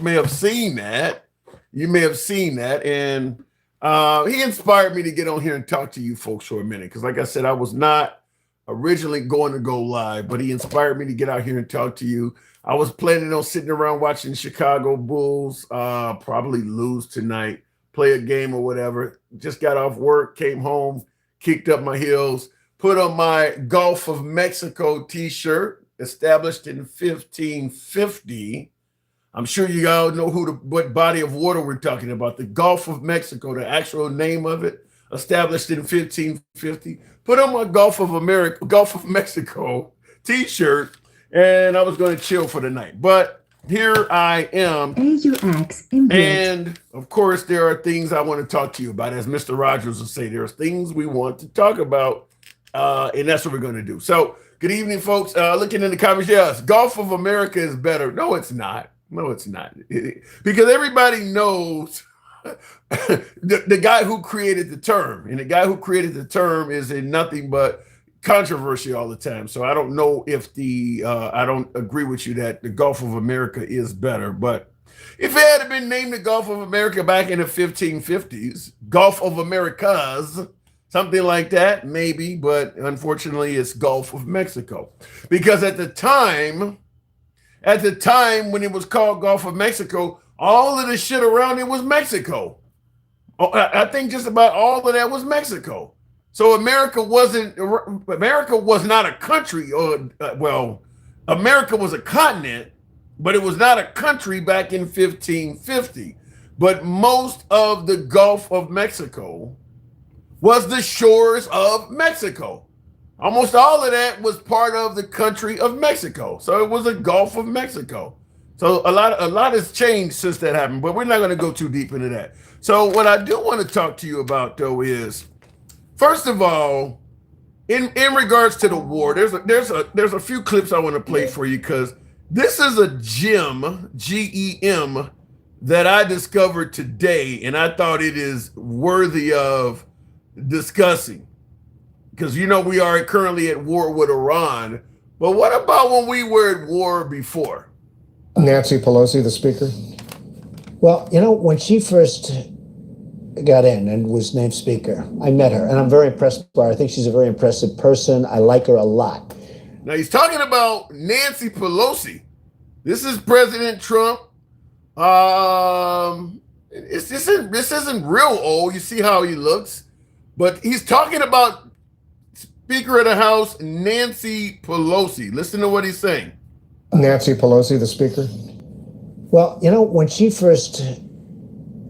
may have seen that. You may have seen that. And he inspired me to get on here and talk to you folks for a minute. Because, like I said, I was not originally going to go live, but he inspired me to get out here and talk to you. I was planning on sitting around watching Chicago Bulls probably lose tonight, play a game or whatever. Just got off work, came home, kicked up my heels, put on my Gulf of Mexico t-shirt, established in 1550. I'm sure you all know what body of water we're talking about. The Gulf of Mexico, the actual name of it, established in 1550. Put on my Gulf of Mexico t-shirt, and I was going to chill for the night. But here I am. And of course, there are things I want to talk to you about. As Mr. Rogers would say, there's things we want to talk about, and that's what we're going to do. So good evening, folks. Looking in the comments, yes, Gulf of America is better. No, it's not. No, it's not. Because everybody knows the guy who created the term, and the guy who created the term is in nothing but controversy all the time. So I don't know if I don't agree with you that the Gulf of America is better. But if it had been named the Gulf of America back in the 1550s, Gulf of Americas, something like that, maybe. But unfortunately, it's Gulf of Mexico. Because at the time when it was called Gulf of Mexico, all of the shit around it was Mexico. I think just about all of that was Mexico. So America was not a country, America was a continent, but it was not a country back in 1550. But most of the Gulf of Mexico was the shores of Mexico. Almost all of that was part of the country of Mexico. So it was a Gulf of Mexico. So a lot has changed since that happened, but we're not going to go too deep into that. So what I do want to talk to you about, though, is first of all, in regards to the war, there's a few clips I want to play for you because this is a gem, GEM, that I discovered today, and I thought it is worthy of discussing. Because we are currently at war with Iran, but what about when we were at war before? Nancy Pelosi, the speaker. Well, when she first got in and was named speaker, I met her, and I'm very impressed by her. I think she's a very impressive person. I like her a lot. Now, he's talking about Nancy Pelosi. This is President Trump. This isn't real old. You see how he looks. But he's talking about Speaker of the House, Nancy Pelosi. Listen to what he's saying. Nancy Pelosi, the speaker. Well, when she first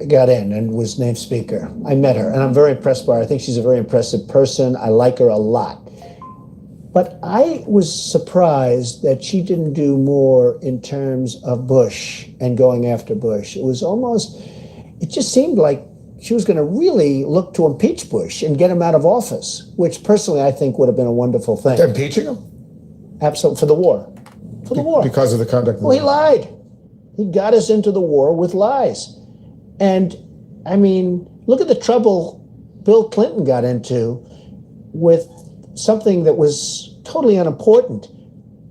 got in and was named speaker, I met her, and I'm very impressed by her. I think she's a very impressive person. I like her a lot. But I was surprised that she didn't do more in terms of Bush and going after Bush. It just seemed like she was going to really look to impeach Bush and get him out of office, which personally I think would have been a wonderful thing. Impeaching him? Absolutely, for the war. For the war. Because of the conduct. Well, he lied. He got us into the war with lies. And, look at the trouble Bill Clinton got into with something that was totally unimportant.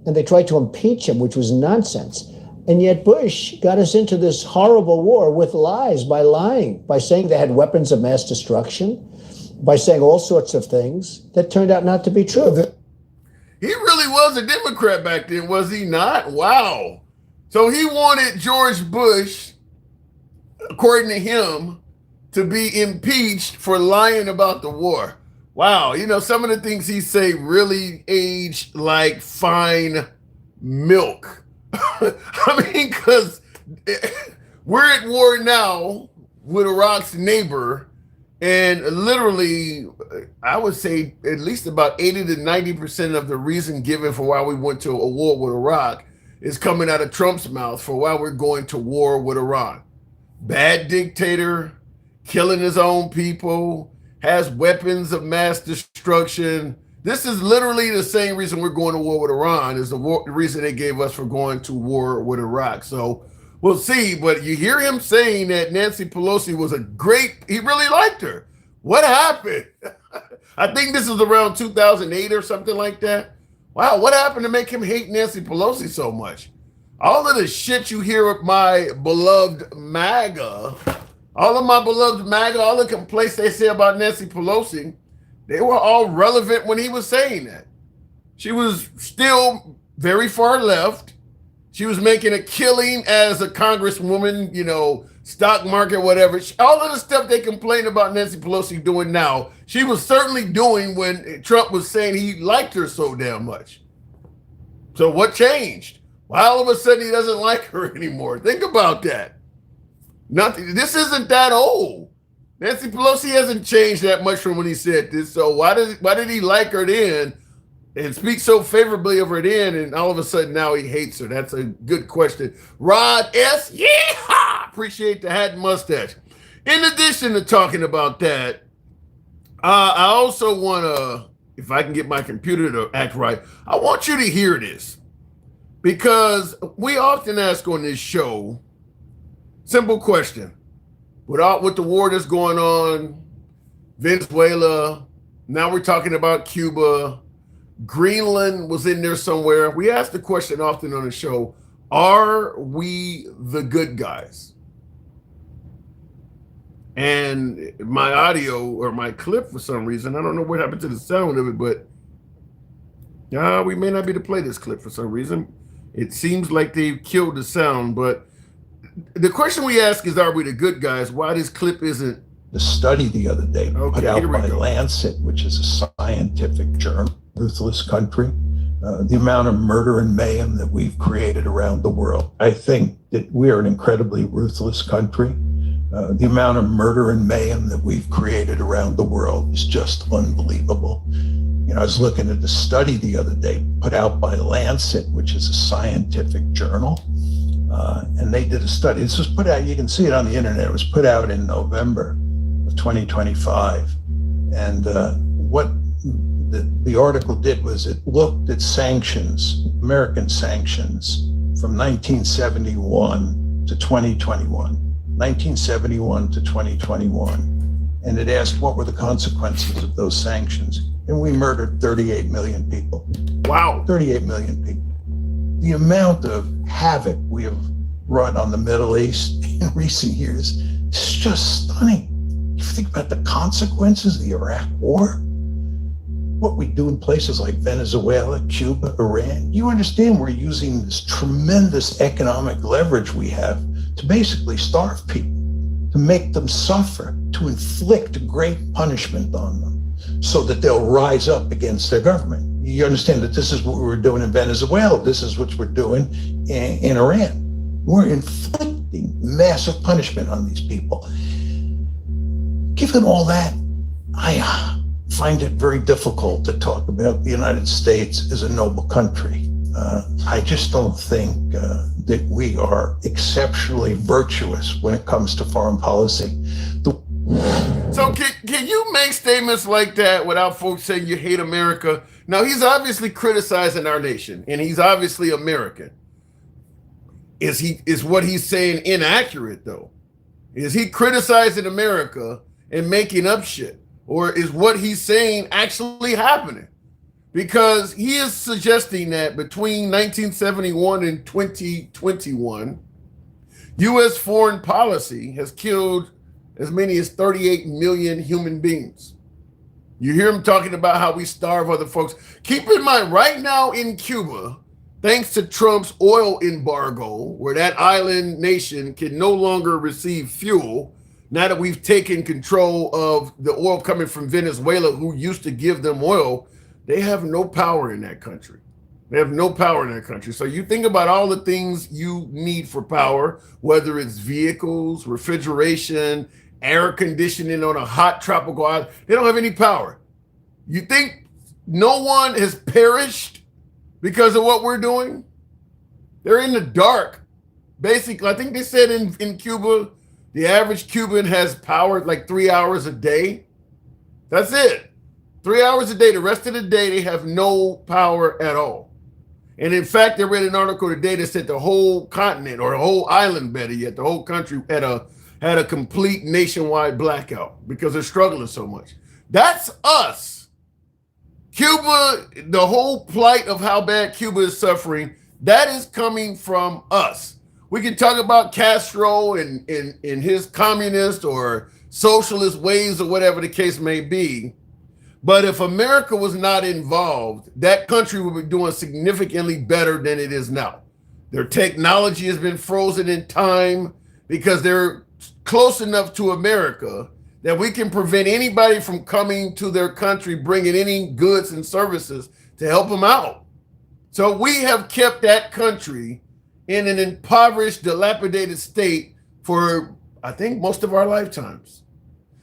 And they tried to impeach him, which was nonsense. And yet Bush got us into this horrible war with lies, by lying, by saying they had weapons of mass destruction, by saying all sorts of things that turned out not to be true. He really was a Democrat back then, was he not? Wow. So he wanted George Bush, according to him, to be impeached for lying about the war. Wow. Some of the things he say really aged like fine milk. Because we're at war now with Iraq's neighbor, and literally, I would say at least about 80 to 90% of the reason given for why we went to a war with Iraq is coming out of Trump's mouth for why we're going to war with Iran. Bad dictator, killing his own people, has weapons of mass destruction. This is literally the same reason we're going to war with Iran is the reason they gave us for going to war with Iraq. So we'll see. But you hear him saying that Nancy Pelosi was he really liked her. What happened? I think this is around 2008 or something like that. Wow, what happened to make him hate Nancy Pelosi so much? all of the shit you hear with my beloved MAGA, all of my beloved MAGA, all the complaints they say about Nancy Pelosi, they were all relevant when he was saying that. She was still very far left. She was making a killing as a congresswoman, you know, stock market, whatever. All of the stuff they complain about Nancy Pelosi doing now, she was certainly doing when Trump was saying he liked her so damn much. So what changed? Why all of a sudden he doesn't like her anymore? Think about that. Nothing. This isn't that old. Nancy Pelosi hasn't changed that much from when he said this. So why did he like her then and speak so favorably of her then, and all of a sudden now he hates her? That's a good question. Rod S. Yeehaw! Appreciate the hat and mustache. In addition to talking about that, I also want to, if I can get my computer to act right, I want you to hear this, because we often ask on this show, simple question, with the war that's going on, Venezuela, now we're talking about Cuba, Greenland was in there somewhere. We ask the question often on the show, are we the good guys? And my audio or my clip, for some reason, I don't know what happened to the sound of it, but we may not be to play this clip for some reason. It seems like they've killed the sound, but the question we ask is, are we the good guys? Why this clip isn't. The study the other day put out by Lancet, which is a scientific journal, ruthless country, the amount of murder and mayhem that we've created around the world. I think that we are an incredibly ruthless country. The amount of murder and mayhem that we've created around the world is just unbelievable. You know, I was looking at the study the other day put out by Lancet, which is a scientific journal, and they did a study. This was put out, you can see it on the internet. It was put out in November of 2025. And what the article did was it looked at sanctions, American sanctions, from 1971 to 2021. 1971 to 2021, and it asked what were the consequences of those sanctions, and we murdered 38 million people. Wow. 38 million people. The amount of havoc we have wrought on the Middle East in recent years is just stunning. If you think about the consequences of the Iraq War, what we do in places like Venezuela, Cuba, Iran, you understand we're using this tremendous economic leverage we have to basically starve people, to make them suffer, to inflict great punishment on them so that they'll rise up against their government. You understand that this is what we were doing in Venezuela. This is what we're doing in Iran. We're inflicting massive punishment on these people. Given all that, I find it very difficult to talk about the United States as a noble country. I just don't think that we are exceptionally virtuous when it comes to foreign policy. So can you make statements like that without folks saying you hate America? Now, he's obviously criticizing our nation, and he's obviously American. Is what he's saying inaccurate, though? Is he criticizing America and making up shit? Or is what he's saying actually happening? Because he is suggesting that between 1971 and 2021, U.S. foreign policy has killed as many as 38 million human beings. You hear him talking about how we starve other folks. Keep in mind, right now in Cuba, thanks to Trump's oil embargo, where that island nation can no longer receive fuel, now that we've taken control of the oil coming from Venezuela, who used to give them oil, they have no power in that country. They have no power in that country. So you think about all the things you need for power, whether it's vehicles, refrigeration, air conditioning on a hot tropical island, they don't have any power. You think no one has perished because of what we're doing? They're in the dark. Basically, I think they said in Cuba, the average Cuban has power like 3 hours a day. That's it. 3 hours a day. The rest of the day, they have no power at all. And in fact, I read an article today that said the whole continent, or the whole island, better yet, the whole country had a complete nationwide blackout because they're struggling so much. That's us. Cuba, the whole plight of how bad Cuba is suffering, That is coming from us. We can talk about Castro and his communist or socialist ways or whatever the case may be. But if America was not involved, that country would be doing significantly better than it is now. Their technology has been frozen in time because they're close enough to America that we can prevent anybody from coming to their country, bringing any goods and services to help them out. So we have kept that country in an impoverished, dilapidated state for, I think, most of our lifetimes.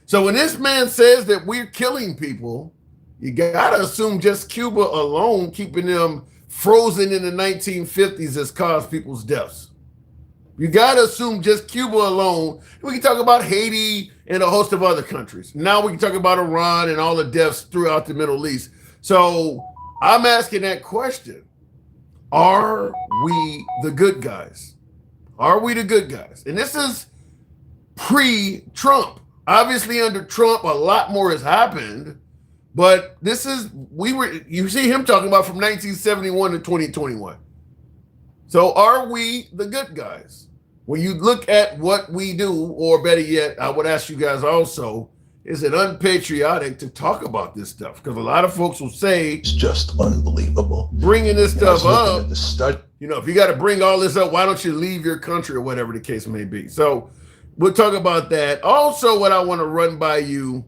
So when this man says that we're killing people, you got to assume just Cuba alone, keeping them frozen in the 1950s, has caused people's deaths. You got to assume just Cuba alone. We can talk about Haiti and a host of other countries. Now we can talk about Iran and all the deaths throughout the Middle East. So I'm asking that question. Are we the good guys? Are we the good guys? And this is pre-Trump. Obviously, under Trump, a lot more has happened. But this is, you see him talking about from 1971 to 2021. So are we the good guys? When you look at what we do, or better yet, I would ask you guys also, is it unpatriotic to talk about this stuff? Because a lot of folks will say, It's just unbelievable. Bringing this stuff up, The if you got to bring all this up, why don't you leave your country or whatever the case may be? So we'll talk about that. Also, what I want to run by you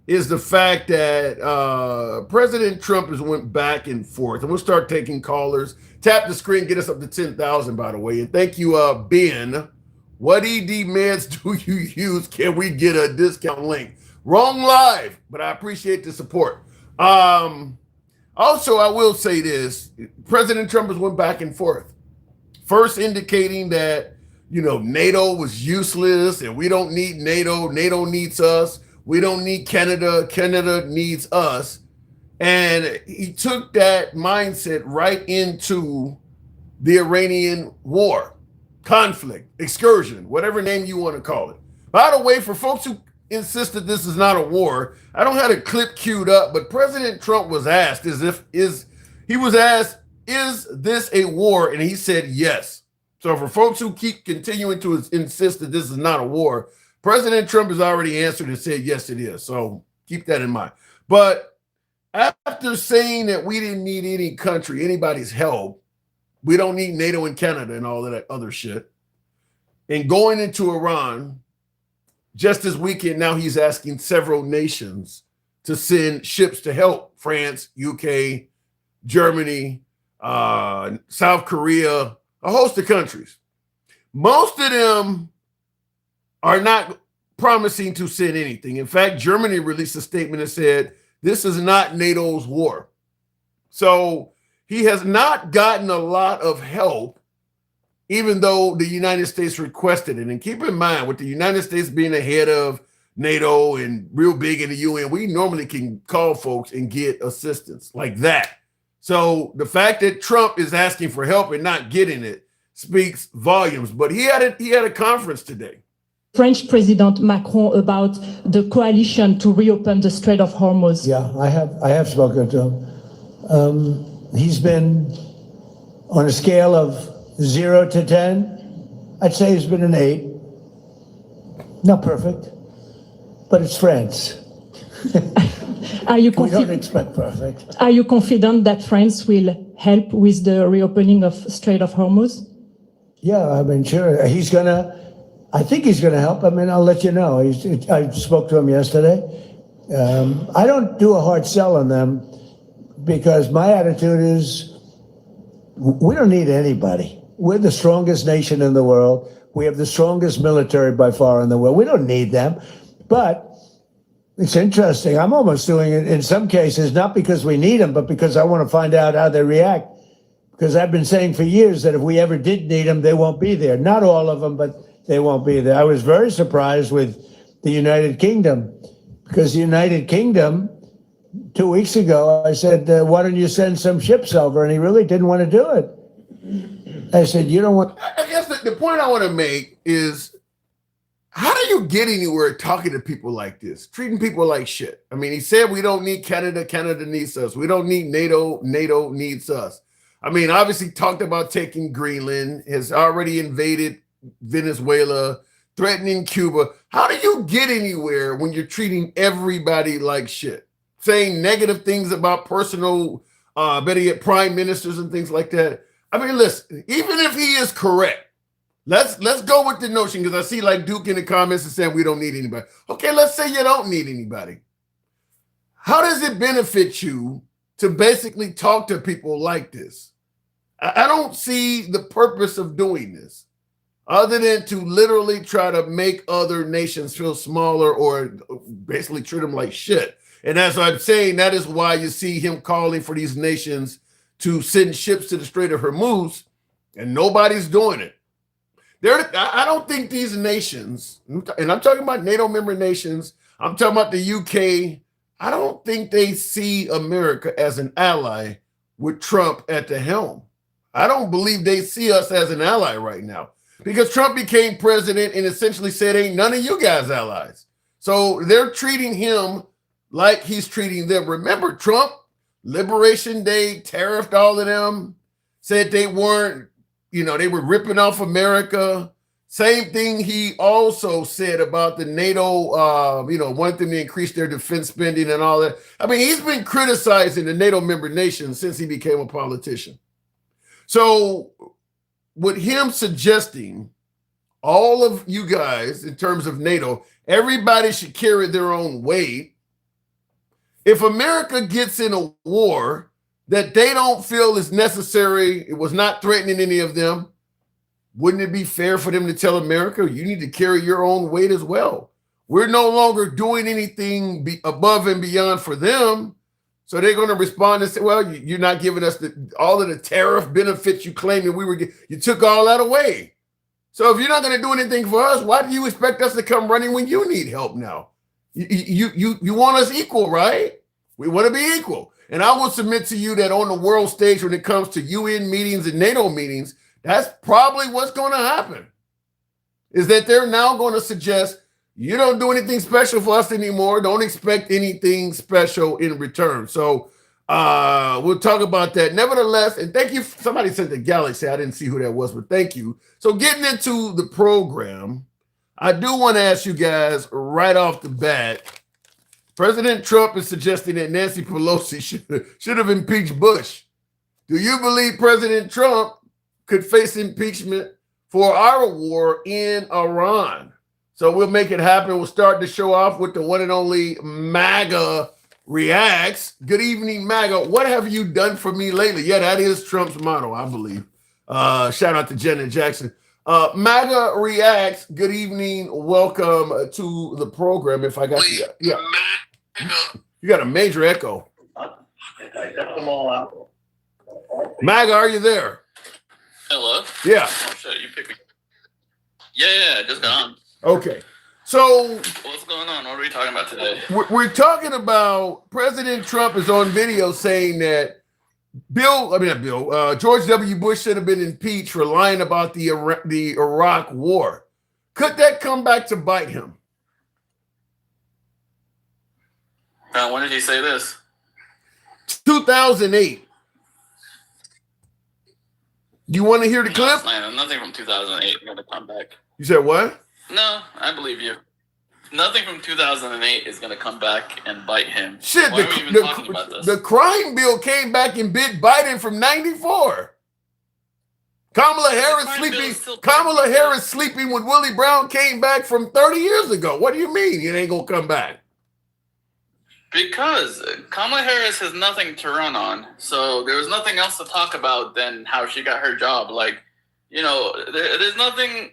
is the fact that President Trump has went back and forth. And we'll start taking callers. Tap the screen, get us up to 10,000, by the way. And thank you, Ben. What ED meds do you use? Can we get a discount link? Wrong live, but I appreciate the support. Also, I will say this. President Trump has went back and forth. First indicating that, NATO was useless and we don't need NATO. NATO needs us. We don't need Canada. Canada needs us. And he took that mindset right into the Iranian war, conflict, excursion, whatever name you want to call it. By the way, for folks who insist that this is not a war, I don't have a clip queued up, but President Trump was asked, is this a war? And he said yes. So for folks who keep continuing to insist that this is not a war, President Trump has already answered and said, yes, it is. So keep that in mind. But after saying that we didn't need any country, anybody's help, we don't need NATO and Canada and all of that other shit, and going into Iran, just this weekend, now he's asking several nations to send ships to help France, UK, Germany, South Korea, a host of countries. Most of them are not promising to send anything. In fact, Germany released a statement that said, this is not NATO's war. So he has not gotten a lot of help, even though the United States requested it. And keep in mind, with the United States being ahead of NATO and real big in the UN, we normally can call folks and get assistance like that. So the fact that Trump is asking for help and not getting it speaks volumes. But he had a conference today. French President Macron about the coalition to reopen the Strait of Hormuz. Yeah, I have spoken to him. He's been on a scale of 0 to 10. I'd say he's been an 8. Not perfect, but it's France. Are you We don't expect perfect. Are you confident that France will help with the reopening of Strait of Hormuz? Yeah, I mean, sure. I think he's going to help. I mean, I'll let you know. I spoke to him yesterday. I don't do a hard sell on them because my attitude is we don't need anybody. We're the strongest nation in the world. We have the strongest military by far in the world. We don't need them. But it's interesting. I'm almost doing it in some cases, not because we need them, but because I want to find out how they react. Because I've been saying for years that if we ever did need them, they won't be there. Not all of them, but they won't be there. I was very surprised with the United Kingdom, because the United Kingdom, 2 weeks ago, I said, why don't you send some ships over? And he really didn't want to do it. I said, you don't want... I guess the point I want to make is, how do you get anywhere talking to people like this, treating people like shit? I mean, he said we don't need Canada, Canada needs us. We don't need NATO, NATO needs us. I mean, obviously talked about taking Greenland, has already invaded Venezuela, threatening Cuba. How do you get anywhere when you're treating everybody like shit? Saying negative things about personal, better yet, prime ministers and things like that. I mean, listen, even if he is correct, let's go with the notion, because I see like Duke in the comments is saying we don't need anybody. Okay, let's say you don't need anybody. How does it benefit you to basically talk to people like this? I don't see the purpose of doing this other than to literally try to make other nations feel smaller or basically treat them like shit. And as I'm saying, that is why you see him calling for these nations to send ships to the Strait of Hormuz, and nobody's doing it. I don't think these nations, and I'm talking about NATO member nations, I'm talking about the UK, I don't think they see America as an ally with Trump at the helm. I don't believe they see us as an ally right now, because Trump became president and essentially said, ain't none of you guys allies. So they're treating him like he's treating them. Remember, Trump, Liberation Day, tariffed all of them, said they weren't, they were ripping off America. Same thing he also said about the NATO, wanted them to increase their defense spending and all that. I mean, he's been criticizing the NATO member nations since he became a politician. So with him suggesting all of you guys, in terms of NATO, everybody should carry their own weight. If America gets in a war that they don't feel is necessary, it was not threatening any of them, wouldn't it be fair for them to tell America, you need to carry your own weight as well? We're no longer doing anything above and beyond for them. So they're going to respond and say, well, you're not giving us all of the tariff benefits you claimed that we were getting. You took all that away. So if you're not going to do anything for us, why do you expect us to come running when you need help now? You want us equal, right? We want to be equal. And I will submit to you that on the world stage, when it comes to UN meetings and NATO meetings, that's probably what's going to happen, is that they're now going to suggest you don't do anything special for us anymore. Don't expect anything special in return. So we'll talk about that. Nevertheless, and thank you. Somebody said the Galaxy. I didn't see who that was, but thank you. So getting into the program, I do want to ask you guys right off the bat, President Trump is suggesting that Nancy Pelosi should have impeached Bush. Do you believe President Trump could face impeachment for our war in Iran? So we'll make it happen. We'll start the show off with the one and only MAGA Reacts. Good evening, MAGA. What have you done for me lately? Yeah, that is Trump's motto, I believe. Shout out to Janet Jackson. MAGA Reacts. Good evening. Welcome to the program. If I got you. Yeah. You got a major echo. I got them all out. MAGA, are you there? Hello? Yeah. Oh, shit, you picked me. Yeah, just got on. Okay. So What's going on? What are we talking about today? we're talking about President Trump is on video saying that George W. Bush should have been impeached for lying about the Iraq war. Could that come back to bite him? When did he say this? 2008. You want to hear the clip? No, nothing from 2008 is going to come back. You said what? No, I believe you. Nothing from 2008 is going to come back and bite him. Shit, Why are we even talking about this? the crime bill came back and bit Biden from 94. Kamala Harris sleeping with Willie Brown came back from 30 years ago. What do you mean it ain't going to come back? Because Kamala Harris has nothing to run on. So there was nothing else to talk about than how she got her job. Like, there's nothing.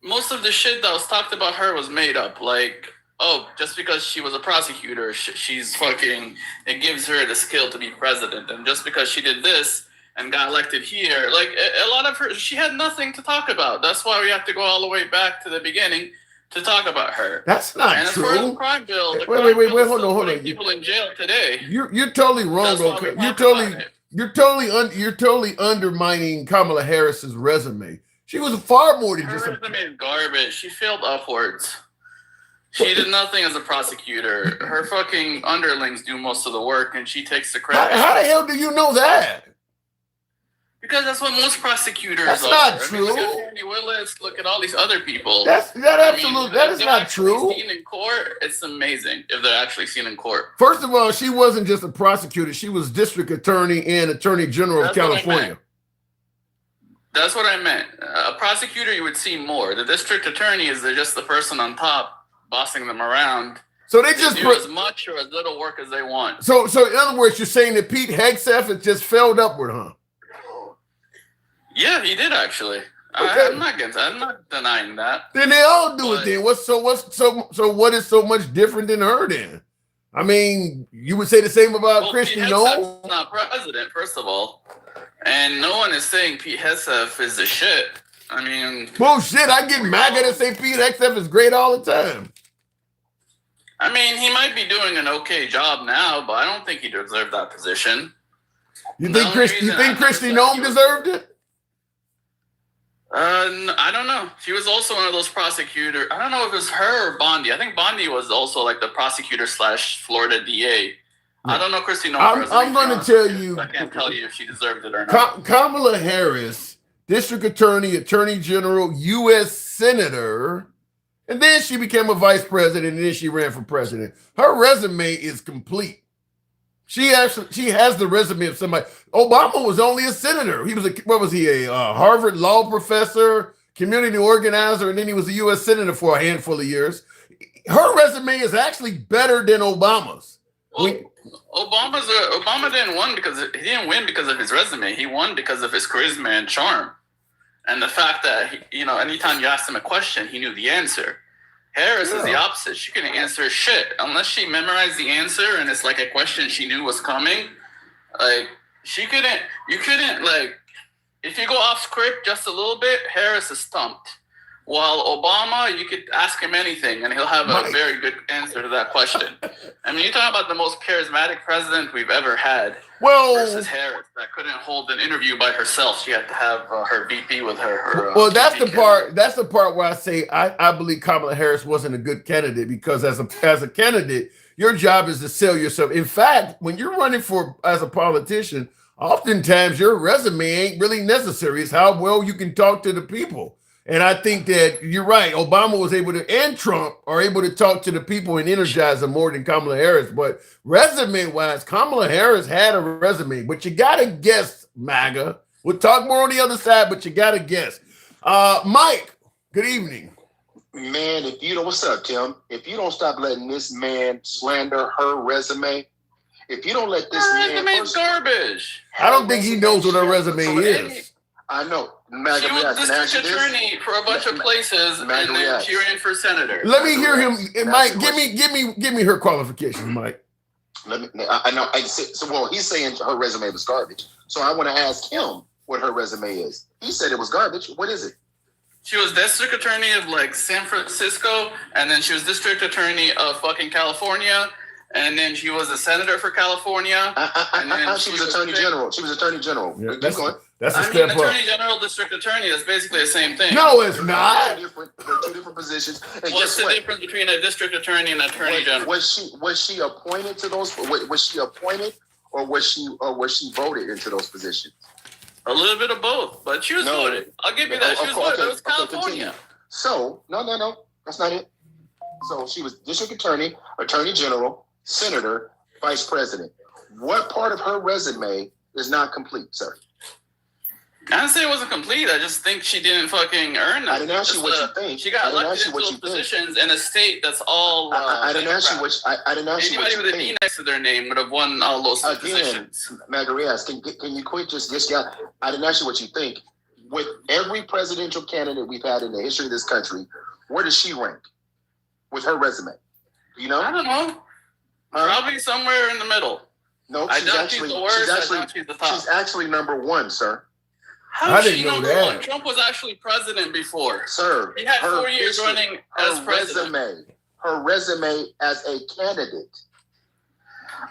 Most of the shit that was talked about her was made up. Like, oh, just because she was a prosecutor, she's fucking, it gives her the skill to be president. And just because she did this and got elected here, like a lot of her, she had nothing to talk about. That's why we have to go all the way back to the beginning to talk about her. That's not and true. As far as the crime bill, Wait, hold on. People in jail today. You're totally wrong. You're totally undermining Kamala Harris's resume. She was far more than just. Her resume is garbage. She failed upwards. She did nothing as a prosecutor. Her fucking underlings do most of the work, and she takes the credit. How the hell do you know that? Because that's what most prosecutors That's are. not I mean, true. look at Andy Willis. Look at all these other people. That absolutely that if is they're not actually true. Seen in court, it's amazing if they're actually seen in court. First of all, she wasn't just a prosecutor; she was district attorney and attorney general of That's what I California. meant. That's what I meant. A prosecutor, you would see more. The district attorney is just the person on top, bossing them around. So they They just do as much or as little work as they want. so in other words, you're saying that Pete Hegseth has just failed upward, huh? Yeah, he did actually. Okay. I'm not denying that. Then they all do it. But- Then what is so much different than her? Then I mean, you would say the same about Well, Christy Pete Noem. Hegseth's not president, first of all, and no one is saying Pete Hegseth is the shit. I mean, Bullshit! I get MAGA to say Pete Hegseth is great all the time. he might be doing an okay job now, but I don't think he deserved that position. You The think only Christy? You reason think I Christy never said Noem he was- deserved it? I don't know. She was also one of those prosecutors. I don't know if it was her or Bondi. I think Bondi was also like the prosecutor / Florida DA. I don't know Christy Noem. I'm going to tell you. I can't tell you if she deserved it or not. Kamala Harris, district attorney, attorney general, U.S. senator, and then she became a vice president, and then she ran for president. Her resume is complete. She has the resume of somebody. Obama was only a senator. He was a Harvard law professor, community organizer, and then he was a U.S. senator for a handful of years. Her resume is actually better than Obama's. Well, Obama didn't win because of his resume. He won because of his charisma and charm, and the fact that anytime you asked him a question, he knew the answer. Harris is the opposite. She couldn't answer shit unless she memorized the answer, and it's like a question she knew was coming. Like she couldn't. You couldn't if you go off script just a little bit, Harris is stumped. While Obama, you could ask him anything, and he'll have a very good answer to that question. You're talking about the most charismatic president we've ever had. Versus Harris, that couldn't hold an interview by herself. She had to have her VP with her. That's the part. That's the part where I say I believe Kamala Harris wasn't a good candidate because as a candidate, your job is to sell yourself. In fact, when you're running as a politician, oftentimes your resume ain't really necessary. It's how well you can talk to the people. And I think that you're right. Obama was able to, and Trump are able to talk to the people and energize them more than Kamala Harris. But resume-wise, Kamala Harris had a resume. But you got to guess, MAGA. We'll talk more on the other side, but you got to guess. Mike, good evening. Man, what's up, Tim? If you don't stop letting this man slander her resume, if you don't let this Her man... resume's garbage. I don't think he knows what her resume is. I know. She was district attorney for a bunch of places, and then she ran for senator. Let me hear him, Mike. Give me her qualifications, Mike. I know. Well, he's saying her resume was garbage, so I want to ask him what her resume is. He said it was garbage. What is it? She was district attorney of San Francisco, and then she was district attorney of fucking California, and then she was a senator for California. She was attorney general. She was attorney general. Yeah, Keep going. That's a step up. Attorney general, district attorney is basically the same thing. No, it's not. They're two different positions. And What's guess the what? difference between a district attorney and an attorney general? Was she appointed to those? Was she appointed, or was she voted into those positions? A little bit of both, but she was voted. I'll give you that. She was voted. It was California. So no, that's not it. So she was district attorney, attorney general, senator, vice president. What part of her resume is not complete, sir? I didn't say it wasn't complete. I just think she didn't fucking earn that. I didn't ask you what you think. She got elected into those positions in a state that's all. I didn't ask you what. I didn't ask you what you Anybody with think. an E next to their name would have won all those positions. Magarias, can you quit just I didn't ask you what you think. With every presidential candidate we've had in the history of this country, where does she rank with her resume? Do you know? I don't know. Probably somewhere in the middle. No, I doubt she's the worst. I doubt she's the top. She's actually number one, sir. How is she number one? Trump was actually president before. Sir, he had 4 years running as president. Her resume as a candidate.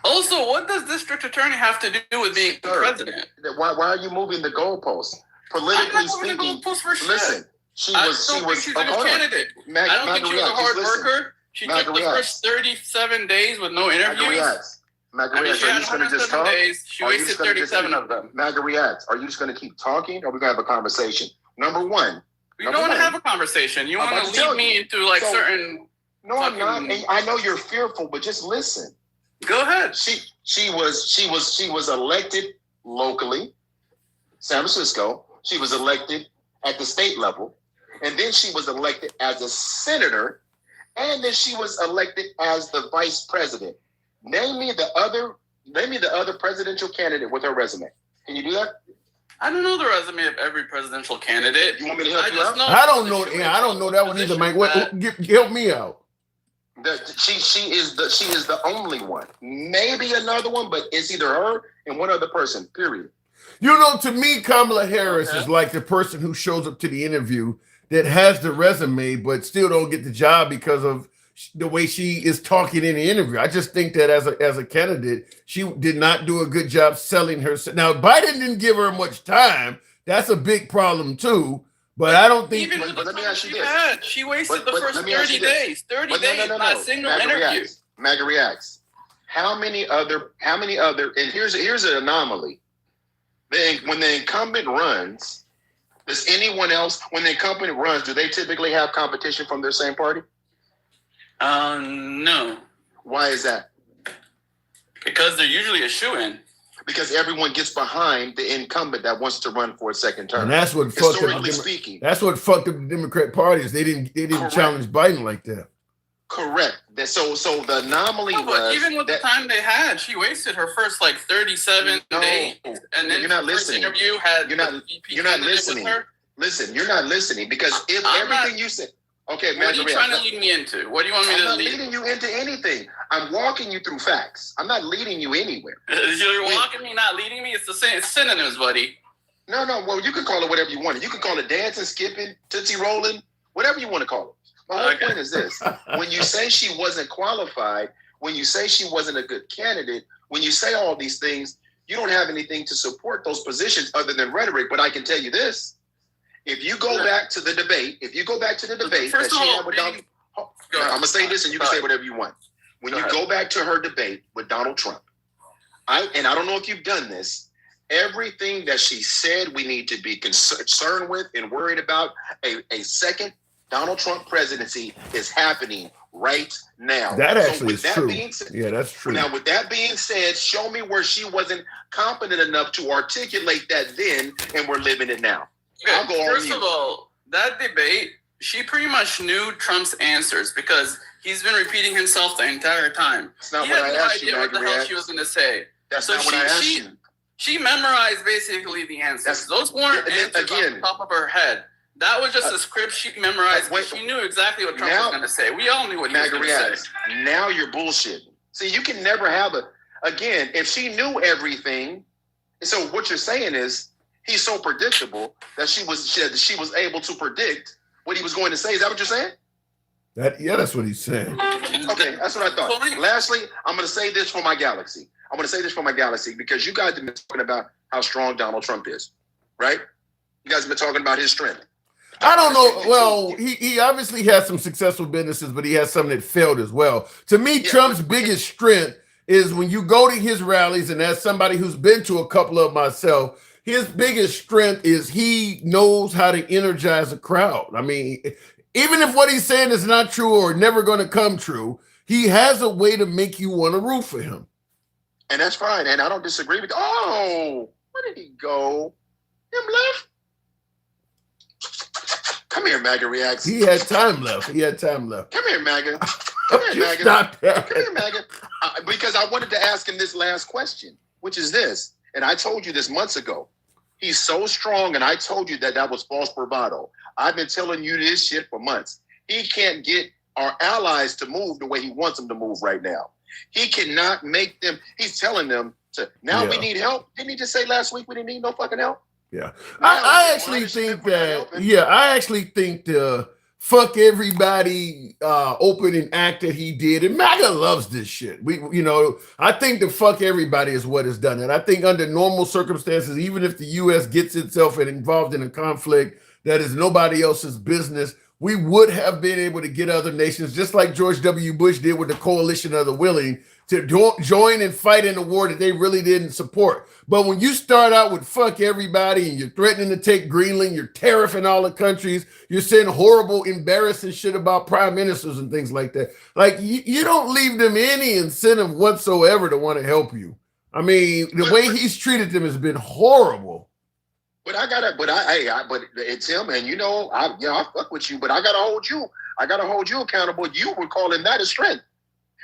Also, what does district attorney have to do with being president? Why are you moving the goalposts? Politically speaking, listen. She was a good candidate. I don't think she was a hard worker. She took the first 37 days with no interviews. Maga I mean, Reacts, she are you had just going to just 107 talk? days. She Or are you wasted just gonna just 37 of them. Maga Reacts, are you just going to keep talking, or are we going to have a conversation? Number one. You don't want to have a conversation. You I'm want about to to tell lead me you. into like So- certain. No, I'm not. Fucking- And I know you're fearful, but just listen. Go ahead. She was elected locally, San Francisco. She was elected at the state level, and then she was elected as a senator, and then she was elected as the vice president. Name me the other presidential candidate with her resume. Can you do that? I don't know the resume of every presidential candidate. You want me to help I you just out? know. I don't know. Yeah, I don't know that one either, Mike. Help me out. She is the only one. Maybe another one, but it's either her and one other person. Period. You know, to me, Kamala Harris is like the person who shows up to the interview that has the resume but still don't get the job because of the way she is talking in the interview. I just think that as a candidate, she did not do a good job selling herself. Now, Biden didn't give her much time. That's a big problem too. But I don't think. Even with the let me time ask you she this. had, she wasted the first let me ask 30 you this. days. 30 But days, not a single interview. Maga Reacts. How many other? And here's an anomaly. When the incumbent runs, does anyone else? When the incumbent runs, do they typically have competition from their same party? No, Why is that? because they're usually a shoe-in. Because everyone gets behind the incumbent that wants to run for a second term. And that's what fucked up. Historically speaking, That's what fucked up the Democrat party is they didn't Correct. challenge Biden like that. correct. So the anomaly No, but was even with the that- time they had, she wasted her first like 37 No, days, and then you're not the first listening. interview had You're not- the VP you're not candidate with listening. her. Listen, you're not listening because if I'm everything not- you said. Okay, What are you Maga trying to Reacts. lead me into? What do you want me I'm to not lead? leading you into anything. I'm walking you through facts. I'm not leading you anywhere. You're Wait. walking me, not leading me. It's the same. It's synonyms, buddy. No. Well, you can call it whatever you want. You can call it dancing, skipping, tootsie rolling, whatever you want to call it. My whole Okay. point is this: when you say she wasn't qualified, when you say she wasn't a good candidate, when you say all these things, you don't have anything to support those positions other than rhetoric. But I can tell you this: if you go back to the debate, that First of she all, had with Donald, Go I'm ahead. gonna say this, and you can Go say ahead. whatever you want. When Go you ahead. go back to her debate with Donald Trump, I don't know if you've done this. Everything that she said we need to be concerned with and worried about a second Donald Trump presidency is happening right now. That actually with is that true. being said- Yeah, that's true. Now, with that being said, show me where she wasn't competent enough to articulate that then, and we're living it now. I'll go on First mute. of all, that debate, she pretty much knew Trump's answers because he's been repeating himself the entire time. That's not He what had I no asked you, idea what the Maga hell Reacts. she was going to say. That's So not what I asked you. She memorized basically the answers. That's- Those weren't Yeah, answers off again- the top of her head. That was just a script she memorized. wait- She knew exactly what Trump now- was going to say. We all knew what he was Maga going to say. Reacts. Now you're bullshitting. See, you can never have again, if she knew everything, so what you're saying is he's so predictable that she was able to predict what he was going to say. Is that what you're saying? That's what he's saying. Okay, that's what I thought. Fine. Lastly, I'm going to say this for my galaxy. Because you guys have been talking about how strong Donald Trump is, right? You guys have been talking about his strength. I don't know. Well, he obviously has some successful businesses, but he has some that failed as well. To me, Yeah. Trump's biggest strength is when you go to his rallies, and as somebody who's been to a couple of myself, his biggest strength is he knows how to energize a crowd. I mean, even if what he's saying is not true or never going to come true, he has a way to make you want to root for him. And that's fine. And I don't disagree with. Oh, where did he go? Him left. Come here, Maga Reacts. He had time left. Come here, Maga. Come here, You Maga. stop that. Come here, Maga. Because I wanted to ask him this last question, which is this. And I told you this months ago. He's so strong, and I told you that was false bravado. I've been telling you this shit for months. He can't get our allies to move the way he wants them to move right now. He cannot make them. He's telling them to. Now we Yeah. need help. Didn't he just say last week we didn't need no fucking help? Yeah, Now, I why actually does she think put that that. open? Yeah, I actually think the fuck everybody opening act that he did, and MAGA loves this shit. I think the fuck everybody is what has done it. I think under normal circumstances, even if the U.S. gets itself involved in a conflict that is nobody else's business, we would have been able to get other nations, just like George W. Bush did with the Coalition of the Willing, to join and fight in a war that they really didn't support. But when you start out with fuck everybody and you're threatening to take Greenland, you're tariffing all the countries, you're saying horrible, embarrassing shit about prime ministers and things like that. Like you don't leave them any incentive whatsoever to want to help you. I mean, the way he's treated them has been horrible. But it's him, and I fuck with you, but I gotta hold you accountable. You were calling that a strength.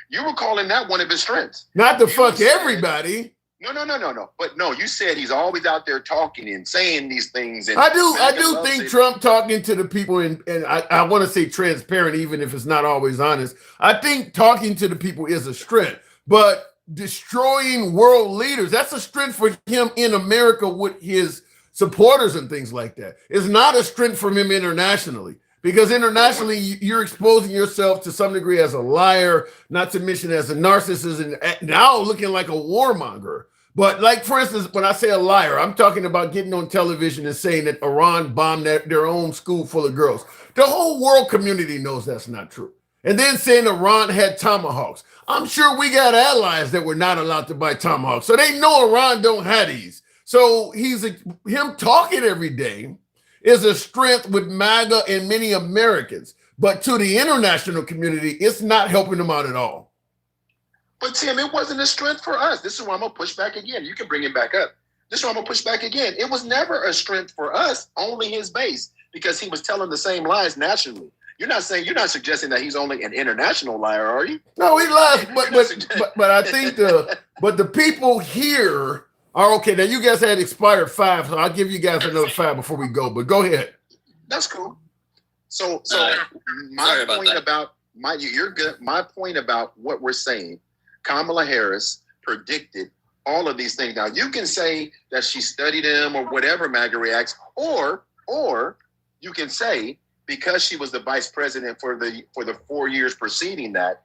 You were calling that one of his strengths. Not to fuck everybody. No. But no, you said he's always out there talking and saying these things. And I do think Trump talking to the people, and I want to say transparent, even if it's not always honest. I think talking to the people is a strength, but destroying world leaders, that's a strength for him in America with his supporters and things like that. It's not a strength for him internationally, because internationally you're exposing yourself to some degree as a liar, not to mention as a narcissist, and now looking like a warmonger. But like, for instance, when I say a liar, I'm talking about getting on television and saying that Iran bombed their own school full of girls. The whole world community knows that's not true. And then saying Iran had tomahawks. I'm sure we got allies that were not allowed to buy tomahawks. So they know Iran don't have these. So him talking every day is a strength with MAGA and many Americans. But to the international community, it's not helping them out at all. But Tim, it wasn't a strength for us. This is why I'm going to push back again. You can bring it back up. This is why I'm going to push back again. It was never a strength for us, only his base, because he was telling the same lies nationally. You're not suggesting that he's only an international liar, are you? No, he lies, but I think the people here are okay. Now you guys had expired 5, so I'll give you guys another 5 before we go. But go ahead. That's cool. So my point about you're good. My point about what we're saying, Kamala Harris predicted all of these things. Now you can say that she studied him or whatever, MAGA reacts, or you can say, because she was the vice president for the 4 years preceding that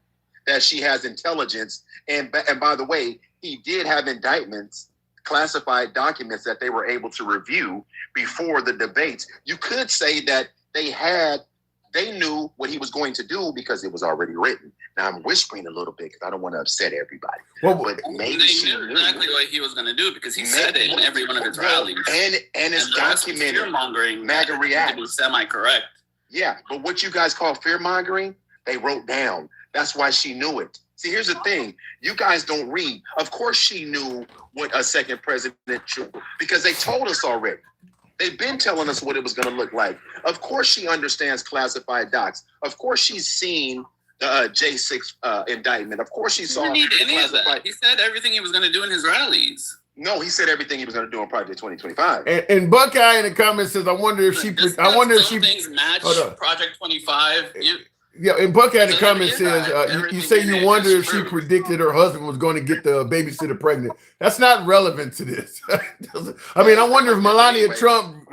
she has intelligence. And by the way, he did have indictments, classified documents that they were able to review before the debates. You could say that they knew what he was going to do because it was already written. Now I'm whispering a little bit because I don't want to upset everybody. Well, but maybe they knew exactly what he was going to do because he said it in every one of his rallies. And it's documented. Fear-mongering, MAGA react. Semi-correct. Yeah, but what you guys call fear-mongering, they wrote down. That's why she knew it. See, here's the thing. You guys don't read. Of course she knew what a second president should, because they told us already. They've been telling us what it was going to look like. Of course she understands classified docs. Of course she's seen the J6 indictment. Of course she saw. He didn't need any of that. He said everything he was going to do in his rallies. No, he said everything he was going to do on Project 2025. And Buckeye in the comments says, I wonder if she things match Project 25. Yeah, and Buckeye in the comments says, you say you wonder if she predicted her husband was going to get the babysitter pregnant. That's not relevant to this. I mean, I wonder if Melania Trump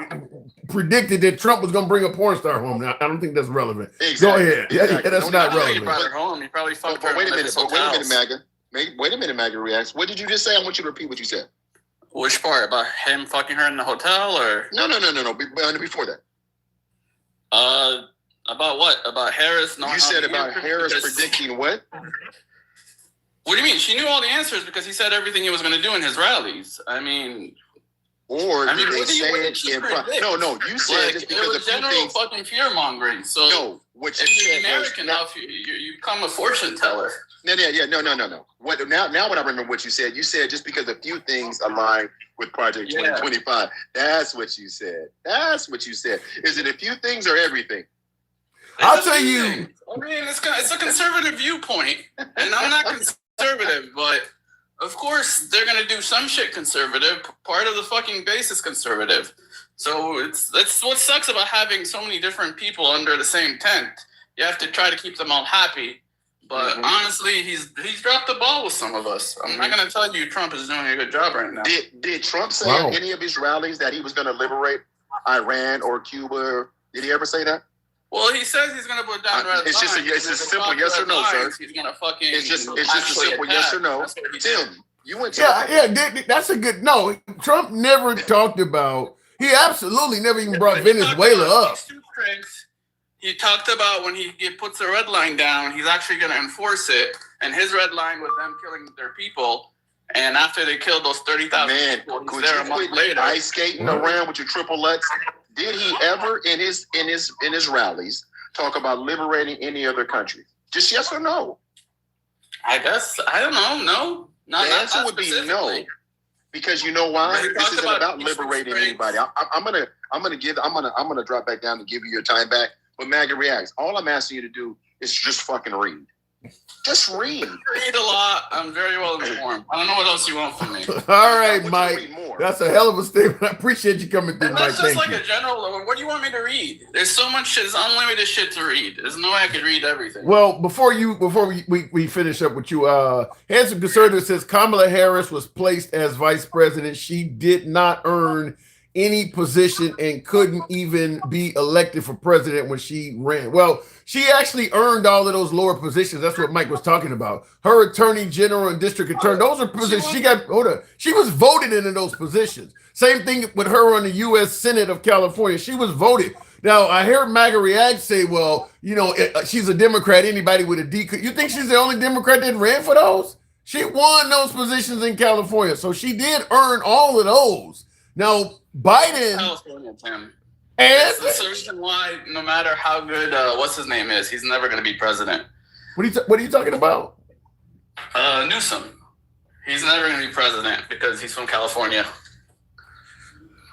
predicted that Trump was going to bring a porn star home. Now, I don't think that's relevant. Exactly. Go ahead. Exactly. Yeah, that's not relevant. He brought her home. He probably fucked her. Wait a minute, MAGA. Wait a minute, MAGA reacts. What did you just say? I want you to repeat what you said. Which part? About him fucking her in the hotel, or no? Before that. About what? About Harris? You said about Harris predicting what? What do you mean? She knew all the answers because he said everything he was going to do in his rallies. I mean, or did they say it in No, you said just because it was general fucking fear mongering. So no, what you if said you're American enough, you become a fortune teller. No. What now I remember what you said. You said just because a few things align with Project 2025. That's what you said. Is it a few things or everything? I'll tell you. I mean, it's a conservative viewpoint, and I'm not conservative, but of course they're gonna do some shit conservative. Part of the fucking base is conservative, so that's what sucks about having so many different people under the same tent. You have to try to keep them all happy. But honestly, he's dropped the ball with some of us. I'm not going to tell you Trump is doing a good job right now. Did Trump say in any of his rallies that he was going to liberate Iran or Cuba? Did he ever say that? Well, he says he's going to put down red lines. It's a simple yes or no, sir. He's going to fucking. It's just a simple yes or no. Tim, you went to that's a good no. Trump never talked about. He absolutely never even brought Venezuela up. he talked about when he puts a red line down, he's actually going to enforce it. And his red line was them killing their people. And after they killed those 30,000 Man, people, he's could there a you month quit later. ice skating around with your triplets? Did he ever in his rallies talk about liberating any other country? Just yes or no? I guess I don't know. No, not The answer would be no, specifically. because you know why? He This talked isn't about about peaceful liberating straits. anybody. I'm gonna drop back down to give you your time back. But Maggie reacts. All I'm asking you to do is just fucking read. Just read. Read a lot. I'm very well informed. I don't know what else you want from me. All right, I want you to Mike. read more. That's a hell of a statement. I appreciate you coming through, And Mike. that's just Thank like you. a general. What do you want me to read? There's so much shit. There's unlimited shit to read. There's no way I could read everything. Well, before we finish up with you, Handsome Conservative says Kamala Harris was placed as vice president. She did not earn any position and couldn't even be elected for president when she ran. Well, she actually earned all of those lower positions. That's what Mike was talking about. Her attorney general and district attorney, those are positions she was voted into those positions. Same thing with her on the U.S. Senate of California. She was voted. Now, I heard MAGA React say, well, you know, she's a Democrat. Anybody with a D. You think she's the only Democrat that ran for those? She won those positions in California. So she did earn all of those. Now, Biden California, Tim. and That's the reason why, no matter how good, what's his name is, he's never going to be president. what are you talking about? Newsom. He's never going to be president because he's from California.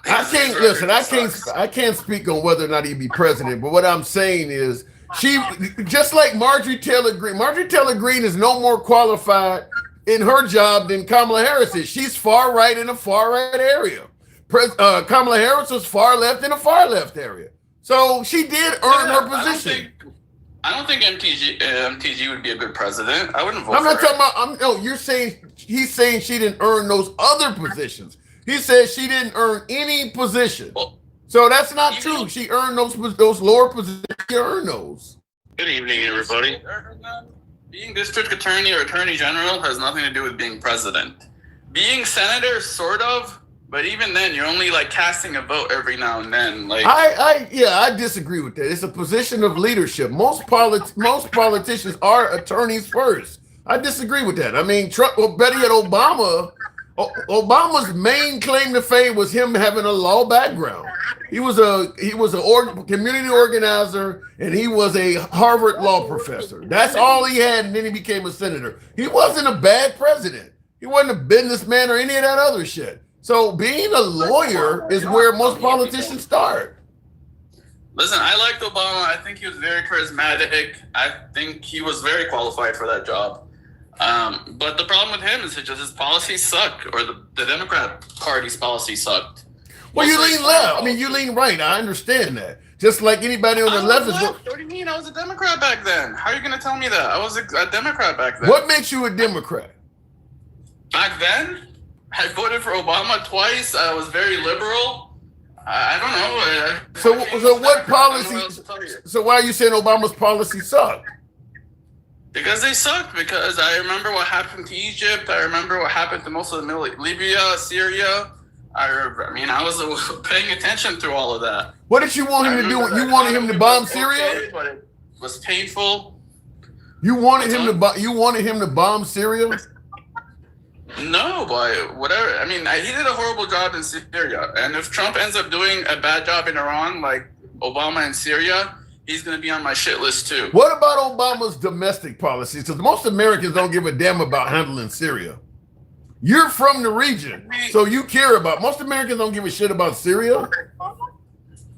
I can't listen. I can't speak on whether or not he'd be president. But what I'm saying is, she just like Marjorie Taylor Greene. Marjorie Taylor Greene is no more qualified in her job than Kamala Harris is. She's far right in a far right area. Kamala Harris was far left in a far left area. So she did earn her position. I don't think MTG would be a good president. I wouldn't vote I'm for not talking about. No, you're saying he's saying she didn't earn those other positions. He said she didn't earn any position. Well, So that's not true. She earned those lower positions. She earned those. Good evening, everybody. Being district attorney or attorney general has nothing to do with being president. Being senator, sort of, but even then, you're only like casting a vote every now and then. Like I disagree with that. It's a position of leadership. Most politicians are attorneys first. I disagree with that. I mean, Trump, or better yet, Obama's main claim to fame was him having a law background. He was a community organizer, and he was a Harvard law professor. That's all he had, and then he became a senator. He wasn't a bad president. He wasn't a businessman or any of that other shit. So being a lawyer is where most politicians start. Listen, I liked Obama. I think he was very charismatic. I think he was very qualified for that job. But the problem with him is that just his policies suck, or the Democrat Party's policies sucked. Well, you lean left. I mean, you lean right. I understand that. Just like anybody on the left is. What do you mean? I was a Democrat back then. How are you going to tell me that? I was a Democrat back then. What makes you a Democrat? Back then, I voted for Obama twice. I was very liberal. I don't know. So what policy? So why are you saying Obama's policy sucked? Because they sucked. Because I remember what happened to Egypt. I remember what happened to most of the Libya, Syria. I mean, I was paying attention through all of that. What did you want him to do? You wanted him to bomb Syria? Okay, but it was painful. You wanted him to bomb Syria? No, but whatever. I mean, he did a horrible job in Syria. And if Trump ends up doing a bad job in Iran, like Obama in Syria, he's going to be on my shit list too. What about Obama's domestic policies? Because most Americans don't give a damn about handling Syria. You're from the region, so you care about. Most Americans don't give a shit about Syria.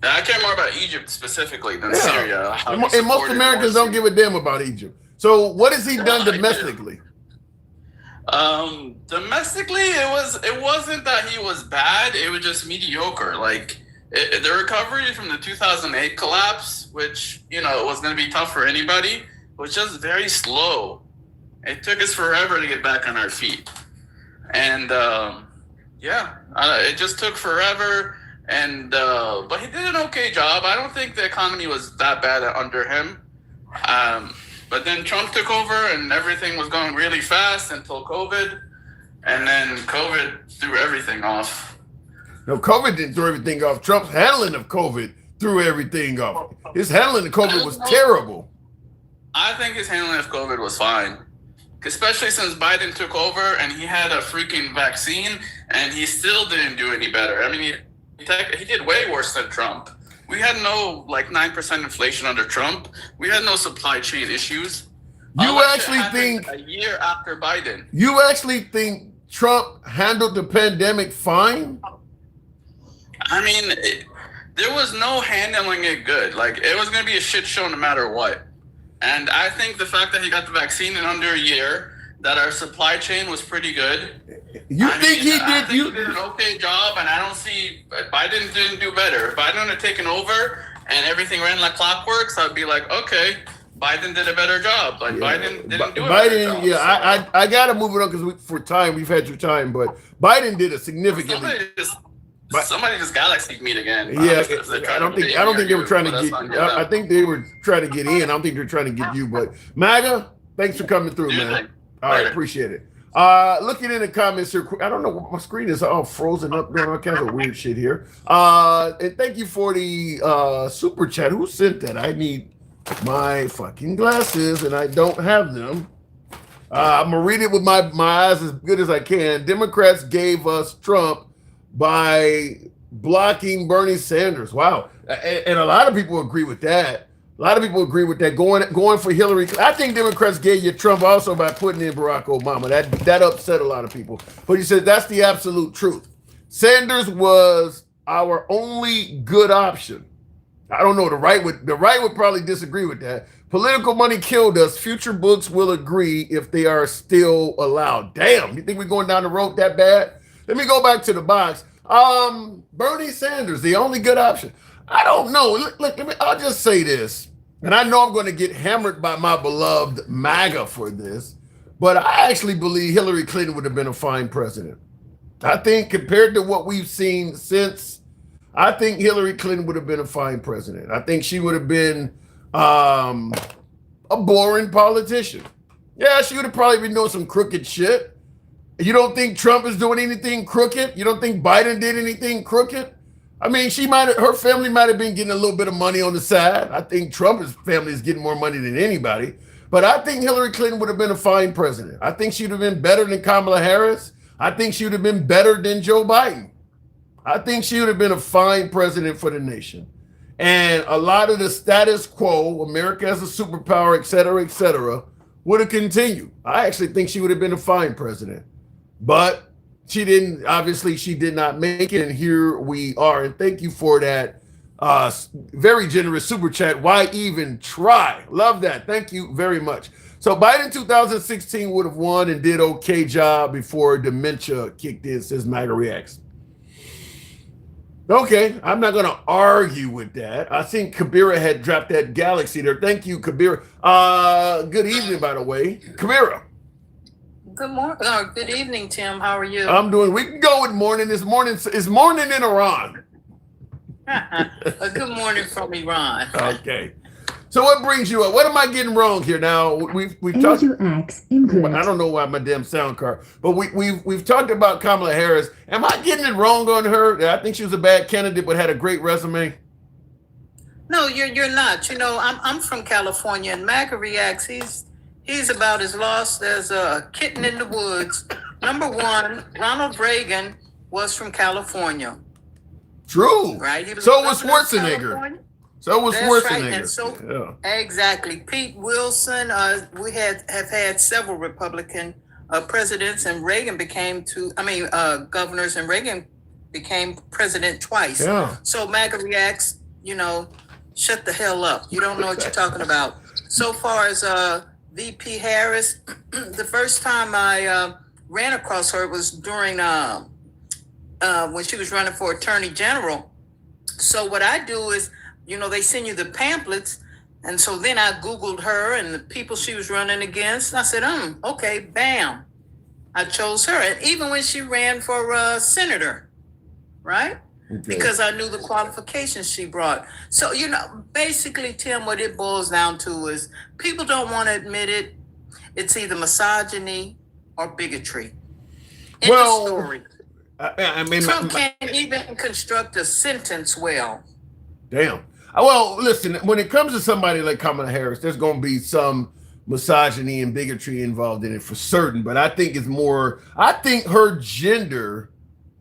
I care more about Egypt specifically than Syria. And most Americans don't give a damn about Egypt. So what has he done domestically? Domestically, it wasn't that he was bad. It was just mediocre. Like the recovery from the 2008 collapse, which was going to be tough for anybody, was just very slow. It took us forever to get back on our feet, and it just took forever. And but he did an okay job. I don't think the economy was that bad under him. But then Trump took over and everything was going really fast until COVID. And then COVID threw everything off. No, COVID didn't throw everything off. Trump's handling of COVID threw everything off. His handling of COVID was terrible. I think his handling of COVID was fine, especially since Biden took over and he had a freaking vaccine and he still didn't do any better. I mean, he did way worse than Trump. We had no 9% inflation under Trump. We had no supply chain issues. You actually think a year after Biden? You actually think Trump handled the pandemic fine? I mean, there was no handling it good. Like, it was going to be a shit show no matter what. And I think the fact that he got the vaccine in under a year, that our supply chain was pretty good. You think he did? I think he did an okay job, and I don't see Biden didn't do better. If Biden had taken over and everything ran like clockwork, so I'd be like, okay, Biden did a better job. Like, Biden didn't do a better job. Yeah, I gotta move it on because for time we've had your time, but Biden did a significantly. Somebody just galaxied me again. Yeah, I don't think they were trying to get. I think they were trying to get in. I don't think they're trying to get you. But MAGA, thanks for coming through, man. All right, appreciate it. Looking in the comments here, I don't know, my screen is all frozen up, doing all kinds of weird shit here. And thank you for the super chat. Who sent that? I need my fucking glasses, and I don't have them. I'm gonna read it with my eyes as good as I can. Democrats gave us Trump by blocking Bernie Sanders. Wow. And a lot of people agree with that. A lot of people agree with that. Going for Hillary. I think Democrats gave you Trump also by putting in Barack Obama. That upset a lot of people. But he said that's the absolute truth. Sanders was our only good option. I don't know. The right would probably disagree with that. Political money killed us. Future books will agree if they are still allowed. Damn, you think we're going down the road that bad? Let me go back to the box. Bernie Sanders, the only good option. I don't know. Look, I'll just say this. And I know I'm going to get hammered by my beloved MAGA for this, but I actually believe Hillary Clinton would have been a fine president. I think compared to what we've seen since, I think Hillary Clinton would have been a fine president. I think she would have been a boring politician. Yeah, she would have probably been doing some crooked shit. You don't think Trump is doing anything crooked? You don't think Biden did anything crooked? I mean, her family might have been getting a little bit of money on the side. I think Trump's family is getting more money than anybody. But I think Hillary Clinton would have been a fine president. I think she would have been better than Kamala Harris. I think she would have been better than Joe Biden. I think she would have been a fine president for the nation. And a lot of the status quo, America as a superpower, et cetera, would have continued. I actually think she would have been a fine president. But she didn't, obviously she did not make it, and here we are. And thank you for that very generous super chat. Why even try? Love that. Thank you very much. So Biden 2016 would have won and did okay job before dementia kicked in, says MAGA Reacts. Okay, I'm not going to argue with that. I think Kabira had dropped that galaxy there. Thank you, Kabira. Good evening, by the way. Kabira. Good morning. Good evening, Tim. How are you? I'm doing. We can go with morning. It's morning in Iran. A good morning from Iran. Okay. So what brings you up? What am I getting wrong here? Now we've talked. I don't know why my damn sound card, but we've talked about Kamala Harris. Am I getting it wrong on her? I think she was a bad candidate, but had a great resume. No, you're not. You know, I'm from California, and MAGA Reacts. He's about as lost as a kitten in the woods. Number one, Ronald Reagan was from California. True. Right. So was Schwarzenegger. So was Schwarzenegger. Right. And so, exactly. Pete Wilson. We have had several Republican presidents, and Reagan became governors, and Reagan became president twice. Yeah. So MAGA Reacts, shut the hell up. You don't know what you're talking about. So far as VP Harris, the first time I ran across her was during when she was running for Attorney General. So what I do is, they send you the pamphlets, and so then I Googled her and the people she was running against. And I said, okay, bam. I chose her. And even when she ran for senator, right? Okay. Because I knew the qualifications she brought. So, basically, Tim, what it boils down to is people don't want to admit it. It's either misogyny or bigotry. End of story. I mean, Trump can't even construct a sentence well. Damn. Well, listen, when it comes to somebody like Kamala Harris, there's going to be some misogyny and bigotry involved in it for certain. But I think I think her gender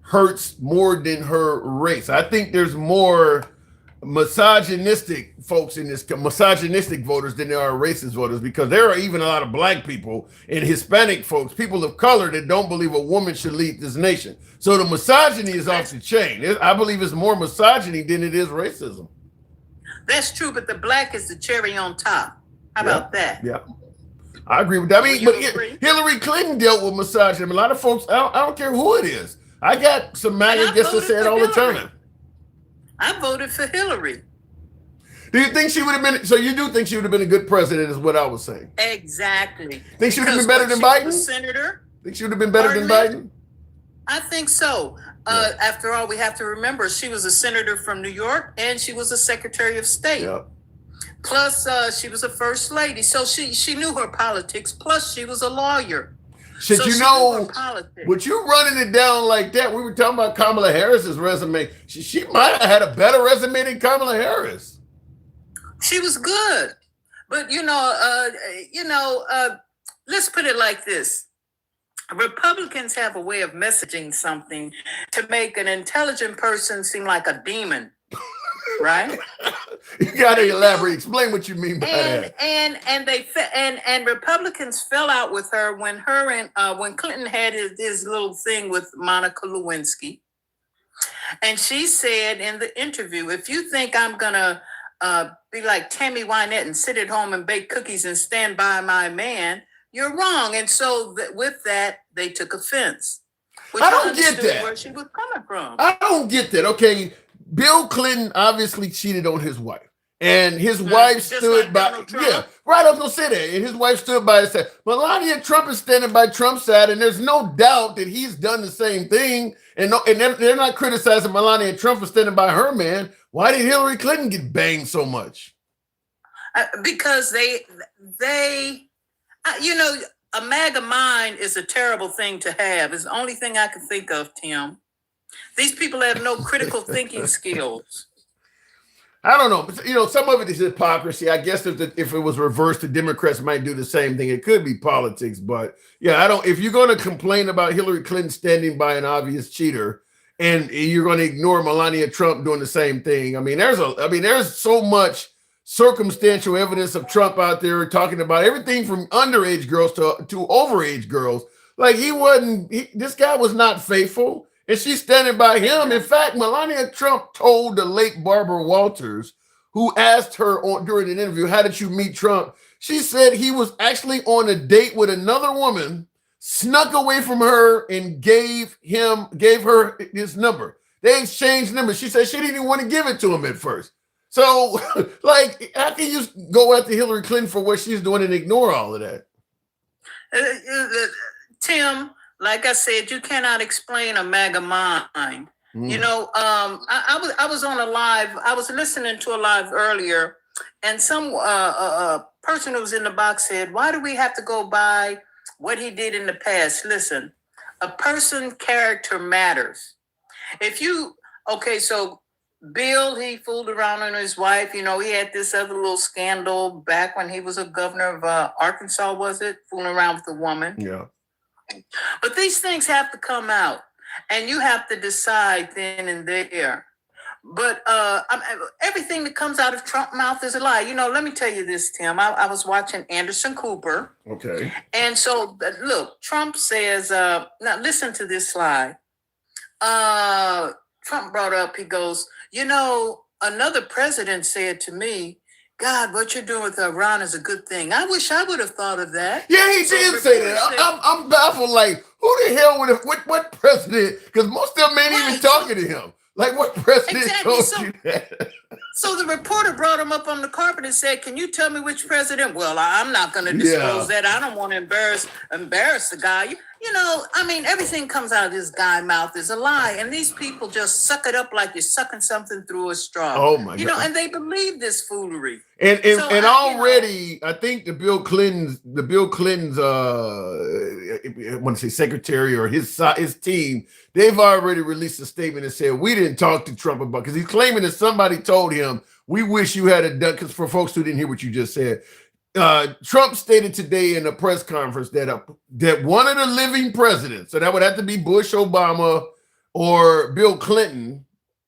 hurts more than her race. I think there's more misogynistic folks in this, misogynistic voters than there are racist voters, because there are even a lot of black people and Hispanic folks, people of color, that don't believe a woman should lead this nation. So the misogyny is off the chain. I believe it's more misogyny than it is racism. That's true, but the black is the cherry on top. How about that? Yeah, I agree with that. I mean, You but agree? Hillary Clinton dealt with misogyny. I mean, a lot of folks, I don't care who it is. I got some MAGA guests that say it all the time. I voted for Hillary. Do you think she would have been? So you do think she would have been a good president? Is what I was saying. Exactly. Think she would have been Because better than she was Biden? a senator. Think she would have been better than Pardon Biden? I think so. After all, we have to remember she was a senator from New York and she was a secretary of state. Yeah. Plus, she was a first lady, so she knew her politics. Plus, she was a lawyer. Should So you she know? knew her politics. With you running it down like that, we were talking about Kamala Harris's resume. She might have had a better resume than Kamala Harris. She was good, but let's put it like this. Republicans have a way of messaging something to make an intelligent person seem like a demon, right? You got to elaborate. Explain what you mean by that. And Republicans fell out with her when when Clinton had his little thing with Monica Lewinsky, and she said in the interview, "If you think I'm gonna be like Tammy Wynette and sit at home and bake cookies and stand by my man, you're wrong." And so with that, they took offense. Which I don't get that. Where she was coming from. I don't get that. Okay, Bill Clinton obviously cheated on his wife, and his wife just stood like by. Donald Trump. Yeah, right. I was gonna say that, and his wife stood by his side. Melania Trump is standing by Trump's side, and there's no doubt that he's done the same thing. And they're not criticizing Melania Trump for standing by her man. Why did Hillary Clinton get banged so much? Because they a MAGA mind is a terrible thing to have. It's the only thing I can think of, Tim. These people have no critical thinking skills. I don't know. But, some of it is hypocrisy. I guess if it was reversed, the Democrats might do the same thing. It could be politics, but yeah, I don't. If you're going to complain about Hillary Clinton standing by an obvious cheater, and you're going to ignore Melania Trump doing the same thing, I mean, there's so much circumstantial evidence of Trump out there talking about everything from underage girls to overage girls. Like this guy was not faithful. And she's standing by him. In fact, Melania Trump told the late Barbara Walters, who asked her during an interview, "How did you meet Trump?" She said he was actually on a date with another woman, snuck away from her, and gave her his number. They exchanged numbers. She said she didn't even want to give it to him at first. So, like, how can you go after Hillary Clinton for what she's doing and ignore all of that? Tim, like I said, you cannot explain a MAGA mind. I was on a live. I was listening to a live earlier, and some person who was in the box said, "Why do we have to go by what he did in the past?" Listen, a person's character matters. So Bill, he fooled around on his wife. He had this other little scandal back when he was a governor of Arkansas, was it? Fooling around with a woman. Yeah. But these things have to come out, and you have to decide then and there. But everything that comes out of Trump's mouth is a lie. Let me tell you this, Tim. I was watching Anderson Cooper. Okay. And so, look, Trump says, now listen to this slide. Trump brought up, he goes, another president said to me, "God, what you're doing with Iran is a good thing." I wish I would have thought of that. Yeah, he did say that. I'm baffled. Like, who the hell would have? What president? Because most of them ain't even talking to him. Like, what president told you that? So the reporter brought him up on the carpet and said, "Can you tell me which president?" "Well, I'm not going to disclose that. I don't want to embarrass the guy." Everything comes out of this guy's mouth is a lie, and these people just suck it up like you're sucking something through a straw. Oh my God! And they believe this foolery. And already, I think the Bill Clinton's, I want to say secretary or his team, they've already released a statement and said, "We didn't talk to Trump about," because he's claiming that somebody told him, we wish you had it done, because for folks who didn't hear what you just said, Trump stated today in a press conference that that one of the living presidents, so that would have to be Bush, Obama, or Bill Clinton,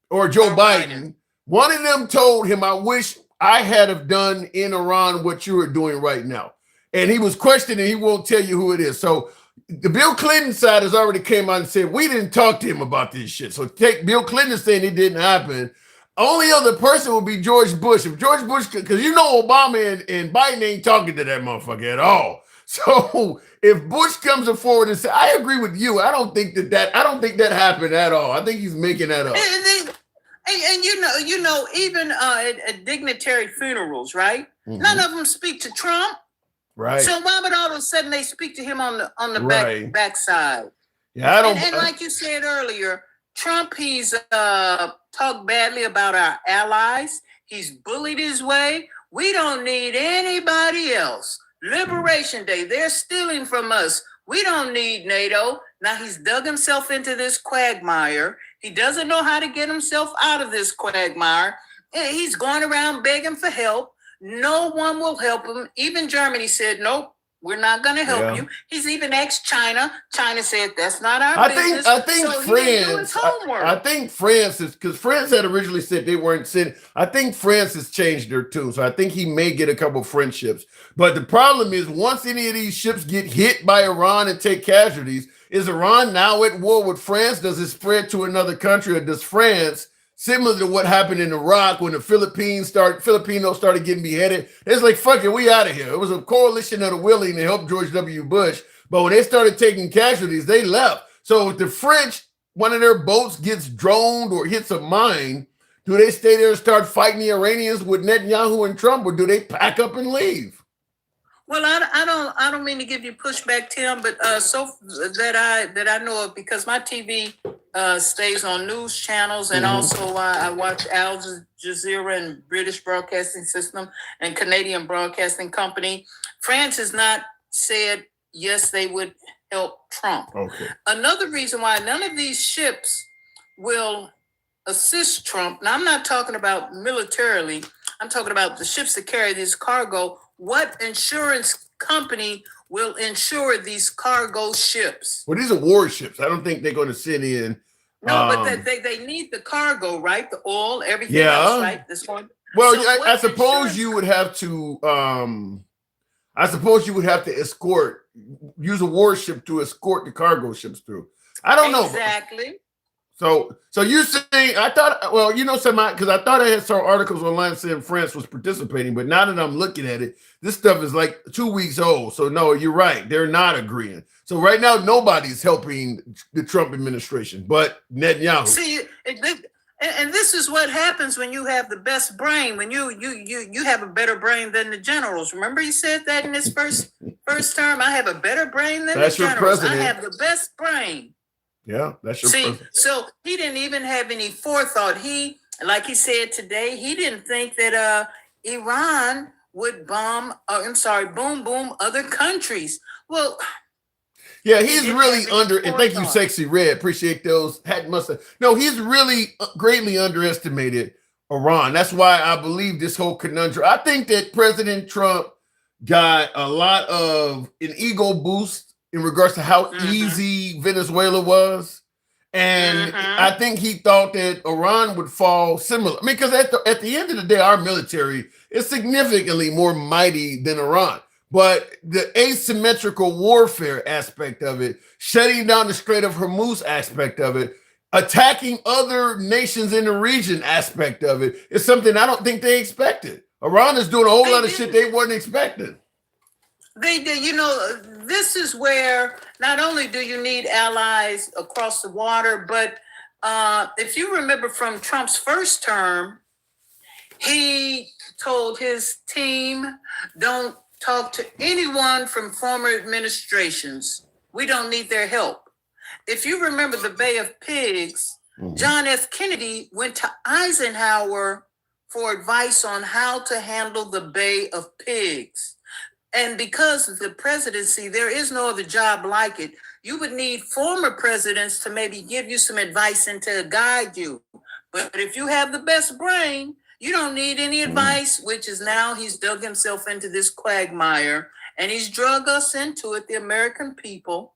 or Joe Biden. One of them told him, I wish I had have done in Iran what you are doing right now. And he was questioning, he won't tell you who it is. So the Bill Clinton side has already came out and said, we didn't talk to him about this shit. So take Bill Clinton saying it didn't happen. Only other person would be George Bush. If George Bush, because you know Obama and Biden ain't talking to that motherfucker at all. So if Bush comes forward and says, I agree with you, I don't think that happened at all. I think he's making that up. And you know, even at dignitary funerals, right? Mm-hmm. None of them speak to Trump. Right. So why would all of a sudden they speak to him on the backside? Yeah, I don't. And like you said earlier, Trump, he's talked badly about our allies. He's bullied his way. We don't need anybody else. Liberation Day, they're stealing from us. We don't need NATO. Now he's dug himself into this quagmire. He doesn't know how to get himself out of this quagmire. And he's going around begging for help. No one will help him. Even Germany said, nope, we're not going to help you. He's even asked China. China said, that's not our business. I think so France, I think France is, because France had originally said they weren't sending. I think France has changed their tune. So I think he may get a couple friendships. But the problem is, once any of these ships get hit by Iran and take casualties, is Iran now at war with France? Does it spread to another country, or does France, similar to what happened in Iraq when the Filipinos started getting beheaded? It's like, fuck it, we out of here. It was a coalition of the willing to help George W. Bush. But when they started taking casualties, they left. So if the French, one of their boats gets droned or hits a mine, do they stay there and start fighting the Iranians with Netanyahu and Trump, or do they pack up and leave? Well, I don't mean to give you pushback, Tim, but so that I know of, because my TV stays on news channels, and also I watch Al Jazeera and British Broadcasting System and Canadian Broadcasting Company. France has not said yes, they would help Trump. Okay. Another reason why none of these ships will assist Trump. Now, I'm not talking about militarily. I'm talking about the ships that carry this cargo. What insurance company will insure these cargo ships? Well, these are warships. I don't think they're going to send in. No, but they need the cargo, right? The oil, everything else, right? This one. Well, So I suppose you would have to. I suppose you would have to use a warship to escort the cargo ships through. I don't know exactly. So you're saying, I thought, well, you know, because I thought I had some articles online saying France was participating, but now that I'm looking at it, this stuff is like 2 weeks old. So no, you're right. They're not agreeing. So right now, nobody's helping the Trump administration, but Netanyahu. See, and this is what happens when you have the best brain, when you have a better brain than the generals. Remember he said that in his first term? I have a better brain than That's the your generals. president. I have the best brain. Yeah, that's your president. So he didn't even have any forethought. Like he said today, he didn't think that Iran would boom other countries. Well, yeah, he's really and thank you, Sexy Red. Appreciate those. No, he's really greatly underestimated Iran. That's why I believe this whole conundrum. I think that President Trump got a lot of an ego boost in regards to how easy Venezuela was. And I think he thought that Iran would fall similar. I mean, because at the end of the day, our military is significantly more mighty than Iran. But the asymmetrical warfare aspect of it, shutting down the Strait of Hormuz aspect of it, attacking other nations in the region aspect of it, is something I don't think they expected. Iran is doing a whole lot of shit they weren't expecting. They did, this is where not only do you need allies across the water, but if you remember from Trump's first term, he told his team, don't talk to anyone from former administrations. We don't need their help. If you remember the Bay of Pigs, John F. Kennedy went to Eisenhower for advice on how to handle the Bay of Pigs. And because of the presidency, there is no other job like it. You would need former presidents to maybe give you some advice and to guide you. But if you have the best brain, You don't need any advice, which is now he's dug himself into this quagmire and he's drug us into it, the American people.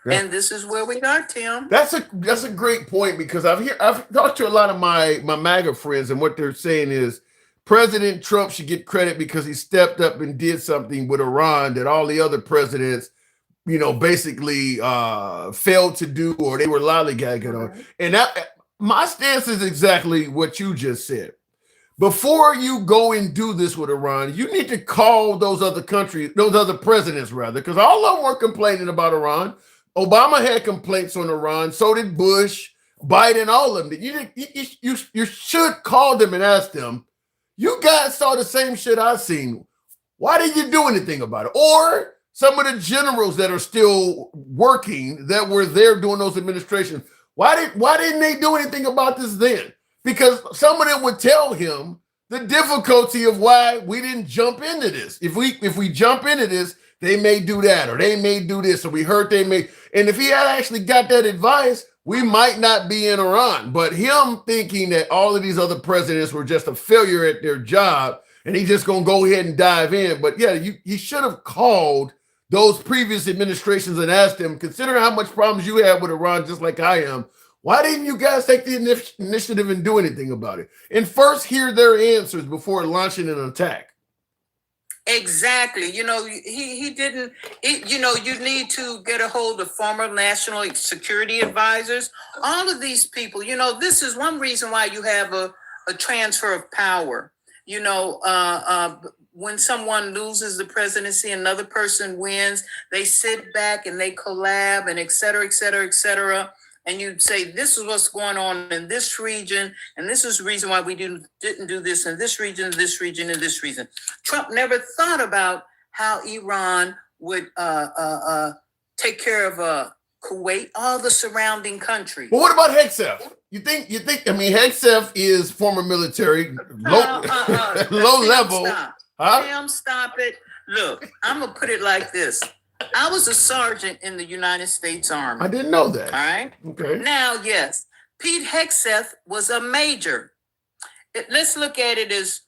Yeah. And this is where we are, Tim. That's a great point, because I've talked to a lot of my MAGA friends, and what they're saying is President Trump should get credit because he stepped up and did something with Iran that all the other presidents, basically failed to do, or they were lollygagging on. And my stance is exactly what you just said. Before you go and do this with Iran, you need to call those other presidents, rather, because all of them were complaining about Iran. Obama had complaints on Iran. So did Bush, Biden, all of them. You should call them and ask them, you guys saw the same shit I've seen. Why didn't you do anything about it? Or some of the generals that are still working, that were there during those administrations, why didn't they do anything about this then? Because some of them would tell him the difficulty of why we didn't jump into this. If we jump into this, they may do that, or they may do this, or we heard they may. And if he had actually got that advice, we might not be in Iran. But him thinking that all of these other presidents were just a failure at their job, and he's just going to go ahead and dive in. But yeah, he should have called those previous administrations and asked them, considering how much problems you had with Iran, just like I am, why didn't you guys take the initiative and do anything about it? And first hear their answers before launching an attack. Exactly. He didn't, you need to get a hold of former national security advisors. All of these people, this is one reason why you have a transfer of power. When someone loses the presidency, another person wins, they sit back and they collab and et cetera, et cetera, et cetera. And you say, this is what's going on in this region, and this is the reason why we didn't do this in this region, this region, and this region. Trump never thought about how Iran would take care of Kuwait, all the surrounding countries. But what about Hegseth? You think? I mean, Hegseth is former military, low level. Stop. Huh? Tim, stop it. Look, I'm gonna put it like this. I was a sergeant in the United States Army. I didn't know that. All right. Okay. Now, yes, Pete Hegseth was a major. Let's look at it as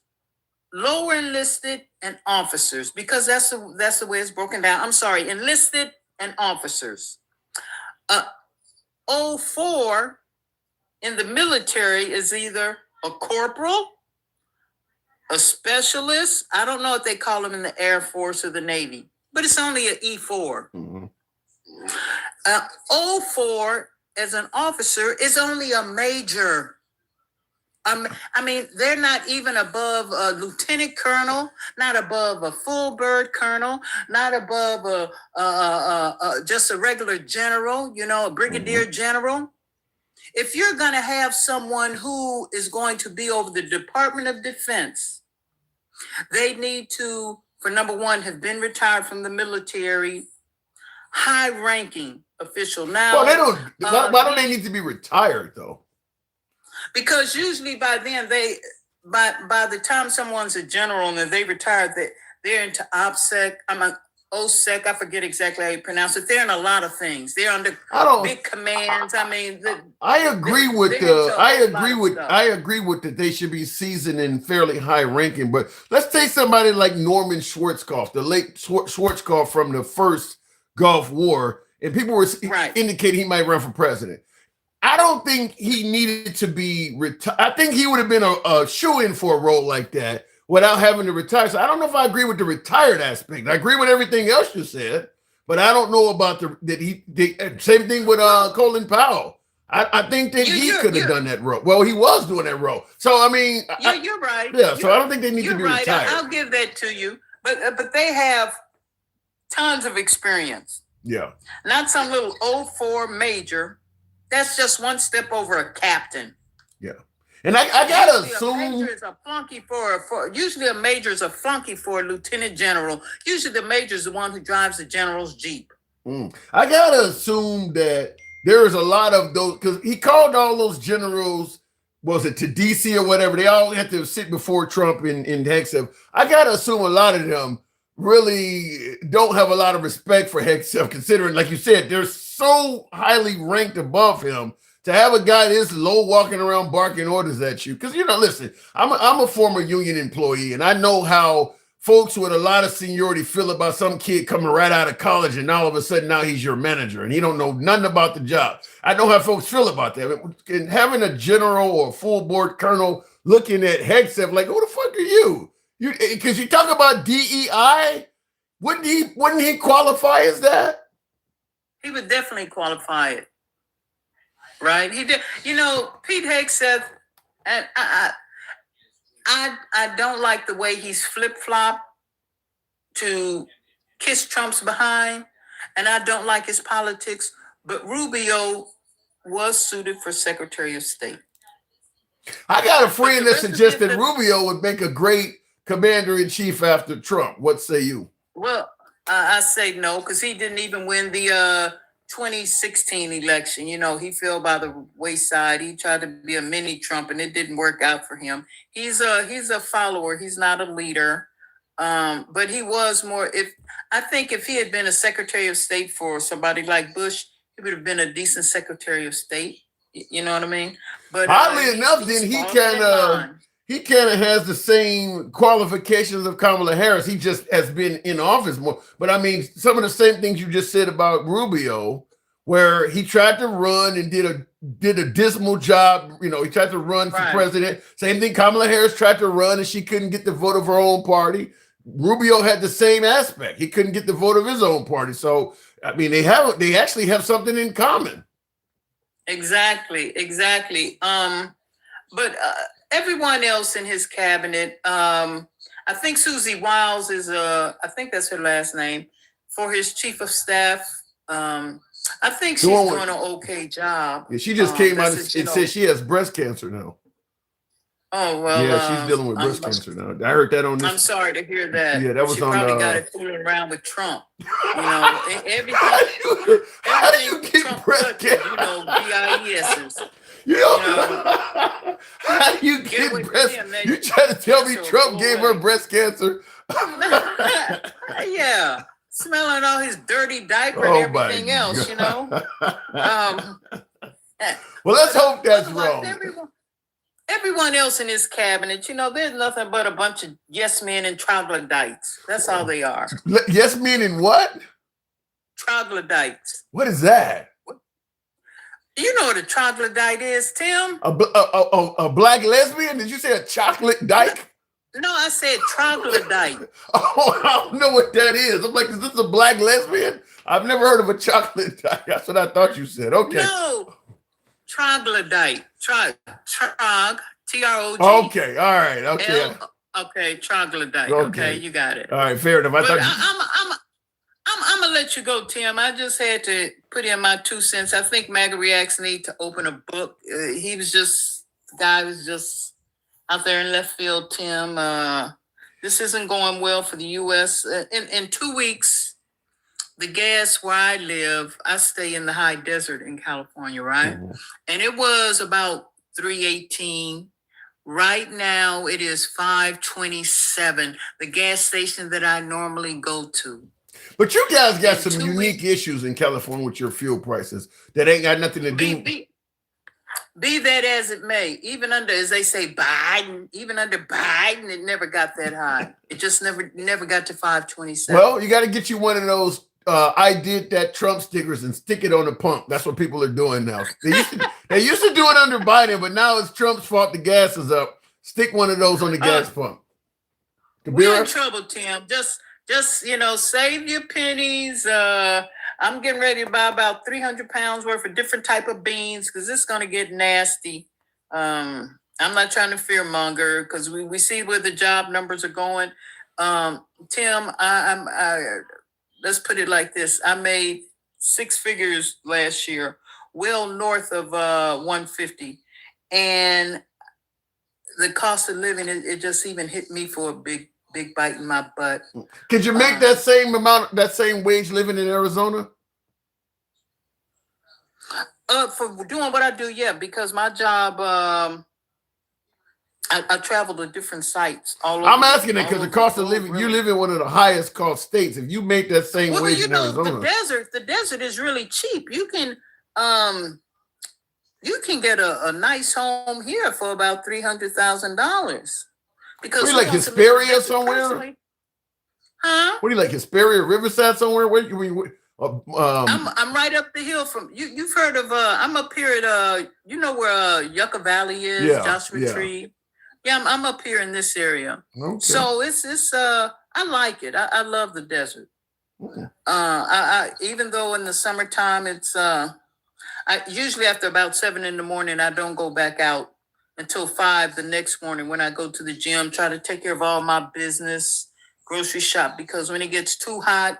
lower enlisted and officers, because that's the way it's broken down. I'm sorry, enlisted and officers. 04 in the military is either a corporal, a specialist. I don't know if they call them in the Air Force or the Navy, but it's only an E4. Mm-hmm. 04 as an officer is only a major. They're not even above a lieutenant colonel, not above a full bird colonel, not above just a regular general, a brigadier general. If you're going to have someone who is going to be over the Department of Defense, they need to, for number one, have been retired from the military, high-ranking official. Now, why don't they need to be retired though? Because usually by then by the time someone's a general and they retired, they're into OPSEC. OSEC. I forget exactly how you pronounce it. They're in a lot of things. They're under big commands. I agree with that they should be seasoned and fairly high ranking. But let's take somebody like Norman Schwarzkopf, the late Schwarzkopf from the first Gulf War, and people were indicating he might run for president. I don't think he needed to be retired. I think he would have been a shoo-in for a role like that without having to retire. So I don't know if I agree with the retired aspect. I agree with everything else you said, but I don't know about same thing with Colin Powell. I think that he could have done that role. Well, he was doing that role. So you're right. Yeah. So I don't think they need to be retired. I'll give that to you. But they have tons of experience. Yeah. Not some little 04 major. That's just one step over a captain. Yeah. And I gotta assume a major is a flunky usually a major is a flunky for a lieutenant general. Usually the major is the one who drives the general's Jeep. I gotta assume that there is a lot of those, because he called all those generals, was it to DC or whatever? They all had to sit before Trump in Hegseth. I gotta assume a lot of them really don't have a lot of respect for Hegseth, considering, like you said, they're so highly ranked above him to have a guy this low walking around barking orders at you. Because, listen, I'm a former union employee, and I know how folks with a lot of seniority feel about some kid coming right out of college, and all of a sudden now he's your manager, and he don't know nothing about the job. I know how folks feel about that. And having a general or a full board colonel looking at Hegseth like, who the fuck are you? Because you talk about DEI, wouldn't he qualify as that? He would definitely qualify it, right? He did. Pete Hegseth, and I don't like the way he's flip-flopped to kiss Trump's behind, and I don't like his politics, but Rubio was suited for Secretary of State. I got a friend that suggested Rubio would make a great commander-in-chief after Trump. What say you? Well, I say no, because he didn't even win the 2016 election. He fell by the wayside. He tried to be a mini Trump, and it didn't work out for him. He's a follower. He's not a leader. But he was more. I think if he had been a Secretary of State for somebody like Bush, he would have been a decent Secretary of State. You know what I mean? But oddly enough, then he kind of has the same qualifications of Kamala Harris. He just has been in office more. But I mean, some of the same things you just said about Rubio, where he tried to run and did a dismal job. He tried to run for president. Same thing. Kamala Harris tried to run and she couldn't get the vote of her own party. Rubio had the same aspect. He couldn't get the vote of his own party. So I mean, they actually have something in common. Exactly. But everyone else in his cabinet, I think Susie Wiles is I think that's her last name, for his chief of staff. I think she's doing an okay job. Yeah, she just came out and said she has breast cancer now. Oh, well. Yeah, she's dealing with breast cancer now. I heard that on this. I'm sorry to hear that. Yeah, that was she on. Probably got it fooling around with Trump. Everything. How do you get Trump breast cancer? BIESs. How do you get breast? You trying to tell me Trump gave her breast cancer? Yeah, smelling all his dirty diaper and everything else. Well, let's hope that's wrong. Everyone else in his cabinet, there's nothing but a bunch of yes men and troglodytes. That's all they are. Yes men and what? Troglodytes. What is that? You know what a troglodyte is, Tim? A black lesbian? Did you say a chocolate dyke? No, I said troglodyte. Oh, I don't know what that is. I'm like, is this a black lesbian? I've never heard of a chocolate dyke. That's what I thought you said. Okay. No. Troglodyte. Trog. TROG. Okay. All right. Okay. Okay. Troglodyte. Okay. You got it. All right. Fair enough. I'm gonna let you go, Tim. I just had to put in my 2 cents. I think MAGA Reacts need to open a book. The guy was just out there in left field, Tim. This isn't going well for the U.S. In 2 weeks, the gas where I live, I stay in the high desert in California, right? Mm-hmm. And it was about 318. Right now, it is 527. The gas station that I normally go to. But you guys got some unique issues in California with your fuel prices that ain't got nothing to do. Be that as it may, even under, as they say, Biden, even under Biden, it never got that high. It just never got to 527. Well, you got to get you one of those I did that Trump stickers and stick it on the pump. That's what people are doing now. They used to do it under Biden, but now it's Trump's fault. The gas is up. Stick one of those on the gas pump. We're in trouble, Tim. Just save your pennies. I'm getting ready to buy about 300 pounds worth of different type of beans because it's going to get nasty. I'm not trying to fearmonger because we see where the job numbers are going. Tim, let's put it like this. I made 6 figures last year, well north of 150. And the cost of living, it just even hit me for a big bite in my butt. Could you make that same amount, that same wage living in Arizona? For doing what I do, yeah, because my job, I travel to different sites all over. I'm asking it because the cost of living, you live in one of the highest cost states. If you make that same wage in Arizona. The desert is really cheap. You can, you can get a nice home here for about $300,000 because What, who like wants to live Hesperia in Bedford somewhere? personally? Huh? What do you like, Hesperia, Riverside somewhere? Where you? I'm right up the hill from you. You've heard of I'm up here at you know where Yucca Valley is, Yeah, Joshua yeah. Tree. Yeah, I'm up here in this area. Okay. So it's I like it. I love the desert. Okay. I even though in the summertime it's I usually after about 7 in the morning I don't go back out until 5 the next morning when I go to the gym, try to take care of all my business, grocery shop, because when it gets too hot,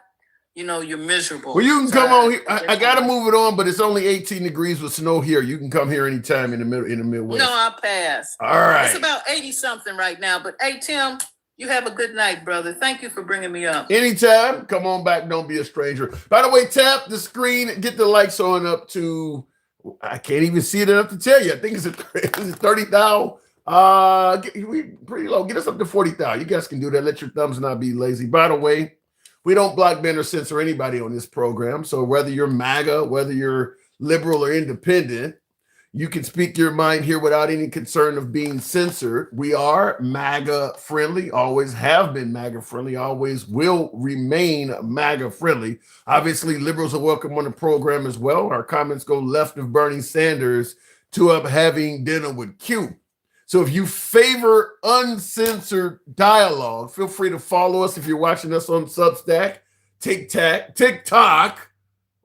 you know, you're miserable. Well, you can So come on here. get I got to some- move it on, but it's only 18 degrees with snow here. You can come here anytime in the Midwest. No, I'll pass. All right. It's about 80 something right now. But hey, Tim, you have a good night, brother. Thank you for bringing me up. Anytime. Come on back. Don't be a stranger. By the way, tap the screen. Get the likes on up to, I can't even see it enough to tell you. I think it's 30,000. We pretty low. Get us up to 40,000. You guys can do that. Let your thumbs not be lazy. By the way, we don't block, ban, or censor anybody on this program. So whether you're MAGA, whether you're liberal or independent, you can speak your mind here without any concern of being censored. We are MAGA friendly, always have been MAGA friendly, always will remain MAGA friendly. Obviously, liberals are welcome on the program as well. Our comments go left of Bernie Sanders to up having dinner with Q. So if you favor uncensored dialogue, feel free to follow us if you're watching us on Substack, TikTok,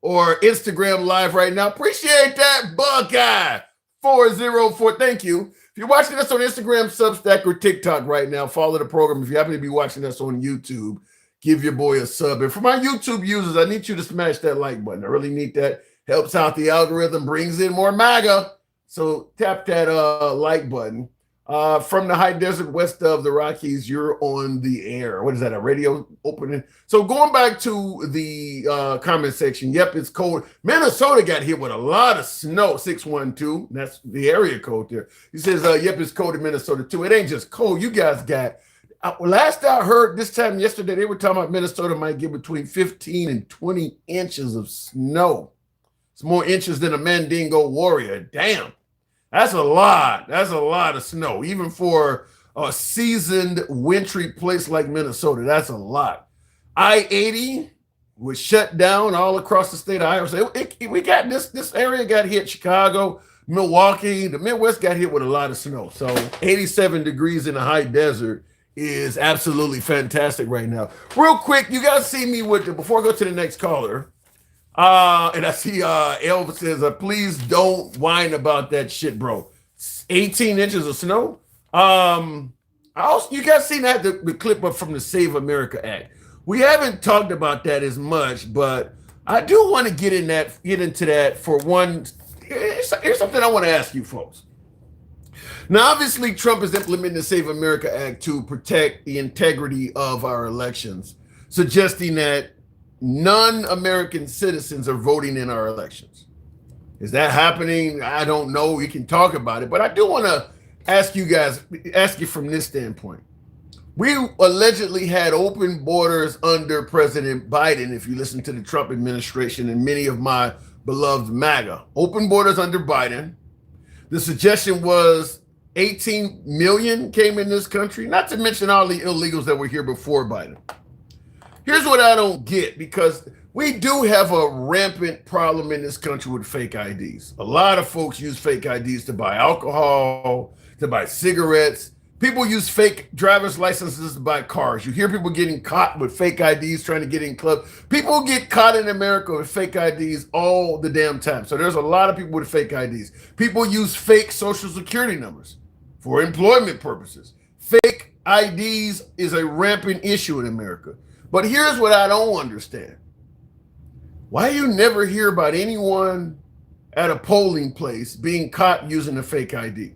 or Instagram Live right now. Appreciate that, Buckeye 404. Thank you. If you're watching us on Instagram, Substack, or TikTok right now, follow the program. If you happen to be watching us on YouTube, give your boy a sub. And for my YouTube users, I need you to smash that like button. I really need that. Helps out the algorithm, brings in more MAGA. So tap that like button. From the high desert west of the Rockies, you're on the air. What is that, a radio opening? So going back to the comment section, yep, it's cold. Minnesota got hit with a lot of snow, 612. That's the area code there. He says, yep, it's cold in Minnesota too. It ain't just cold. You guys got, last I heard this time yesterday, they were talking about Minnesota might get between 15 and 20 inches of snow. It's more inches than a Mandingo warrior. Damn. That's a lot. That's a lot of snow, even for a seasoned, wintry place like Minnesota. That's a lot. I-80 was shut down all across the state of Iowa. So we got this area got hit. Chicago, Milwaukee, the Midwest got hit with a lot of snow. So 87 degrees in the high desert is absolutely fantastic right now. Real quick, you guys see me with before I go to the next caller. And I see Elvis says, please don't whine about that shit, bro. 18 inches of snow. You guys seen that the clip up from the Save America Act. We haven't talked about that as much, but I do want to get into that for one. Here's something I want to ask you folks. Now, obviously, Trump is implementing the Save America Act to protect the integrity of our elections, suggesting that non-American citizens are voting in our elections. Is that happening? I don't know. We can talk about it, but I do want to ask you from this standpoint. We allegedly had open borders under President Biden, if you listen to the Trump administration and many of my beloved MAGA. Open borders under Biden. The suggestion was 18 million came in this country, not to mention all the illegals that were here before Biden. Here's what I don't get, because we do have a rampant problem in this country with fake IDs. A lot of folks use fake IDs to buy alcohol, to buy cigarettes. People use fake driver's licenses to buy cars. You hear people getting caught with fake IDs trying to get in clubs. People get caught in America with fake IDs all the damn time. So there's a lot of people with fake IDs. People use fake social security numbers for employment purposes. Fake IDs is a rampant issue in America. But here's what I don't understand. Why you never hear about anyone at a polling place being caught using a fake ID?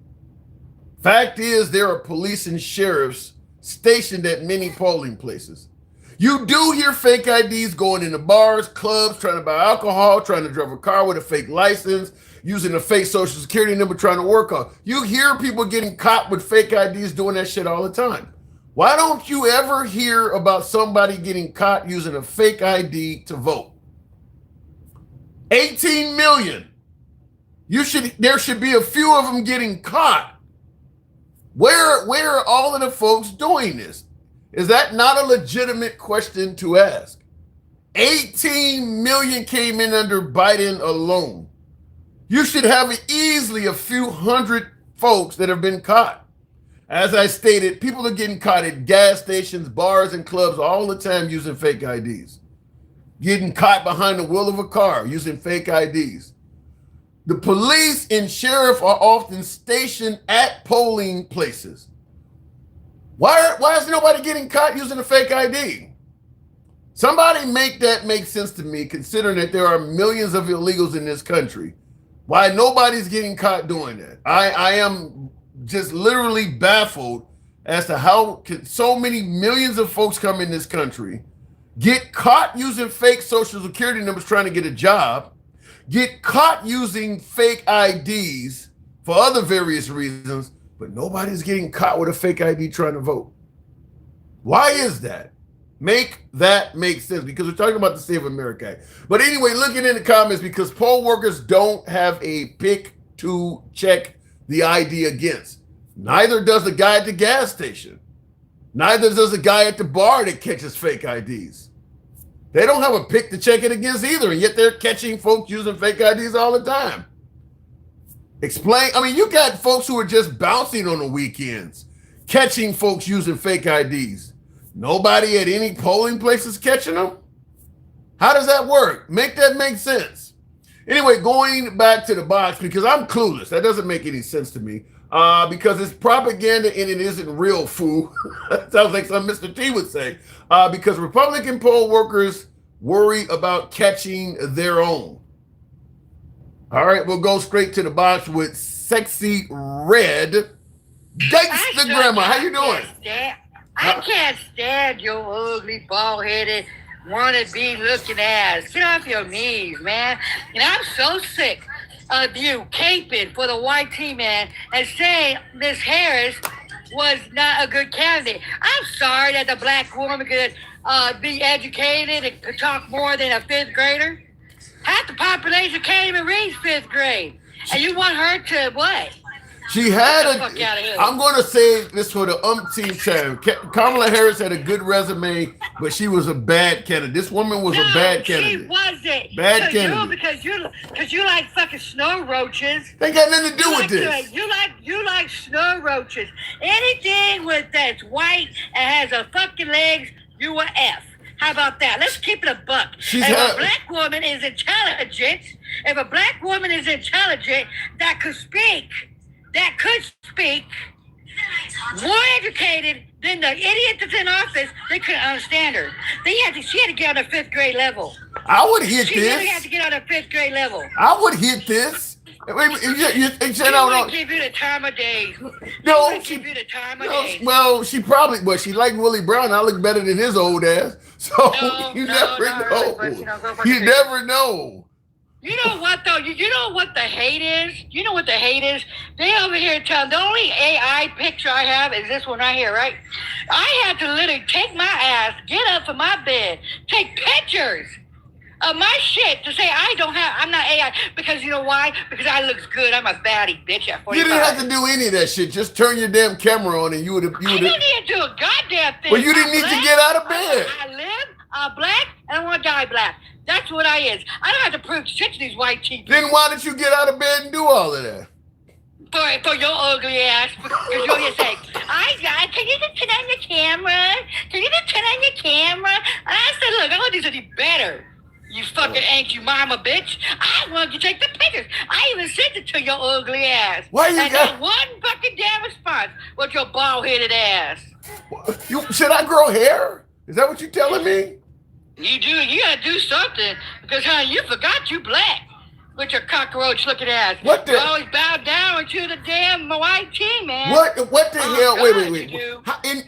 Fact is, there are police and sheriffs stationed at many polling places. You do hear fake IDs going into bars, clubs, trying to buy alcohol, trying to drive a car with a fake license, using a fake social security number, trying to work on. You hear people getting caught with fake IDs doing that shit all the time. Why don't you ever hear about somebody getting caught using a fake ID to vote? 18 million. There should be a few of them getting caught. Where are all of the folks doing this? Is that not a legitimate question to ask? 18 million came in under Biden alone. You should have easily a few hundred folks that have been caught. As I stated, people are getting caught at gas stations, bars, and clubs all the time using fake IDs. Getting caught behind the wheel of a car using fake IDs. The police and sheriff are often stationed at polling places. Why is nobody getting caught using a fake ID? Somebody make that make sense to me, considering that there are millions of illegals in this country. Why nobody's getting caught doing that? I am just literally baffled as to how can so many millions of folks come in this country, get caught using fake social security numbers trying to get a job, get caught using fake IDs for other various reasons, but nobody's getting caught with a fake ID trying to vote. Why is that? Make that make sense, because we're talking about the Save America Act. But anyway, looking in the comments, because poll workers don't have a pick to check the ID against. Neither does the guy at the gas station. Neither does the guy at the bar that catches fake IDs. They don't have a pick to check it against either, and yet they're catching folks using fake IDs all the time. Explain. I mean, you got folks who are just bouncing on the weekends, catching folks using fake IDs. Nobody at any polling places catching them? How does that work? Make that make sense. Anyway, going back to the box, because I'm clueless. That doesn't make any sense to me. Because it's propaganda and it isn't real, fool. Sounds like something Mr. T would say. Because Republican poll workers worry about catching their own. All right, we'll go straight to the box with Sexy Red. Gangsta Grandma, how you doing? I can't stand your ugly, bald-headed, wannabe looking ass. Get off your knees, man. And I'm so sick of you caping for the white team, man, and saying Miss Harris was not a good candidate. I'm sorry that the black woman could be educated and could talk more than a fifth grader. Half the population can't even read fifth grade. And you want her to what? She had I'm going to say this for the umpteenth time. Kamala Harris had a good resume, but she was a bad candidate. This woman was a bad candidate. She wasn't. Bad candidate. Because you like fucking snow roaches. They got nothing to do with this. You like snow roaches. Anything that's white and has a fucking legs, you a F. How about that? Let's keep it a buck. If a black woman is intelligent, that could speak, more educated than the idiot that's in office, they couldn't understand her. She had to get on a fifth grade level. I would hit She really had to get on a fifth grade level. I would hit this. She wouldn't give you the time of day. Well, she liked Willie Brown. I look better than his old ass. So you never know. You never know. You know what though? You know what the hate is? You know what the hate is? They over here telling the only AI picture I have is this one right here, right? I had to literally take my ass, get up from my bed, take pictures of my shit to say I'm not AI, because you know why? Because I looks good. I'm a baddie bitch at 45. You didn't have to do any of that shit. Just turn your damn camera on and you would have. I didn't need to do a goddamn thing. Well, you didn't need to get out of bed. I'm black and I want to die black. That's what I is. I don't have to prove shit to these white people. Then why did you get out of bed and do all of that? For your ugly ass. Because you're just saying, can you just turn on your camera? Can you just turn on your camera? And I said, look, I want to do something better. You fucking ain't you mama bitch. I wanted to take the pictures. I even sent it to your ugly ass. Why you got one fucking damn response with your bald-headed ass. Should I grow hair? Is that what you're telling me? You do. You gotta do something because, honey, you forgot you black with your cockroach-looking ass. What the? You always bow down to the damn white team, man. What the hell? Wait.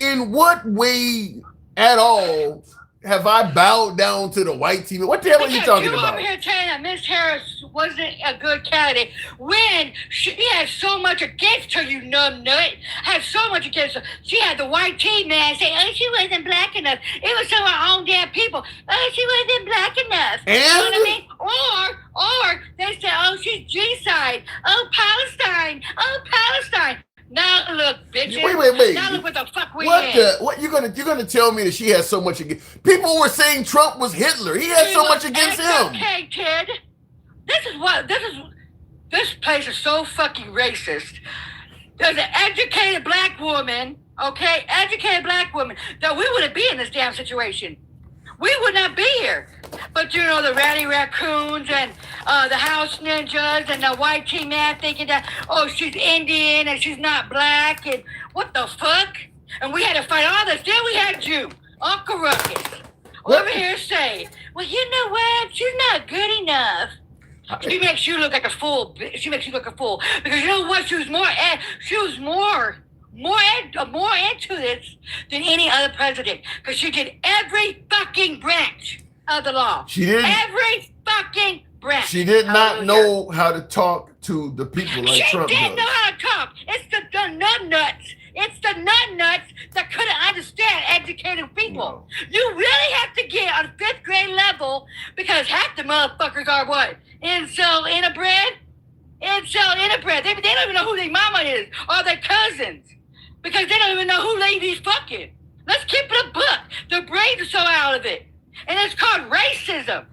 In what way at all have I bowed down to the white team? What the hell are you talking about? You over here saying that Miss Harris wasn't a good candidate when she had so much against her, you numbnut. Had so much against her. She had the white team man say, oh, she wasn't black enough. It was some of our own damn people. Oh, she wasn't black enough. And? You know what I mean? Or they said, oh, she's G-side. Oh, Palestine. Now look, bitches. Wait. Now look what the fuck we What had. what you're gonna tell me that she has so much against? People were saying Trump was Hitler. He had She so was much against him. educated. This place is so fucking racist. There's an educated black woman, okay? Educated black woman, that we wouldn't be in this damn situation. We would not be here. But you know, the ratty raccoons and the house ninjas and the white tea man thinking that, oh, she's Indian and she's not black and what the fuck? And we had to fight all this. Then we had you, Uncle Ruckus, over here saying, well, you know what? She's not good enough. She makes you look like a fool. She makes you look a fool because you know what? She was more into this than any other president because she did every fucking branch of the law. She did every fucking branch. She did not know how to talk to the people like Trump She didn't does. know how to talk. It's the nut nuts. It's the nut nuts that couldn't understand educated people. You really have to get on 5th grade level because half the motherfuckers are what? Incel interbred? Incel interbred. They don't even know who their mama is or their cousins because they don't even know who ladies fucking. Let's keep it a buck. Their brains are so out of it. And it's called racism.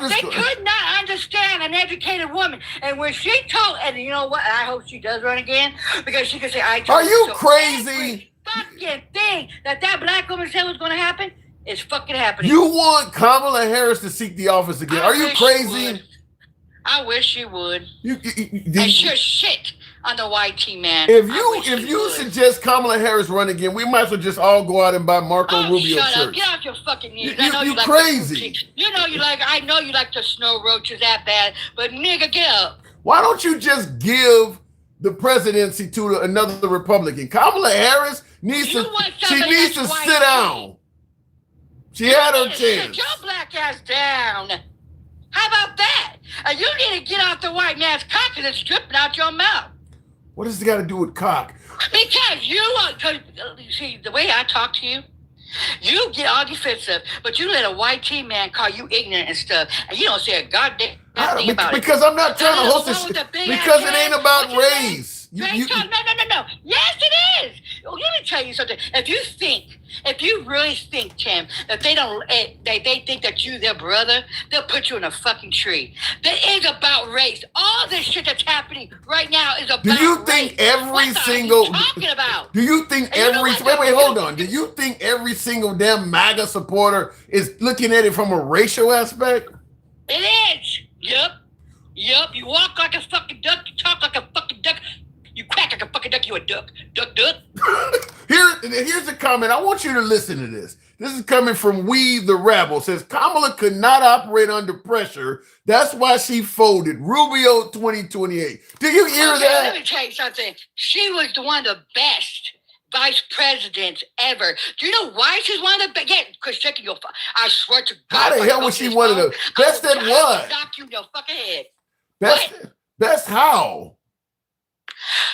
They could not understand an educated woman. And when she told, and you know what? I hope she does run again because she can say, I told Are you so crazy? Every fucking thing that black woman said was going to happen is fucking happening. You want Kamala Harris to seek the office again? Are you wish she crazy? would. I wish she would. You And sure shit on the YT man. If I wish you she would. suggest Kamala Harris run again, we might as well just all go out and buy Marco Rubio shut up. shirts. Get off your fucking knees. You- I know you you like crazy. I know you like the snow roaches that bad, but nigga, get up. Why don't you just give the presidency to another Republican? Kamala Harris needs You to. want She somebody needs to that's sit white. down. She had her Sit chance. your black ass down. How about that? You need to get off the white man's cock and it's dripping out your mouth. What does it got to do with cock? Because see, the way I talk to you, you get all defensive, but you let a white tea man call you ignorant and stuff, and you don't say a goddamn thing about it. Because I'm not trying to host this. Because it ain't about race. No. Yes, it is. Let me tell you something. If you really think, Tim, that they think that you their brother, they'll put you in a fucking tree. That is about race. All this shit that's happening right now is about Do you race. think every What the single? are you talking about? Do you think And you know every? what? Wait, hold on. Do you think every single damn MAGA supporter is looking at it from a racial aspect? It is. Yep. You walk like a fucking duck. You talk like a fucking duck. You quack like a fucking duck. You a duck. Duck. Here's a comment. I want you to listen to this. This is coming from We the Rebel. Says Kamala could not operate under pressure. That's why she folded. Rubio 2028. Do you hear Okay, that? let me tell you something. She was one of the best vice presidents ever. Do you know why she's one of the best? Yeah, because checking your phone. I swear to God. How the if I hell go was to she this one of phone, the best at I will what? knock you in your fucking head. Best how?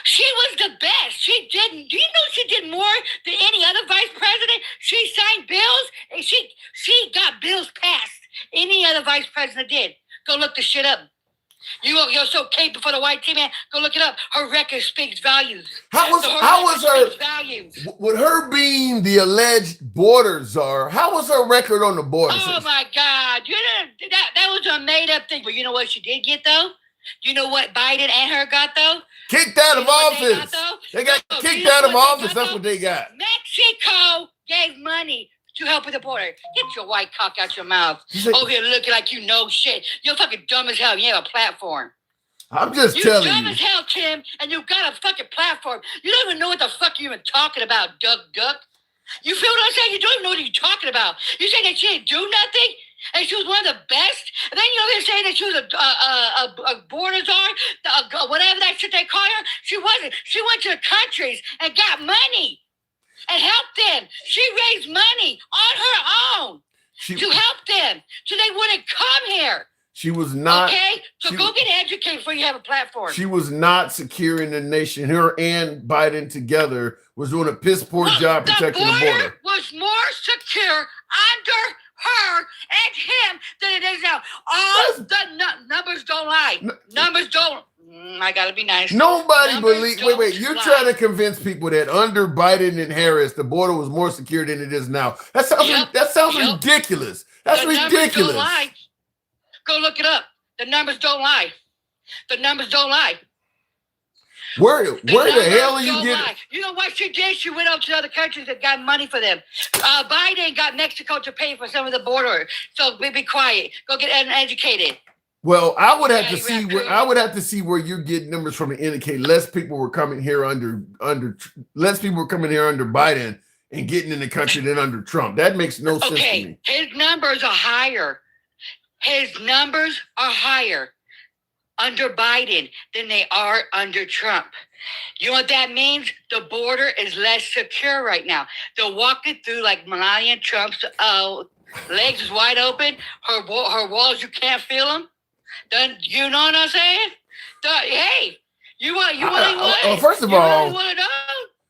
She was the best. Do you know she did more than any other vice president? She signed bills and she got bills passed. Any other vice president did. Go look the shit up. You're so capable for the white team, man. Go look it up. Her record speaks values. How was her values? with her being the alleged border czar? How was her record on the border? Oh my God! That was a made up thing. But you know what she did get though? You know what Biden and her got though? Kicked out of office. They got No, kicked you know out of what they office. got, That's though? what they got. Mexico gave money to help with the border. Get your white cock out your mouth. Oh, here looking like you know shit. You're fucking dumb as hell. You have a platform. I'm just You telling dumb you. as hell, Tim, and you got a fucking platform. You don't even know what the fuck you're even talking about, duck. You feel what I'm saying? You don't even know what you're talking about. You saying that she didn't do nothing? And she was one of the best? And then you're saying that she was a border czar, whatever that shit they call her? She wasn't. She went to the countries and got money and helped them. She raised money on her own to help them so they wouldn't come here. She was not. Okay? So go get educated before you have a platform. She was not securing the nation. Her and Biden together was doing a piss poor job protecting the border. Was more secure under her and him than it is now. All the numbers don't lie. Numbers don't. I gotta be nice. Nobody Numbers believes. don't Wait. You're lie. trying to convince people that under Biden and Harris, the border was more secure than it is now. That sounds. Yep. That sounds Yep. ridiculous. That's The numbers ridiculous. don't lie. Go look it up. The numbers don't lie. The numbers don't lie. Where the hell are you don't getting? lie. You know what she did? She went out to other countries that got money for them. Biden got Mexico to pay for some of the border. So be quiet. Go get educated. Well, I would have to Yeah, see you where have to- I would have to see where you're getting numbers from to indicate less people were coming here under less people were coming here under Biden and getting in the country than under Trump. That makes no sense to Okay, me. his numbers are higher. His numbers are higher under Biden than they are under Trump. You know what that means? The border is less secure right now. They're walking through like Melania Trump's legs is wide open. Her walls, you can't feel them. Then you know what I'm saying? Hey, First of you all, really want to know?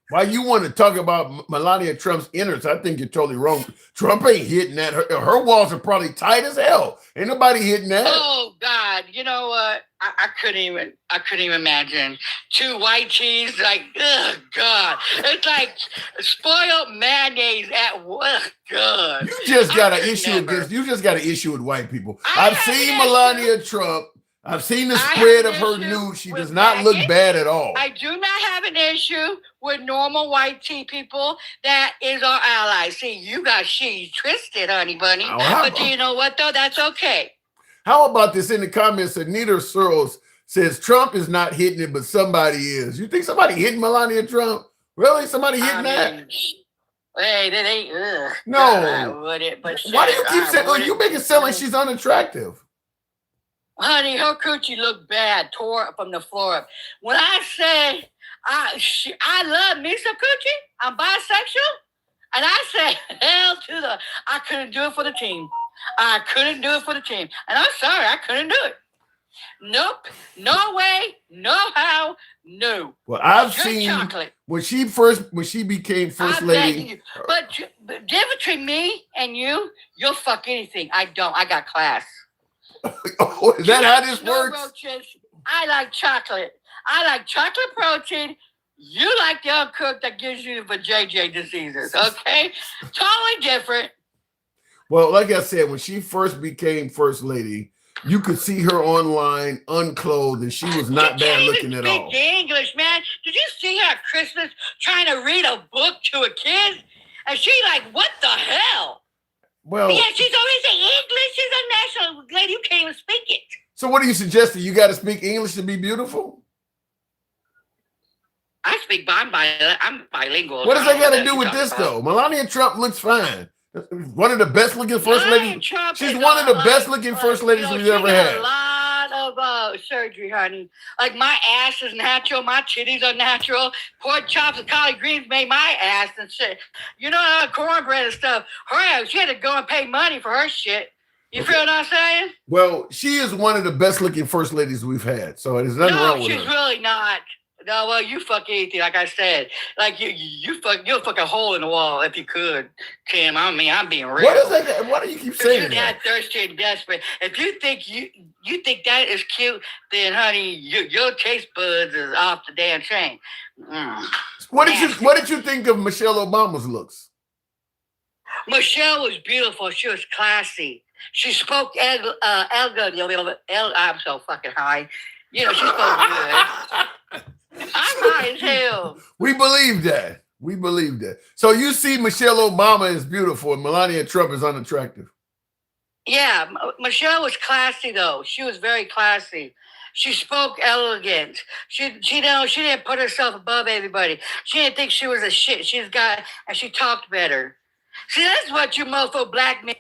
why you want to talk about Melania Trump's innards? I think you're totally wrong. Trump ain't hitting that. Her walls are probably tight as hell. Ain't nobody hitting that. Oh God! You know what? I couldn't even imagine two white cheese. Like, oh God! It's like spoiled mayonnaise at what? God! You just got I an could issue never. against. You just got an issue with white people. I I've have seen an issue. Melania Trump. I've seen the I have spread an of her issue nude. She with does not look maggots. bad at all. I do not have an issue with normal white tea people. That is our ally. See, you got she twisted, honey bunny. Oh, how But do you know what though? That's okay. How about this in the comments? Anita Searles says Trump is not hitting it, but somebody is. You think somebody hitting Melania Trump? Really? Somebody hitting that? Hey, they ain't. No. I wouldn't. But Why do you keep I saying? Oh, wouldn't. you make it sound like she's unattractive. Honey, her coochie looked bad, tore up from the floor up. When I say I love me some coochie, I'm bisexual, and I say hell to the, I couldn't do it for the team. I couldn't do it for the team, and I'm sorry, I couldn't do it. Nope, no way, no how, no. Well, I've Straight seen chocolate. when she became first I beg lady. you. But different between me and you'll fuck anything. I don't. I got class. Oh, is that how this No works? roaches. I like chocolate. I like chocolate protein. You like the uncooked that gives you the JJ diseases. Okay, totally different. Well, like I said, when she first became first lady, you could see her online unclothed, and she was not She bad can't looking even at all. speak English, man. Did you see her at Christmas trying to read a book to a kid? And she like, what the hell? Well, Yeah, she's always saying English. She's a national lady. You can't even speak it. so what are you suggesting? You got to speak English to be beautiful? I speak. I'm bilingual. What does I that don't know got to what do you're with talking this, about. though? Melania Trump looks fine. One of the best looking first Melania ladies. Trump She's is one of the all best like- looking first ladies we've ever she got had. a lot of surgery, honey. Like my ass is natural, my titties are natural. Pork chops and collard greens made my ass and shit. You know, cornbread and stuff. She had to go and pay money for her shit. You feel what I'm saying? Well, she is one of the best looking first ladies we've had. So there's nothing No, wrong with she's her. really not. No, well, you fuck anything, like I said. Like you'll fuck a hole in the wall if you could, Tim. I mean, I'm being real. What is that? Why do you keep If you're saying that? that thirsty and desperate, if you think you think that is cute, then honey, your taste buds is off the damn chain. What did you think of Michelle Obama's looks? Michelle was beautiful. She was classy. She spoke I'm so fucking high. You know, she spoke good. I'm high as hell. We believe that. We believe that. So you see Michelle Obama is beautiful and Melania Trump is unattractive. Yeah, Michelle was classy though. She was very classy. She spoke elegant. She didn't put herself above everybody. She didn't think she was a shit. And she talked better. See, that's what you mofo black men.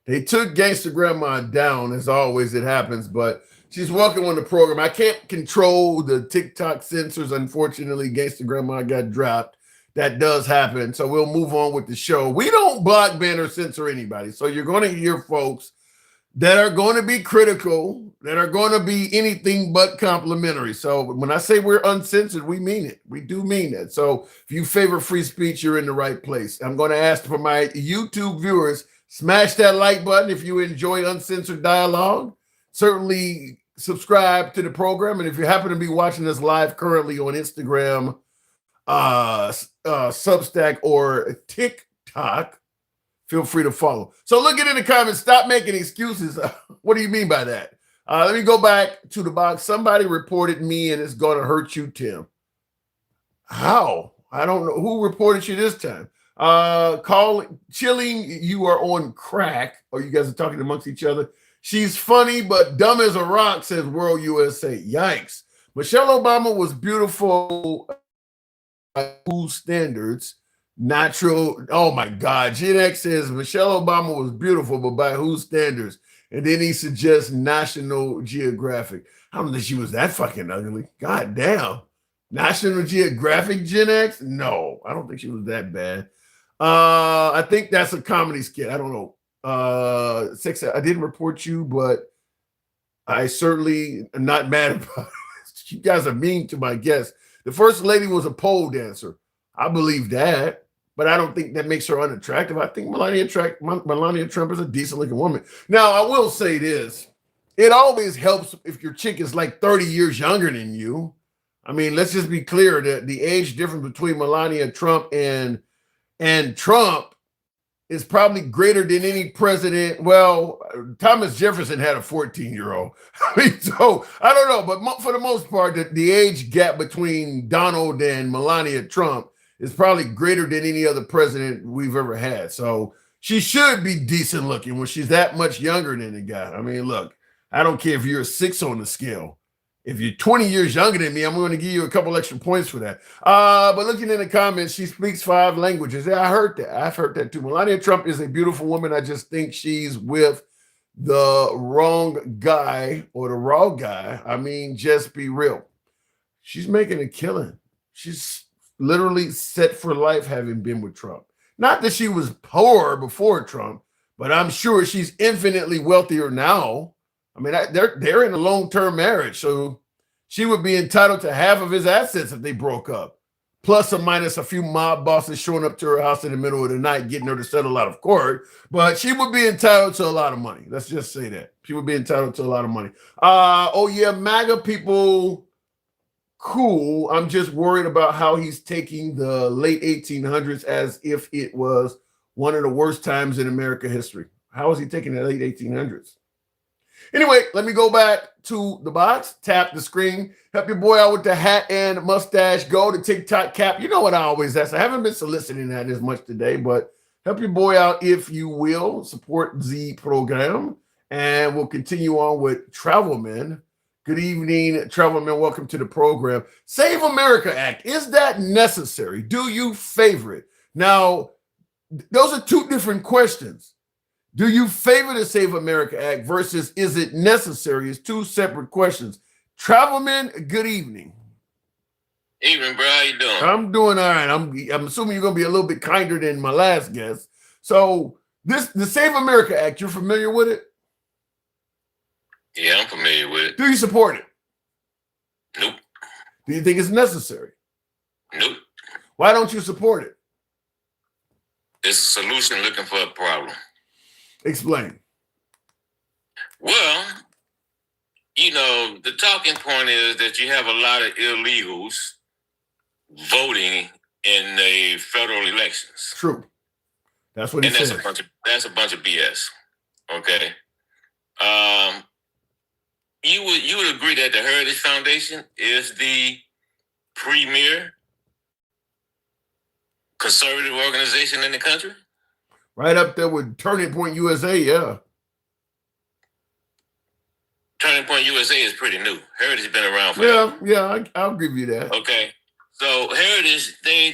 They took Gangsta Grandma down, as always it happens, but she's welcome on the program. I can't control the TikTok censors. Unfortunately, Gangsta Grandma got dropped. That does happen. So we'll move on with the show. We don't block, ban, or censor anybody. So you're going to hear folks that are going to be critical, that are going to be anything but complimentary. So when I say we're uncensored, we mean it. We do mean that. So if you favor free speech, you're in the right place. I'm going to ask for my YouTube viewers, Smash that like button if you enjoy uncensored dialogue. Certainly subscribe to the program. And if you happen to be watching us live currently on Instagram, Substack, or TikTok, feel free to follow. So look it in the comments. Stop making excuses. What do you mean by that? Let me go back to the box. Somebody reported me and it's going to hurt you, Tim. How? I don't know. Who reported you this time? Chilling, you are on crack. Or you guys are talking amongst each other. She's funny, but dumb as a rock, says World USA. Yikes. Michelle Obama was beautiful by whose standards? Natural. Oh my God. Gen X says Michelle Obama was beautiful, but by whose standards? And then he suggests National Geographic. I don't think she was that fucking ugly. God damn. National Geographic Gen X? No, I don't think she was that bad. I think that's a comedy skit. I don't know. Sex, I didn't report you, but I certainly am not mad about it. You guys are mean to my guests. The first lady was a pole dancer. I believe that, but I don't think that makes her unattractive. I think Melania Trump is a decent looking woman. Now, I will say this. It always helps if your chick is like 30 years younger than you. I mean, let's just be clear that the age difference between Melania Trump and Trump is probably greater than any president. Well, Thomas Jefferson had a 14-year-old. I mean, so I don't know, but for the most part, the age gap between Donald and Melania Trump is probably greater than any other president we've ever had. So she should be decent looking when she's that much younger than the guy. I mean, look, I don't care if you're a 6 on the scale. If you're 20 years younger than me, I'm going to give you a couple extra points for that. But looking in the comments, she speaks 5 languages. Yeah, I heard that. I've heard that too. Melania Trump is a beautiful woman. I just think she's with the wrong guy or the raw guy. I mean, just be real. She's making a killing. She's literally set for life having been with Trump. Not that she was poor before Trump, but I'm sure she's infinitely wealthier now. I mean, they're in a long-term marriage, so she would be entitled to half of his assets if they broke up, plus or minus a few mob bosses showing up to her house in the middle of the night, getting her to settle out of court. But she would be entitled to a lot of money. Let's just say that. She would be entitled to a lot of money. Oh, yeah, MAGA people, cool. I'm just worried about how he's taking the late 1800s as if it was one of the worst times in American history. How is he taking the late 1800s? Anyway, let me go back to the box, tap the screen, help your boy out with the hat and mustache, go to TikTok cap. You know what I always ask. I haven't been soliciting that as much today, but help your boy out if you will. Support the program, and we'll continue on with Travelman. Good evening, Travelman. Welcome to the program. Save America Act. Is that necessary? Do you favor it? Now, those are 2 different questions. Do you favor the Save America Act versus is it necessary? It's 2 separate questions. Travelman, good evening. Evening, bro. How you doing? I'm doing all right. I'm assuming you're going to be a little bit kinder than my last guest. So the Save America Act, you're familiar with it? Yeah, I'm familiar with it. Do you support it? Nope. Do you think it's necessary? Nope. Why don't you support it? It's a solution looking for a problem. Explain. Well, you know, the talking point is that you have a lot of illegals voting in the federal elections. True. That's what he says. says. That's a bunch of BS. Okay. You would agree that the Heritage Foundation is the premier conservative organization in the country? Right up there with Turning Point USA, yeah. Turning Point USA is pretty new. Heritage has been around for I'll give you that. Okay. So Heritage, they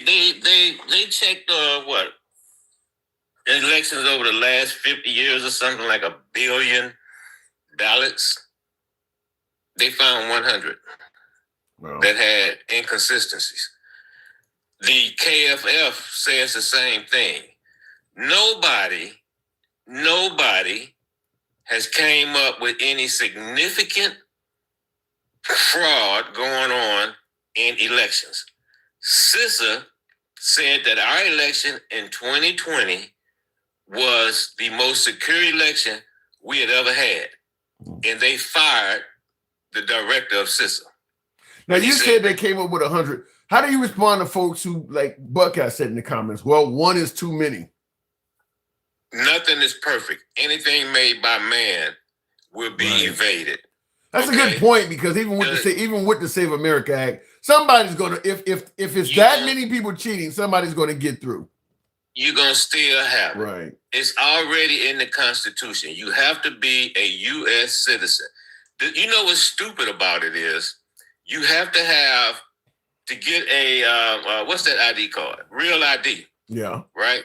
checked what? Elections over the last 50 years or something, like 1 billion ballots. They found 100 that had inconsistencies. The KFF says the same thing. Nobody has came up with any significant fraud going on in elections. CISA said that our election in 2020 was the most secure election we had ever had. And they fired the director of CISA. Now, you said they came up with 100. How do you respond to folks who, like Buckeye said in the comments, well, one is too many? Nothing is perfect. Anything made by man will be evaded. That's a good point, because even with the Save America Act, somebody's going to, if it's that many people cheating, somebody's going to get through. You're going to still have it. Right. It's already in the Constitution. You have to be a U.S. citizen. You know what's stupid about it is you have to get a, what's that ID card? Real ID. Yeah. Right?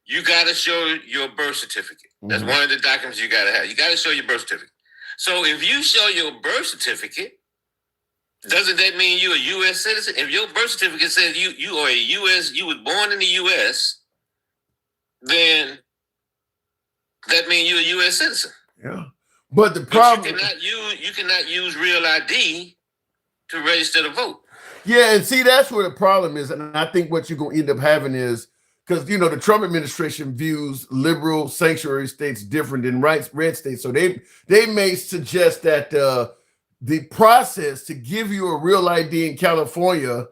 You got to show your birth certificate. That's one of the documents you got to have. You got to show your birth certificate. So if you show your birth certificate, doesn't that mean you're a U.S. citizen? If your birth certificate says you are a U.S., you was born in the U.S., then that means you're a U.S. citizen. Yeah. But the problem, you cannot use real ID to register to vote. Yeah, and see, that's where the problem is. And I think what you're going to end up having is, because, you know, the Trump administration views liberal sanctuary states different than red states. So they may suggest that the process to give you a real ID in California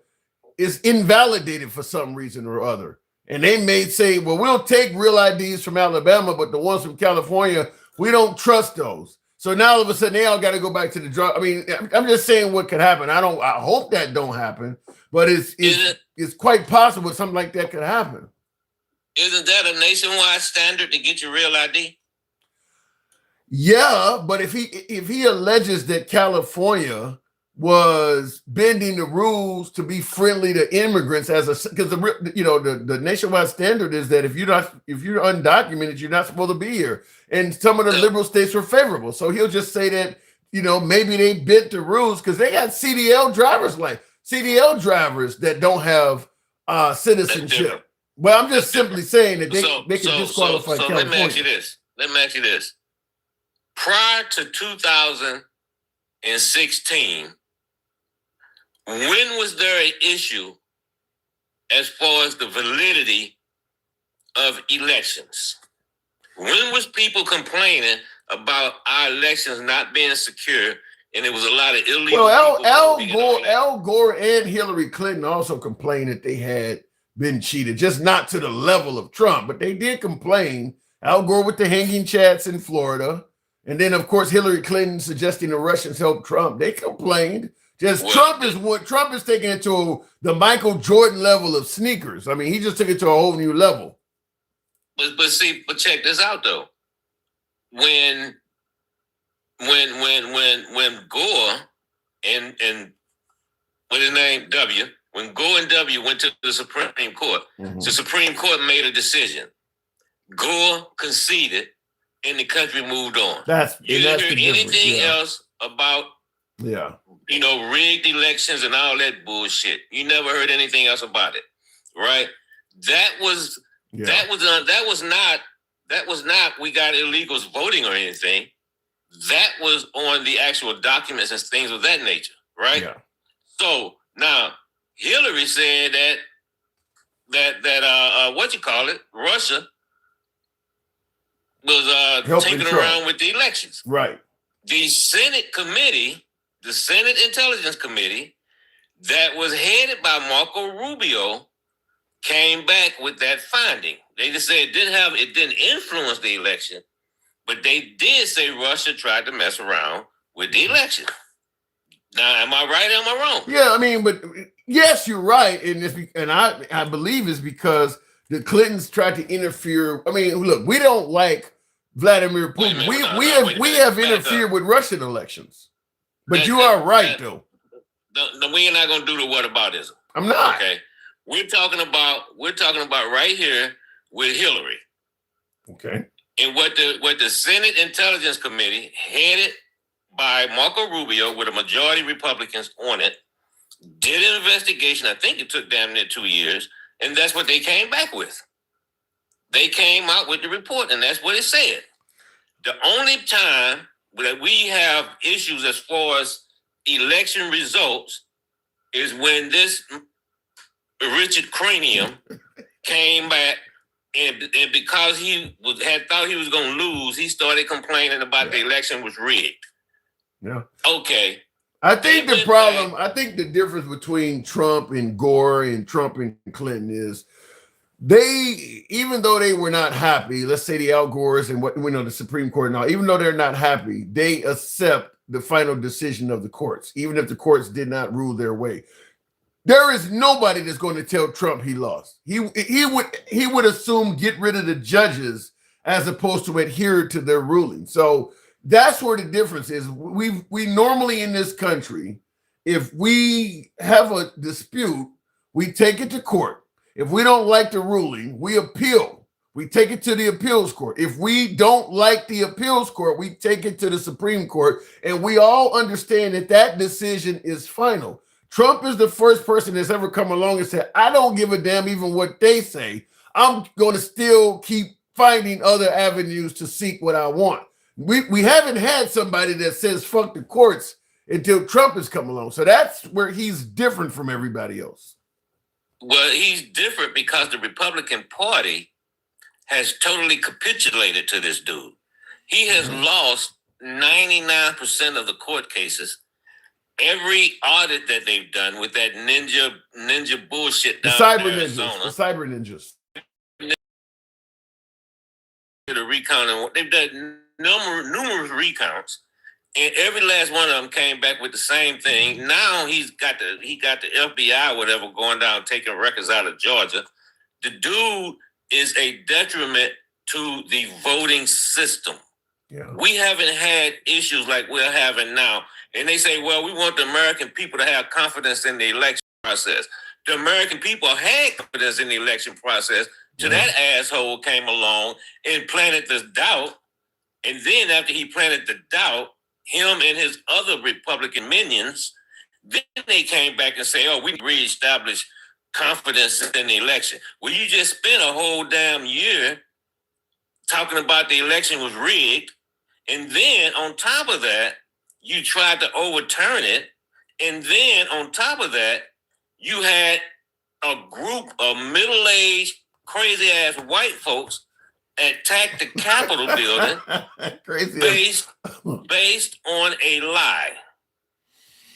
is invalidated for some reason or other. And they may say, well, we'll take real IDs from Alabama, but the ones from California, we don't trust those. So now all of a sudden they all got to go back to the drug. I mean, I'm just saying what could happen. I hope that don't happen, but it's quite possible something like that could happen. Isn't that a nationwide standard to get your real ID? Yeah, but if he alleges that California was bending the rules to be friendly to immigrants because the nationwide standard is that if you're undocumented, you're not supposed to be here. And some of the liberal states were favorable. So he'll just say that, you know, maybe they bent the rules because they got CDL drivers that don't have citizenship. Well, I'm just simply saying that they can disqualify California. Let me ask you this. Prior to 2016, when was there an issue as far as the validity of elections? When was people complaining about our elections not being secure and there was a lot of illegal? Well, Al Gore and Hillary Clinton also complained that they had been cheated, just not to the level of Trump, but they did complain. Al Gore with the hanging chats in Florida, and then of course Hillary Clinton suggesting the Russians help Trump. They complained. Trump is taking it to the Michael Jordan level of sneakers. I mean, he just took it to a whole new level. But check this out though. When Gore and what his name when Gore and W went to the Supreme Court, the Supreme Court made a decision. Gore conceded, and the country moved on. You didn't hear anything else about rigged elections and all that bullshit. You never heard anything else about it, right? That was not we got illegals voting or anything. That was on the actual documents and things of that nature, right? Yeah. So now Hillary said that Russia was taking around with the elections. Right. The Senate Intelligence Committee that was headed by Marco Rubio came back with that finding. They just said it didn't influence the election, but they did say Russia tried to mess around with the election. Now, am I right or am I wrong? Yeah, I mean, but yes, you're right, and I believe it's because the Clintons tried to interfere. I mean, look, we don't like Vladimir Putin. We have interfered with Russian elections, but you are right though. We are not going to do the whataboutism. I'm not. Okay, we're talking about right here with Hillary. Okay, and what the Senate Intelligence Committee headed by Marco Rubio with a majority Republicans on it did an investigation. I think it took damn near 2 years, and that's what they came back with. They came out with the report, and that's what it said. The only time that we have issues as far as election results is when this Richard Cranium came back and because had thought he was going to lose, he started complaining about the election was rigged. Yeah. Okay. I think the problem, I think the difference between Trump and Gore and Trump and Clinton is they, even though they were not happy, let's say the Al Gores and what we know, the Supreme Court and all, even though they're not happy, they accept the final decision of the courts, even if the courts did not rule their way. There is nobody that's going to tell Trump he lost. He would assume get rid of the judges as opposed to adhere to their ruling. So that's where the difference is. We normally in this country, if we have a dispute, we take it to court. If we don't like the ruling, we appeal. We take it to the appeals court. If we don't like the appeals court, we take it to the Supreme Court, and we all understand that that decision is final. Trump is the first person that's ever come along and said, I don't give a damn even what they say. I'm going to still keep finding other avenues to seek what I want. We haven't had somebody that says fuck the courts until Trump has come along. So that's where he's different from everybody else. Well, he's different because the Republican Party has totally capitulated to this dude. He has lost 99% of the court cases. Every audit that they've done with that ninja bullshit down in Arizona, the cyber ninjas, the recount, they've done numerous recounts, and every last one of them came back with the same thing. Now he got the FBI, whatever, going down taking records out of Georgia. The dude is a detriment to the voting system. Yeah. We haven't had issues like we're having now. And they say, well, we want the American people to have confidence in the election process. The American people had confidence in the election process till that asshole came along and planted this doubt. And then after he planted the doubt, him and his other Republican minions, then they came back and say, oh, we reestablish confidence in the election. Well, you just spent a whole damn year talking about the election was rigged. And then on top of that, you tried to overturn it. And then on top of that, you had a group of middle-aged, crazy-ass white folks attack the Capitol building based on a lie.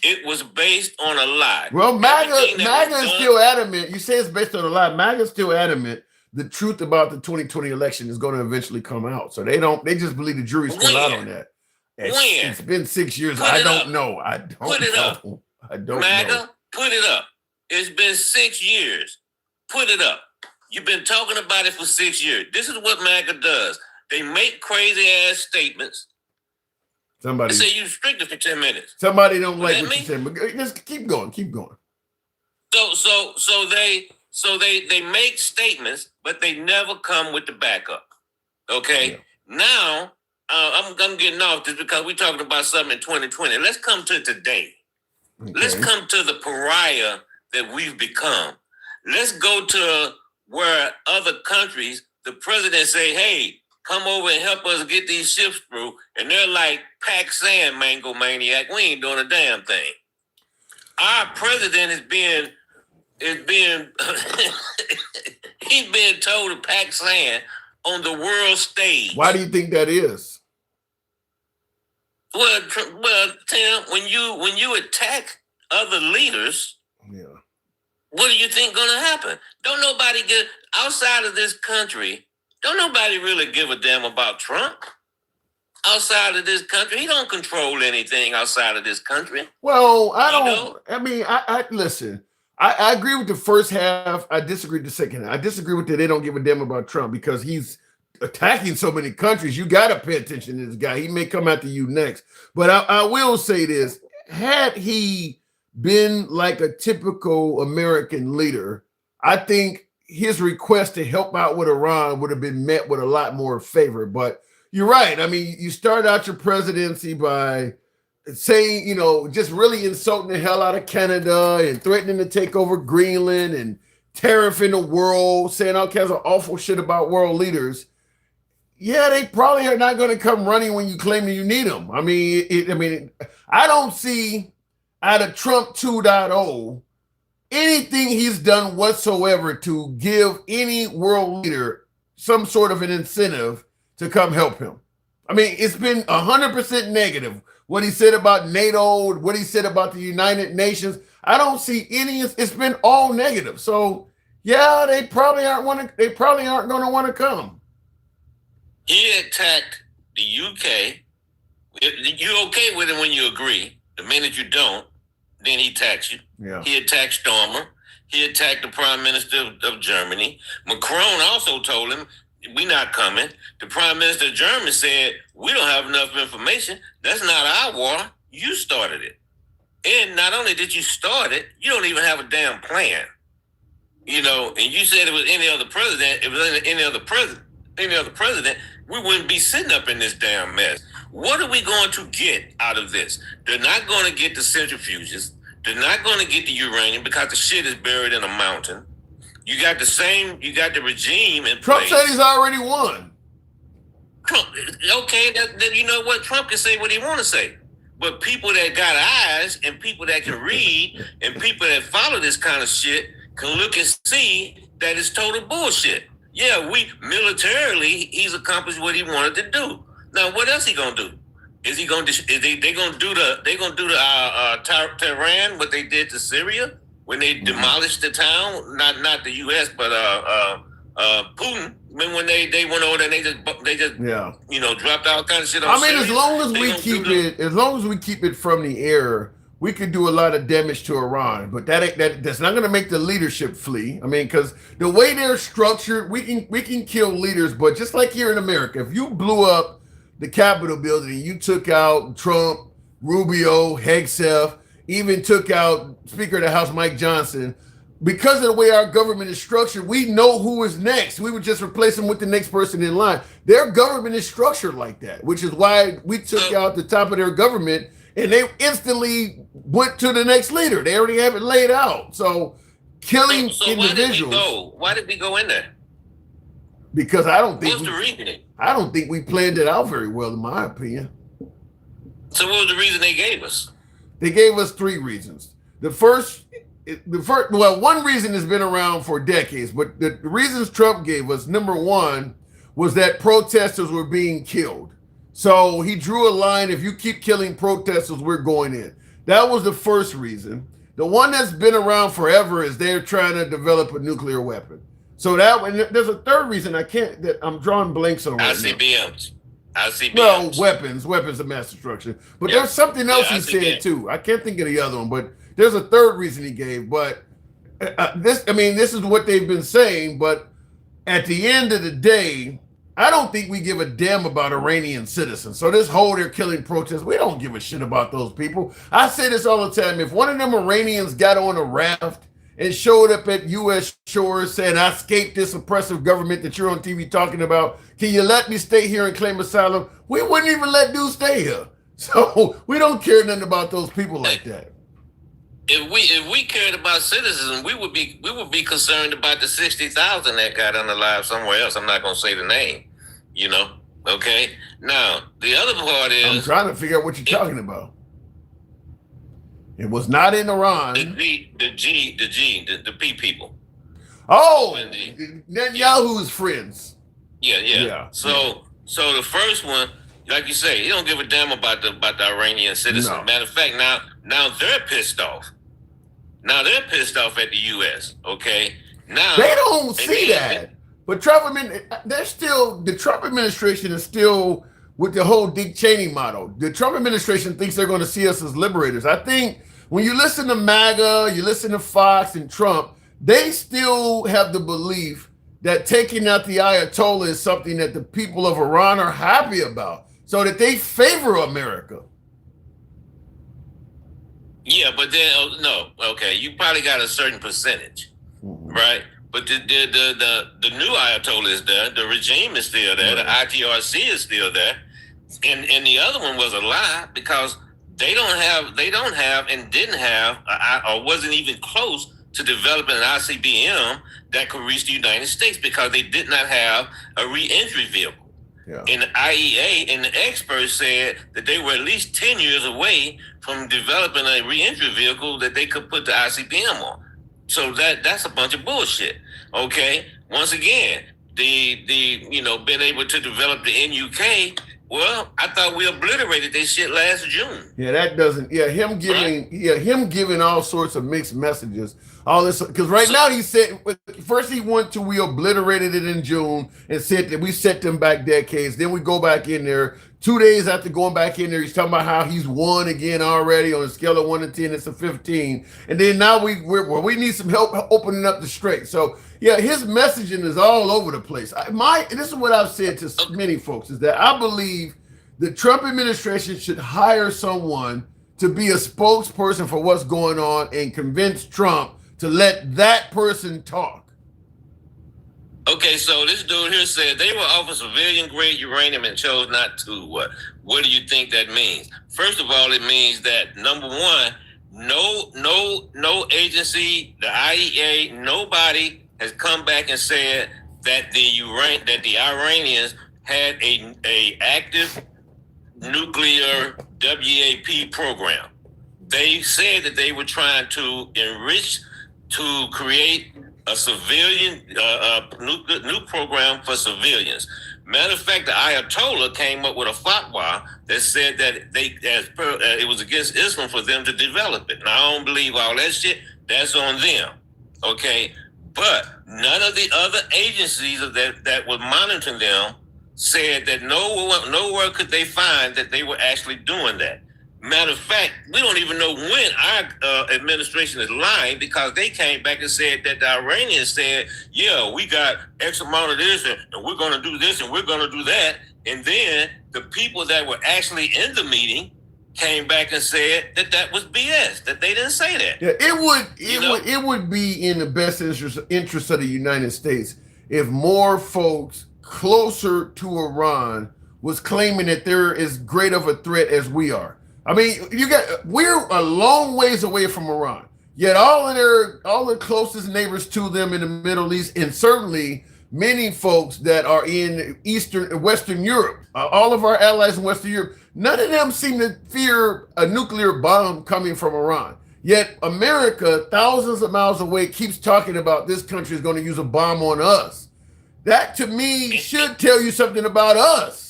It was based on a lie. Well, MAGA is still adamant. You say it's based on a lie. MAGA is still adamant the truth about the 2020 election is going to eventually come out. So they just believe the jury's still out on that. It's been 6 years. I don't know. Put it up. MAGA, put it up. It's been 6 years. Put it up. You've been talking about it for 6 years. This is what MAGA does. They make crazy ass statements. Somebody say you restricted for 10 minutes. Somebody don't like what you said. But just keep going. So they make statements, but they never come with the backup. Okay. Yeah. Now I'm getting off this because we're talking about something in 2020. Let's come to today. Okay. Let's come to the pariah that we've become. Let's go to where other countries, the president say, hey, come over and help us get these ships through. And they're like, pack sand, mango maniac. We ain't doing a damn thing. Our president is being he's being told to pack sand on the world stage. Why do you think that is? Well, Tim, when you attack other leaders, what do you think going to happen? Don't nobody outside of this country. Don't nobody really give a damn about Trump. Outside of this country, he don't control anything outside of this country. Well, I listen. I agree with the first half. I disagree with the second half. I disagree with that they don't give a damn about Trump because he's attacking so many countries. You got to pay attention to this guy. He may come after you next. But I will say this. Had he been like a typical American leader, I think his request to help out with Iran would have been met with a lot more favor. But you're right. I mean, you start out your presidency by saying, just really insulting the hell out of Canada and threatening to take over Greenland and tariffing the world, saying all kinds of awful shit about world leaders. Yeah, they probably are not going to come running when you claim that you need them. I mean, I don't see out of Trump 2.0 anything he's done whatsoever to give any world leader some sort of an incentive to come help him. I mean, it's been 100% negative. What he said about NATO, what he said about the United Nations. I don't see any. It's been all negative. So yeah, they probably aren't going to want to come. He attacked the UK. You're okay with it when you agree. The minute you don't, then he attacks you. Yeah. He attacked Stormer. He attacked the Prime Minister of Germany. Macron also told him, "We're not coming." The Prime Minister of Germany said, "We don't have enough information. That's not our war. You started it. And not only did you start it, you don't even have a damn plan." You know, and you said it was any other president. If it was any other president, we wouldn't be sitting up in this damn mess. What are we going to get out of this? They're not going to get the centrifuges. They're not going to get the uranium because the shit is buried in a mountain. You got the regime in Trump place. said he's already won. Trump, okay, then you know what? Trump can say what he want to say. But people that got eyes and people that can read and people that follow this kind of shit can look and see that it's total bullshit. Yeah, militarily, he's accomplished what he wanted to do. Now, what else he gonna do? Is he gonna? They gonna do the Tehran what they did to Syria when they demolished the town? Not the U.S. but Putin. When they went over there, and they just dropped all kind of shit on I mean, Syria. as long as we keep it from the air, we could do a lot of damage to Iran. But that's not going to make the leadership flee. I mean, because the way they're structured, we can kill leaders. But just like here in America, if you blew up the Capitol building, you took out Trump, Rubio, Hegseth, even took out Speaker of the House Mike Johnson. Because of the way our government is structured, we know who is next. We would just replace them with the next person in line. Their government is structured like that, which is why we took out the top of their government and they instantly went to the next leader. They already have it laid out. So killing individuals. Why did we go in there? Because I don't think What's the reasoning? I don't think we planned it out very well, in my opinion. So what was the reason they gave us? They gave us 3 reasons. The first, one reason has been around for decades, but the reasons Trump gave us, number one, was that protesters were being killed. So he drew a line, if you keep killing protesters, we're going in. That was the first reason. The one that's been around forever is they're trying to develop a nuclear weapon. So there's a third reason that I'm drawing blanks on right ICBMs. Well, weapons of mass destruction. But there's something else he said too. I can't think of the other one, but there's a third reason he gave. But this is what they've been saying. But at the end of the day, I don't think we give a damn about Iranian citizens. So this whole they're killing protests, we don't give a shit about those people. I say this all the time. If one of them Iranians got on a raft and showed up at U.S. shores saying, "I escaped this oppressive government that you're on TV talking about. Can you let me stay here and claim asylum?" We wouldn't even let dudes stay here. So we don't care nothing about those people like that. If we cared about citizens, we would be concerned about the 60,000 that got unalive somewhere else. I'm not going to say the name, Okay. Now the other part is I'm trying to figure out what you're talking about. It was not in Iran. The P people. Oh, Netanyahu's friends. Yeah. So the first one, like you say, he don't give a damn about the Iranian citizens. No. Matter of fact, now they're pissed off. Now they're pissed off at the U.S. Okay. Now they don't see that. But the Trump administration is still with the whole Dick Cheney model. The Trump administration thinks they're going to see us as liberators. I think when you listen to MAGA, you listen to Fox and Trump, they still have the belief that taking out the Ayatollah is something that the people of Iran are happy about, so that they favor America. Yeah, but then no, okay, you probably got a certain percentage, right? But the new Ayatollah is there, the regime is still there, the ITRC is still there, and the other one was a lie because they don't have and didn't have or wasn't even close to developing an ICBM that could reach the United States because they did not have a re-entry vehicle. Yeah. And the IEA and the experts said that they were at least 10 years away from developing a re-entry vehicle that they could put the ICBM on. So that's a bunch of bullshit. Okay. Once again, been able to develop the NUK. Well, I thought we obliterated this shit last June. Yeah, that doesn't. Yeah, him giving all sorts of mixed messages. All this because now he said first he went to we obliterated it in June and said that we set them back decades. Then we go back in there 2 days after going back in there. He's talking about how he's won again already on a scale of 1 to 10. It's a 15. And then now we need some help opening up the strait. So yeah, his messaging is all over the place. This is what I've said to many folks is that I believe the Trump administration should hire someone to be a spokesperson for what's going on and convince Trump to let that person talk. Okay, so this dude here said they were offered civilian grade uranium and chose not to. What do you think that means? First of all, it means that number one, no agency, the IEA, nobody has come back and said that the Iranians had a active nuclear WAP program. They said that they were trying to enrich to create a civilian nuke program for civilians. Matter of fact, the Ayatollah came up with a fatwa that said that it was against Islam for them to develop it. Now, I don't believe all that shit. That's on them. Okay, but none of the other agencies that were monitoring them said that nowhere could they find that they were actually doing that. Matter of fact, we don't even know when our administration is lying because they came back and said that the Iranians said, yeah, we got X amount of this and we're going to do this and we're going to do that. And then the people that were actually in the meeting came back and said that was BS, that they didn't say that. Yeah, it would be in the best interest of the United States if more folks closer to Iran was claiming that they're as great of a threat as we are. I mean, we're a long ways away from Iran, yet all the closest neighbors to them in the Middle East, and certainly many folks that are in Western Europe, all of our allies in Western Europe, none of them seem to fear a nuclear bomb coming from Iran. Yet America, thousands of miles away, keeps talking about this country is going to use a bomb on us. That, to me, should tell you something about us.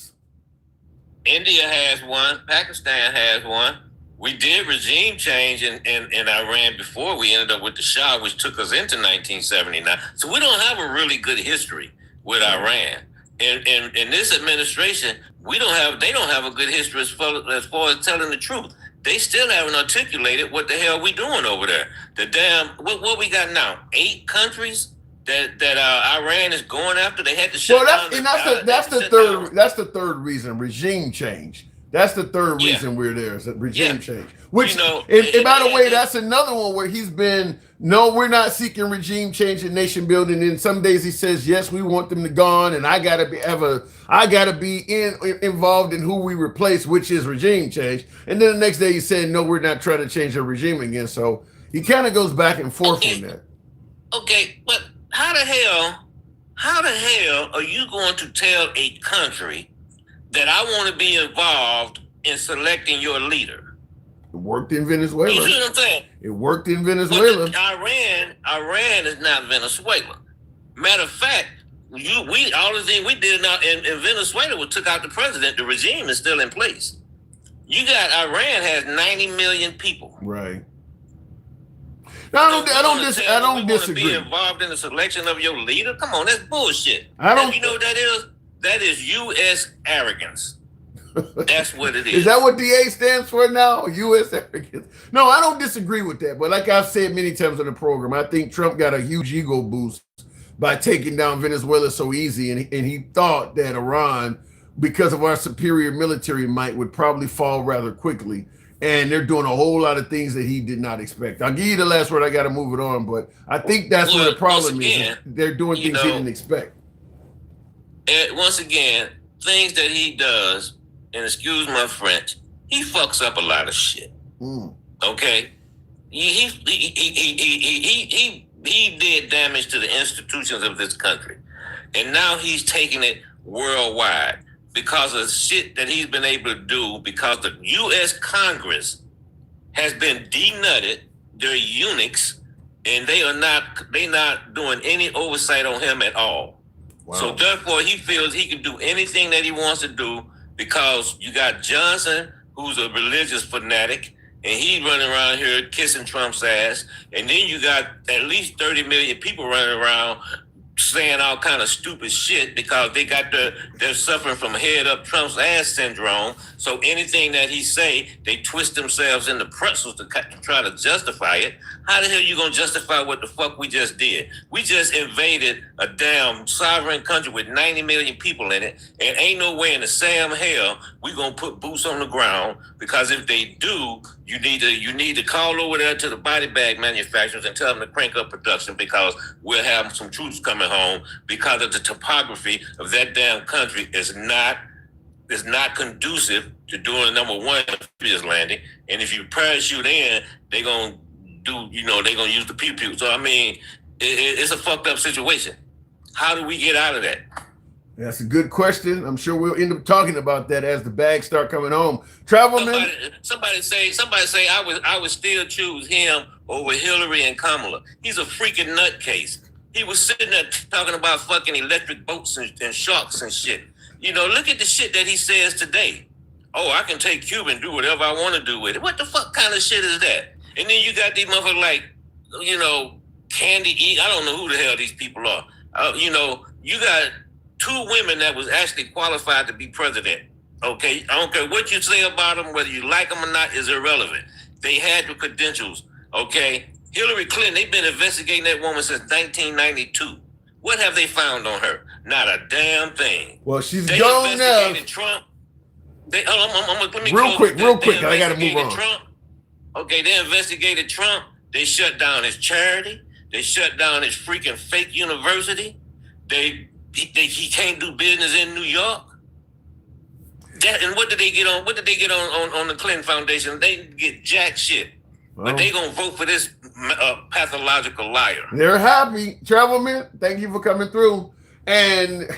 India has one. Pakistan has one. We did regime change in Iran before we ended up with the Shah, which took us into 1979. So we don't have a really good history with Iran. And in this administration, they don't have a good history as far as telling the truth. They still haven't articulated what the hell we doing over there. The damn what we got now? 8 countries that Iran is going after. They had to shut down. That's the third reason, regime change. That's the third reason we're there, is regime change. Which, and by the way, that's another one where he's been, no, we're not seeking regime change and nation building. And some days he says, yes, we want them to gone, and I gotta be involved in who we replace, which is regime change. And then the next day he said, no, we're not trying to change the regime again. So he kind of goes back and forth on that. Okay, but how the hell are you going to tell a country that I want to be involved in selecting your leader? It worked in Venezuela. You see what I'm saying? It worked in Venezuela. But Iran is not Venezuela. Matter of fact, all the things we did in Venezuela was took out the president. The regime is still in place. Iran has 90 million people. Right. I don't disagree. Be involved in the selection of your leader? Come on, that's bullshit. You know what that is? That is U.S. arrogance. That's what it is. Is that what DA stands for now? U.S. arrogance. No, I don't disagree with that. But like I've said many times on the program, I think Trump got a huge ego boost by taking down Venezuela so easy, and he thought that Iran, because of our superior military might, would probably fall rather quickly. And they're doing a whole lot of things that he did not expect. I'll give you the last word. I got to move it on, but I think that's where the problem is. They're doing things he didn't expect. And once again, things that he does, and excuse my French, he fucks up a lot of shit. Okay, he did damage to the institutions of this country, and now he's taking it worldwide because of shit that he's been able to do. Because the U.S. Congress has been denutted, they're eunuchs, and they're not doing any oversight on him at all. Wow. So therefore, he feels he can do anything that he wants to do because you got Johnson, who's a religious fanatic, and he's running around here kissing Trump's ass. And then you got at least 30 million people running around saying all kind of stupid shit because they're suffering from head up Trump's ass syndrome. So anything that he say, they twist themselves into pretzels to try to justify it. How the hell you gonna justify what the fuck we just did? We just invaded a damn sovereign country with 90 million people in it, and ain't no way in the Sam hell we gonna put boots on the ground, because if they do, you need to call over there to the body bag manufacturers and tell them to crank up production, because we'll have some troops coming home, because of the topography of that damn country is not conducive to doing a number one amphibious landing. And if you parachute in, they're gonna use the pew-pew. So I mean, it's a fucked up situation. How do we get out of that? That's a good question. I'm sure we'll end up talking about that as the bags start coming home. Travelman. Somebody say I would still choose him over Hillary and Kamala. He's a freaking nutcase. He was sitting there talking about fucking electric boats and sharks and shit. You know, look at the shit that he says today. Oh, I can take Cuba and do whatever I want to do with it. What the fuck kind of shit is that? And then you got these motherfuckers like, Candy E. I don't know who the hell these people are. You got two women that was actually qualified to be president. Okay, I don't care what you say about them, whether you like them or not, is irrelevant. They had the credentials. Okay, Hillary Clinton, they've been investigating that woman since 1992. What have they found on her? Not a damn thing. Well, she's gone now. Trump. Real quick. I got to move on. Trump. Okay, they investigated Trump. They shut down his charity. They shut down his freaking fake university. He can't do business in New York. And what did they get on? What did they get on the Clinton Foundation? They didn't get jack shit. Well, but they gonna vote for this pathological liar. They're happy. Travelman, thank you for coming through. And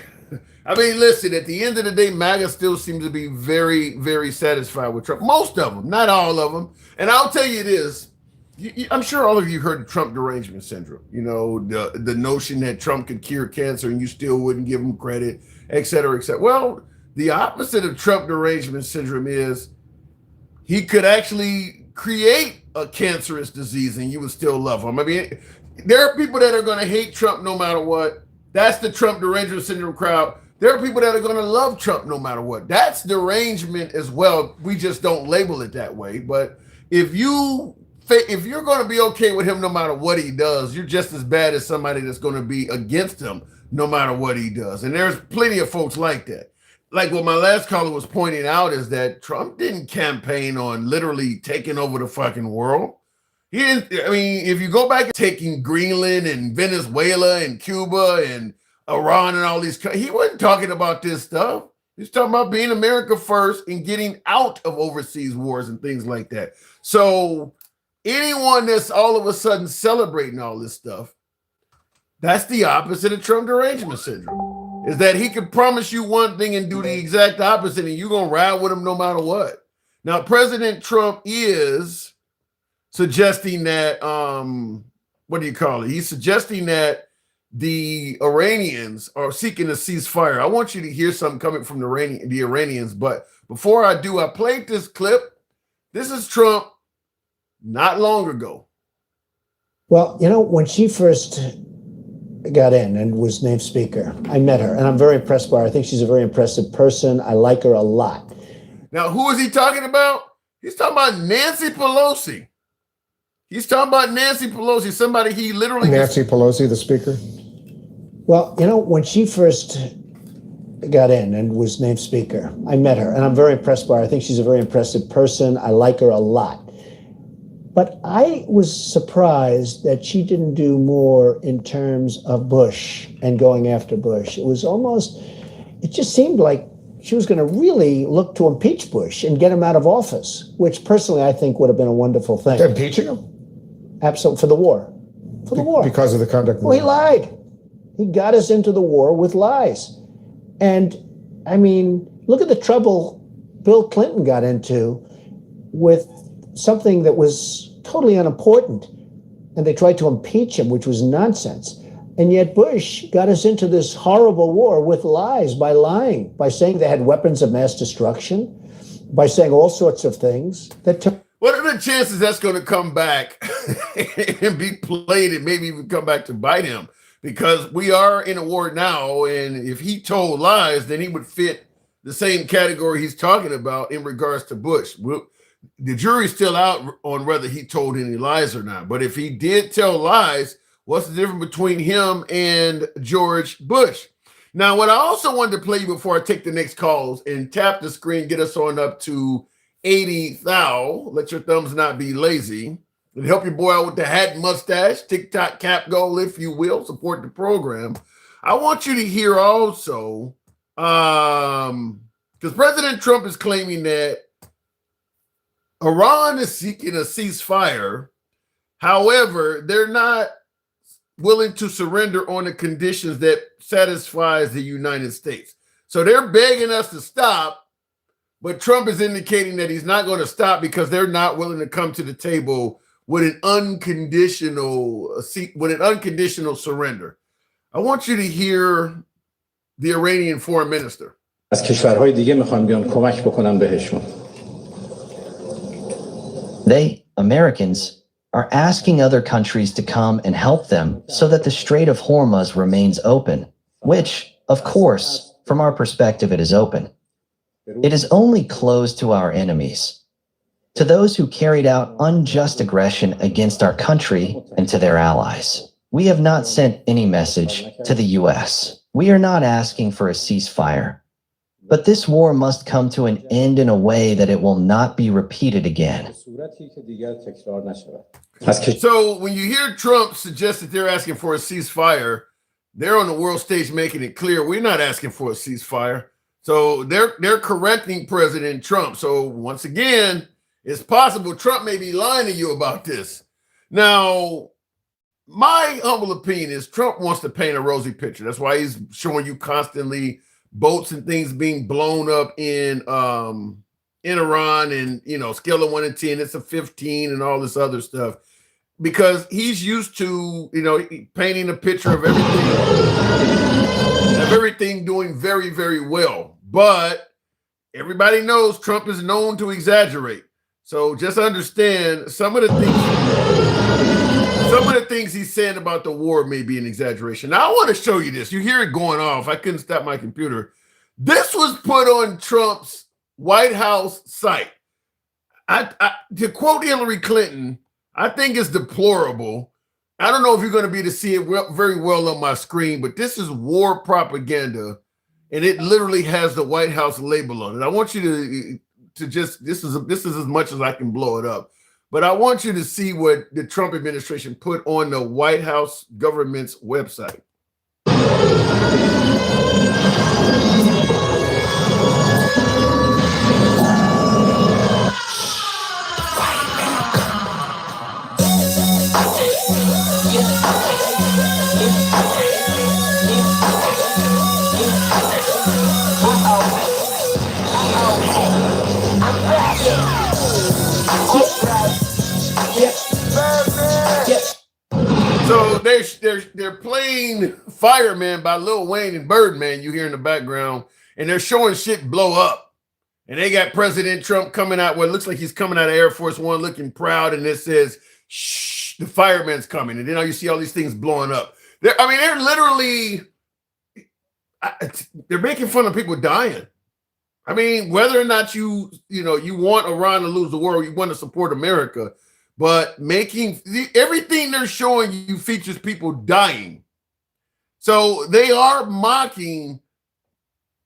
I mean, listen, at the end of the day, MAGA still seems to be very, very satisfied with Trump. Most of them, not all of them. And I'll tell you this. I'm sure all of you heard of Trump derangement syndrome. You know, the notion that Trump could cure cancer and you still wouldn't give him credit, et cetera, et cetera. Well, the opposite of Trump derangement syndrome is he could actually create a cancerous disease and you would still love him. I mean, there are people that are going to hate Trump no matter what. That's the Trump derangement syndrome crowd. There are people that are going to love Trump no matter what. That's derangement as well. We just don't label it that way. But if you're going to be okay with him no matter what he does, you're just as bad as somebody that's going to be against him no matter what he does. And there's plenty of folks like that. Like what my last caller was pointing out is that Trump didn't campaign on literally taking over the fucking world. He didn't. I mean, if you go back and taking Greenland and Venezuela and Cuba and Iran and all these, he wasn't talking about this stuff. He's talking about being America first and getting out of overseas wars and things like that. So anyone that's all of a sudden celebrating all this stuff, that's the opposite of Trump derangement syndrome. Is that he could promise you one thing and do the exact opposite, and you're going to ride with him no matter what. Now, President Trump is suggesting that, what do you call it? He's suggesting that the Iranians are seeking a ceasefire. I want you to hear something coming from the Iranians, but before I do, I played this clip. This is Trump not long ago. Well, when she first got in and was named speaker, I met her, and I'm very impressed by her. I think she's a very impressive person. I like her a lot. Now, who is he talking about? He's talking about Nancy Pelosi. He's talking about Nancy Pelosi, somebody he literally... Nancy Pelosi, the speaker. Well, when she first got in and was named speaker, I met her, and I'm very impressed by her. I think she's a very impressive person. I like her a lot. But I was surprised that she didn't do more in terms of Bush and going after Bush. It just seemed like she was going to really look to impeach Bush and get him out of office, which personally I think would have been a wonderful thing. Impeaching him? Absolutely, for the war. Because of the conduct. Well, he lied. He got us into the war with lies. And, I mean, look at the trouble Bill Clinton got into with something that was totally unimportant, and they tried to impeach him, which was nonsense. And yet Bush got us into this horrible war with lies, by lying, by saying they had weapons of mass destruction, by saying all sorts of things that took. What are the chances that's going to come back and be played and maybe even come back to bite him? Because we are in a war now, and if he told lies, then he would fit the same category he's talking about in regards to Bush. The jury's still out on whether he told any lies or not. But if he did tell lies, what's the difference between him and George Bush? Now, what I also wanted to play you before I take the next calls and tap the screen, get us on up to 80,000. Let your thumbs not be lazy. And help your boy out with the hat and mustache, TikTok cap goal, if you will. Support the program. I want you to hear also, because President Trump is claiming that Iran is seeking a ceasefire. However, they're not willing to surrender on the conditions that satisfies the United States. So they're begging us to stop, but Trump is indicating that he's not going to stop because they're not willing to come to the table with an unconditional surrender. I want you to hear the Iranian foreign minister. از کشورهای دیگه میخوام بیان کمک بکنم بهشون. They, Americans, are asking other countries to come and help them so that the Strait of Hormuz remains open, which, of course, from our perspective, it is open. It is only closed to our enemies, to those who carried out unjust aggression against our country and to their allies. We have not sent any message to the U.S. We are not asking for a ceasefire, but this war must come to an end in a way that it will not be repeated again. So when you hear Trump suggest that they're asking for a ceasefire, they're on the world stage making it clear we're not asking for a ceasefire. So they're correcting President Trump. So once again, it's possible Trump may be lying to you about this. Now, my humble opinion is Trump wants to paint a rosy picture. That's why he's showing you constantly boats and things being blown up in Iran, and scale of 1 to 10, it's a 15 and all this other stuff, because he's used to painting a picture of everything doing very, very well. But everybody knows Trump is known to exaggerate. So just understand some of the things he's saying about the war may be an exaggeration. Now I want to show you this. You hear it going off. I couldn't stop my computer. This was put on Trump's White House site. To quote Hillary Clinton, I think it's deplorable. I don't know if you're going to be able to see it very well on my screen, but this is war propaganda, and it literally has the White House label on it. I want you to just, this is as much as I can blow it up, but I want you to see what the Trump administration put on the White House government's website. So they're playing Fireman by Lil Wayne and Birdman, you hear in the background, and they're showing shit blow up. And they got President Trump coming out, well, it looks like he's coming out of Air Force One looking proud, and it says, shh, the fireman's coming. And then you see all these things blowing up. They're literally, they're making fun of people dying. I mean, whether or not you want Iran to lose the war, you want to support America, but everything they're showing you features people dying. So they are mocking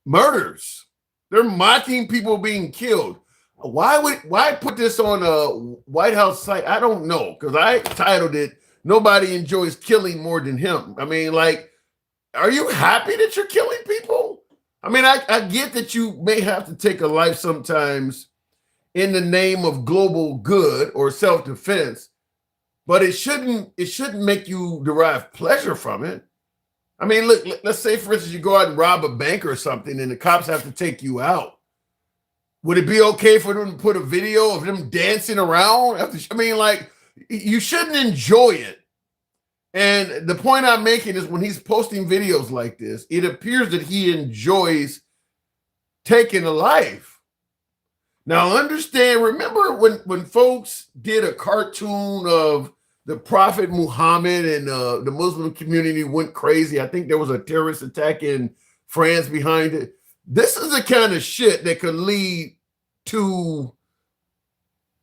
murders. They're mocking people being killed. Why put this on a White House site? I don't know, because I titled it, "Nobody Enjoys Killing More Than Him." I mean, are you happy that you're killing people? I mean, I get that you may have to take a life sometimes in the name of global good or self-defense, but it shouldn't make you derive pleasure from it. I mean, look, let's say, for instance, you go out and rob a bank or something and the cops have to take you out. Would it be okay for them to put a video of them dancing around? I mean, you shouldn't enjoy it. And the point I'm making is when he's posting videos like this, it appears that he enjoys taking a life. Now, understand, remember when folks did a cartoon of the Prophet Muhammad and the Muslim community went crazy? I think there was a terrorist attack in France behind it. This is the kind of shit that could lead to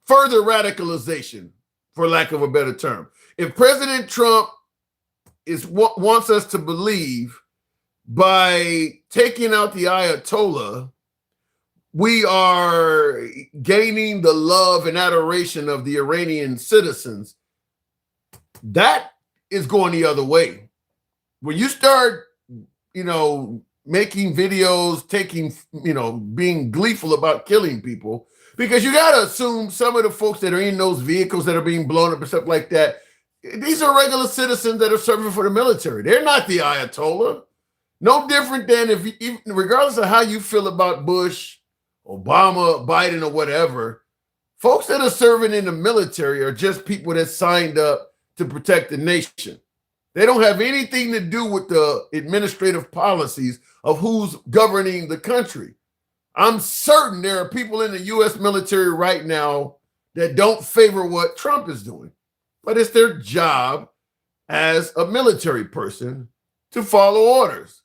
further radicalization, for lack of a better term. If President Trump wants us to believe by taking out the Ayatollah, we are gaining the love and adoration of the Iranian citizens, that is going the other way. When you start, making videos, being gleeful about killing people, because you got to assume some of the folks that are in those vehicles that are being blown up and stuff like that, these are regular citizens that are serving for the military. They're not the Ayatollah. No different than regardless of how you feel about Bush, Obama, Biden, or whatever, folks that are serving in the military are just people that signed up to protect the nation. They don't have anything to do with the administrative policies of who's governing the country. I'm certain there are people in the U.S. military right now that don't favor what Trump is doing, but it's their job as a military person to follow orders.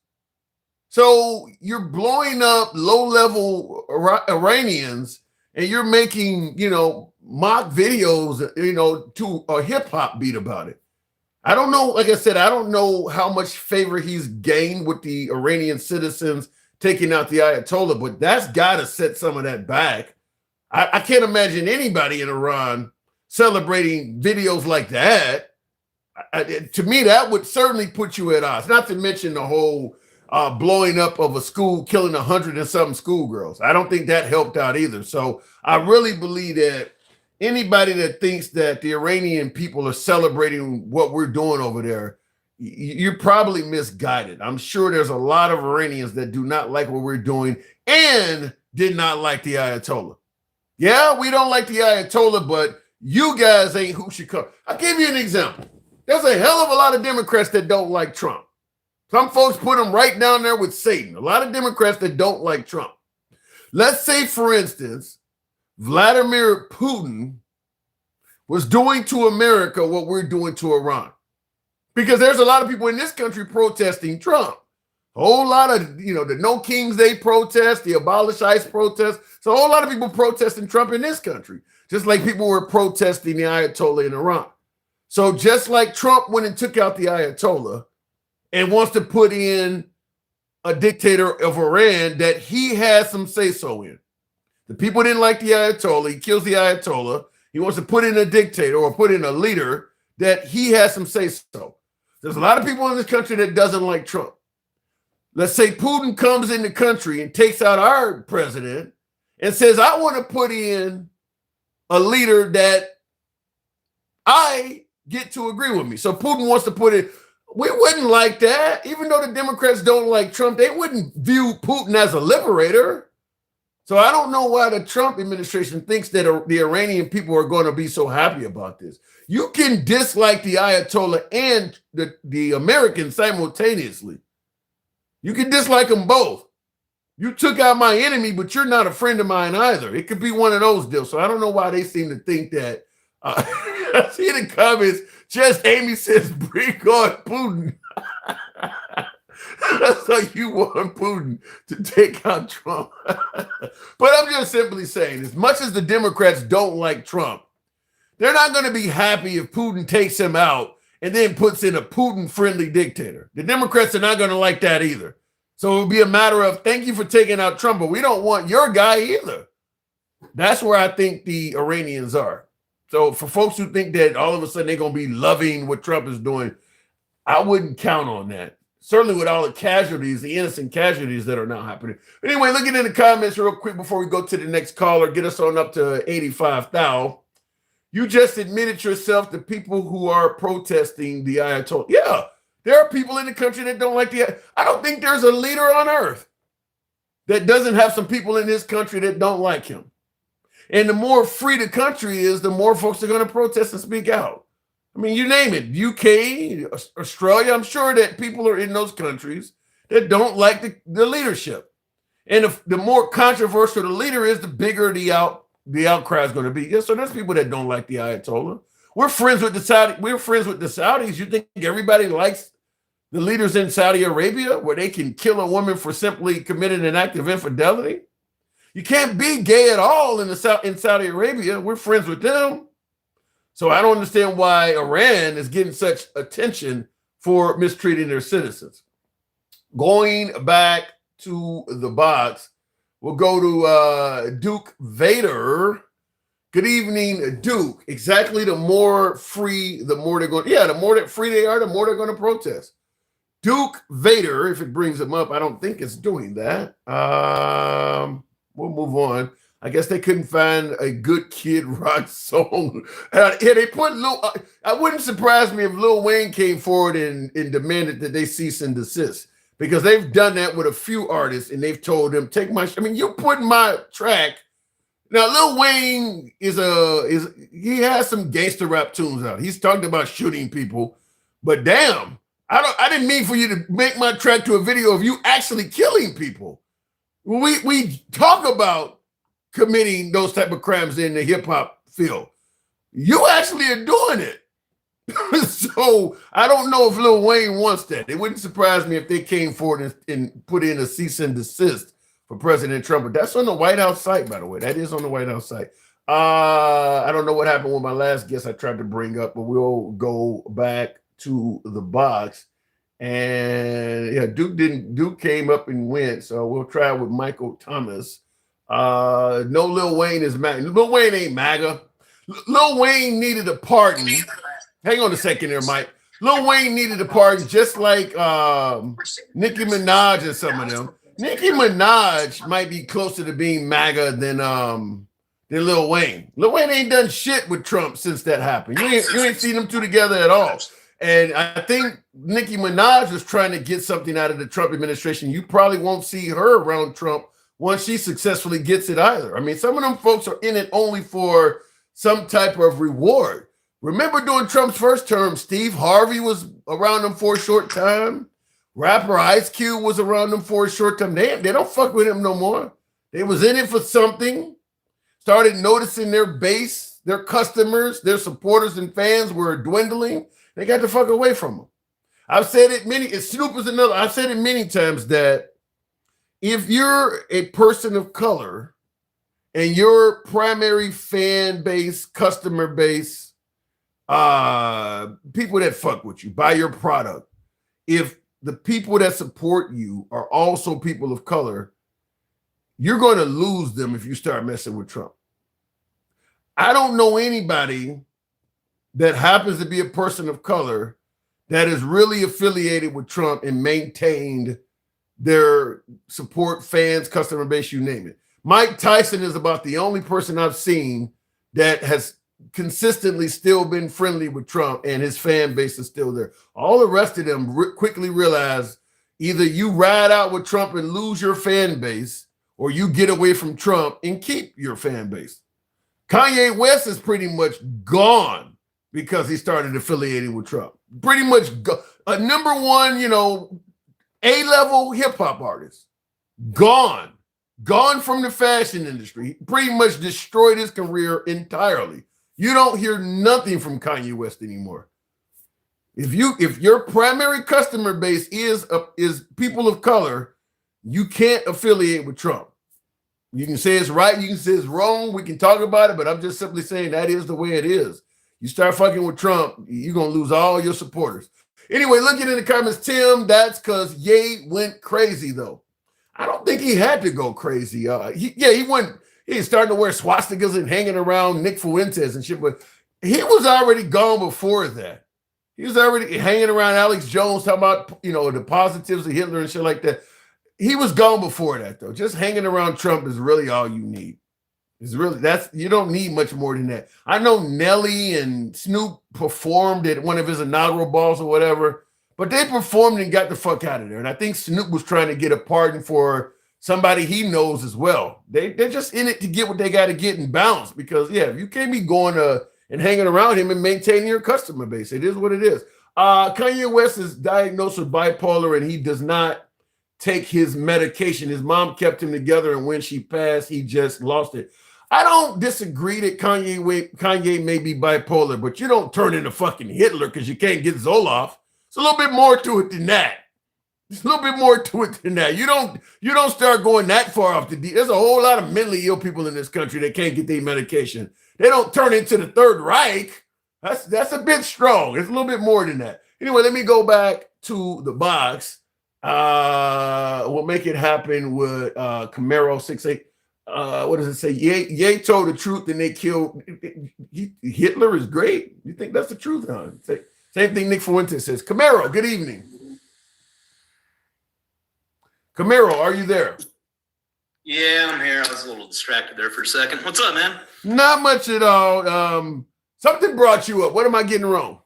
So you're blowing up low-level Iranians and you're making, mock videos, to a hip-hop beat about it. I don't know. Like I said, I don't know how much favor he's gained with the Iranian citizens taking out the Ayatollah, but that's got to set some of that back. I can't imagine anybody in Iran celebrating videos like that. To me, that would certainly put you at odds, not to mention the whole blowing up of a school, killing 100 and something schoolgirls. I don't think that helped out either. So I really believe that anybody that thinks that the Iranian people are celebrating what we're doing over there, you're probably misguided. I'm sure there's a lot of Iranians that do not like what we're doing and did not like the Ayatollah. Yeah, we don't like the Ayatollah, but you guys ain't who should come. I'll give you an example. There's a hell of a lot of Democrats that don't like Trump. Some folks put him right down there with Satan. A lot of Democrats that don't like Trump. Let's say, for instance, Vladimir Putin was doing to America what we're doing to Iran. Because there's a lot of people in this country protesting Trump. A whole lot of, the No Kings Day protest, the Abolish ICE protest. So a whole lot of people protesting Trump in this country, just like people were protesting the Ayatollah in Iran. So just like Trump went and took out the Ayatollah and wants to put in a dictator of Iran that he has some say-so in. The people didn't like the Ayatollah. He kills the Ayatollah. He wants to put in a dictator or put in a leader that he has some say-so. There's a lot of people in this country that doesn't like Trump. Let's say Putin comes in the country and takes out our president and says, I want to put in a leader that I get to agree with me. So Putin wants to put it. We wouldn't like that. Even though the Democrats don't like Trump, they wouldn't view Putin as a liberator. So I don't know why the Trump administration thinks that the Iranian people are going to be so happy about this. You can dislike the Ayatollah and the Americans simultaneously. You can dislike them both. You took out my enemy, but you're not a friend of mine either. It could be one of those deals. So I don't know why they seem to think that. I see the comments. Just Amy says, bring on Putin. That's like you want Putin to take out Trump. But I'm just simply saying, as much as the Democrats don't like Trump, they're not going to be happy if Putin takes him out and then puts in a Putin-friendly dictator. The Democrats are not going to like that either. So it'll be a matter of, thank you for taking out Trump, but we don't want your guy either. That's where I think the Iranians are. So for folks who think that all of a sudden they're going to be loving what Trump is doing, I wouldn't count on that. Certainly with all the casualties, the innocent casualties that are now happening. Anyway, looking in the comments real quick before we go to the next caller, get us on up to 85,000. You just admitted yourself to people who are protesting the Ayatollah. Yeah, there are people in the country that don't like the. I don't think there's a leader on earth that doesn't have some people in his country that don't like him. And the more free the country is, the more folks are going to protest and speak out. I mean, you name it, UK, Australia. I'm sure that people are in those countries that don't like the leadership. And if the more controversial the leader is, the bigger the outcry is going to be. Yeah, so there's people that don't like the Ayatollah. We're friends with the Saudis. You think everybody likes the leaders in Saudi Arabia, where they can kill a woman for simply committing an act of infidelity? You can't be gay at all in Saudi Arabia. We're friends with them. So I don't understand why Iran is getting such attention for mistreating their citizens. Going back to the box, we'll go to Duke Vader. Good evening, Duke. Exactly. The more free, the more they're going. Yeah, the more that free they are, the more they're going to protest. Duke Vader, if it brings them up, I don't think it's doing that. We'll move on. I guess they couldn't find a good Kid Rock song. Yeah, they put I wouldn't surprise me if Lil Wayne came forward and demanded that they cease and desist, because they've done that with a few artists and they've told them, take my. I mean, you put my track. Now, Lil Wayne he has some gangster rap tunes out. He's talked about shooting people, but damn, I didn't mean for you to make my track to a video of you actually killing people. We talk about committing those type of crimes in the hip hop field. You actually are doing it. So I don't know if Lil Wayne wants that. It wouldn't surprise me if they came forward and put in a cease and desist for President Trump. But that's on the White House site, by the way. That is on the White House site. I don't know what happened with my last guest I tried to bring up, but we'll go back to the box. And yeah, Duke came up and went. So we'll try with Michael Thomas. No, Lil Wayne is MAGA. Lil Wayne ain't MAGA. Lil Wayne needed a pardon. Hang on a second there, Mike. Lil Wayne needed a pardon, just like Nicki Minaj and some of them. Nicki Minaj might be closer to being MAGA than Lil Wayne. Lil Wayne ain't done shit with Trump since that happened. You ain't seen them two together at all. And I think Nicki Minaj is trying to get something out of the Trump administration. You probably won't see her around Trump once she successfully gets it either. I mean, some of them folks are in it only for some type of reward. Remember during Trump's first term, Steve Harvey was around them for a short time. Rapper Ice Cube was around them for a short time. They don't fuck with him no more. They was in it for something. Started noticing their base, their customers, their supporters and fans were dwindling. They got the fuck away from him. I've said it Snoop is another. I've said it many times that if you're a person of color and your primary fan base, customer base, people that fuck with you, buy your product, if the people that support you are also people of color, you're going to lose them if you start messing with Trump. I don't know anybody that happens to be a person of color that is really affiliated with Trump and maintained their support, fans, customer base, you name it. Mike Tyson is about the only person I've seen that has consistently still been friendly with Trump and his fan base is still there. All the rest of them quickly realize either you ride out with Trump and lose your fan base, or you get away from Trump and keep your fan base. Kanye West is pretty much gone because he started affiliating with Trump. Pretty much a number one, A-level hip-hop artist. Gone from the fashion industry. Pretty much destroyed his career entirely. You don't hear nothing from Kanye West anymore. If your primary customer base is people of color, you can't affiliate with Trump. You can say it's right, you can say it's wrong, we can talk about it, but I'm just simply saying that is the way it is. You start fucking with Trump, you're going to lose all your supporters. Anyway, looking in the comments, Tim, that's because Ye went crazy, though. I don't think he had to go crazy. He went. He's starting to wear swastikas and hanging around Nick Fuentes and shit, but he was already gone before that. He was already hanging around Alex Jones, talking about, the positives of Hitler and shit like that. He was gone before that, though. Just hanging around Trump is really all you need. You don't need much more than that. I know Nelly and Snoop performed at one of his inaugural balls or whatever, but they performed and got the fuck out of there. And I think Snoop was trying to get a pardon for somebody he knows as well. They're just in it to get what they got to get and bounce, because if you can't be going to and hanging around him and maintaining your customer base. It is what it is. Kanye West is diagnosed with bipolar, and he does not take his medication. His mom kept him together, and when she passed, he just lost it. I don't disagree that Kanye may be bipolar, but you don't turn into fucking Hitler because you can't get Zoloft. It's a little bit more to it than that. There's a little bit more to it than that. You don't start going that far off the deep. There's a whole lot of mentally ill people in this country that can't get their medication. They don't turn into the Third Reich. That's a bit strong. It's a little bit more than that. Anyway, let me go back to the box. We'll make it happen with Camaro 68. What does it say? Ye told the truth and they killed. Hitler is great. You think that's the truth, huh? Same thing Nick Fuentes says. Camaro, good evening. Camaro, are you there? Yeah, I'm here. I was a little distracted there for a second. What's up, man? Not much at all. Something brought you up. What am I getting wrong?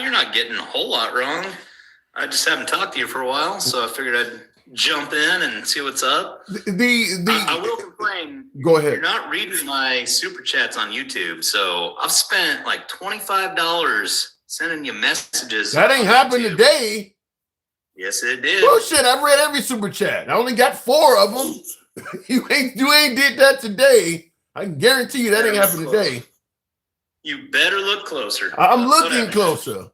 You're not getting a whole lot wrong. I just haven't talked to you for a while, so I figured I'd jump in and see what's up. I will complain. Go ahead. You're not reading my super chats on YouTube, so I've spent like $25 sending you messages. That ain't happened today. Yes, it did. Bullshit. I've read every super chat. I only got 4 of them. You ain't did that today. I can guarantee you that ain't happened today. You better look closer. I'm looking closer.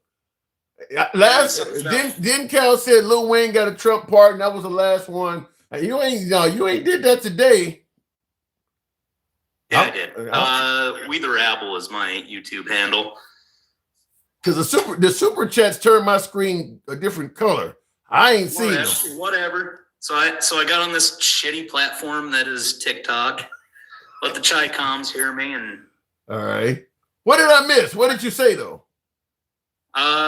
Then Cal said Lil Wayne got a Trump pardon. That was the last one. You ain't did that today. Yeah, I did. We the Rabble is my YouTube handle. Because the super chats turned my screen a different color. I ain't seen them. Whatever. So I got on this shitty platform that is TikTok. Let the Chai Coms hear me and. All right. What did I miss? What did you say though?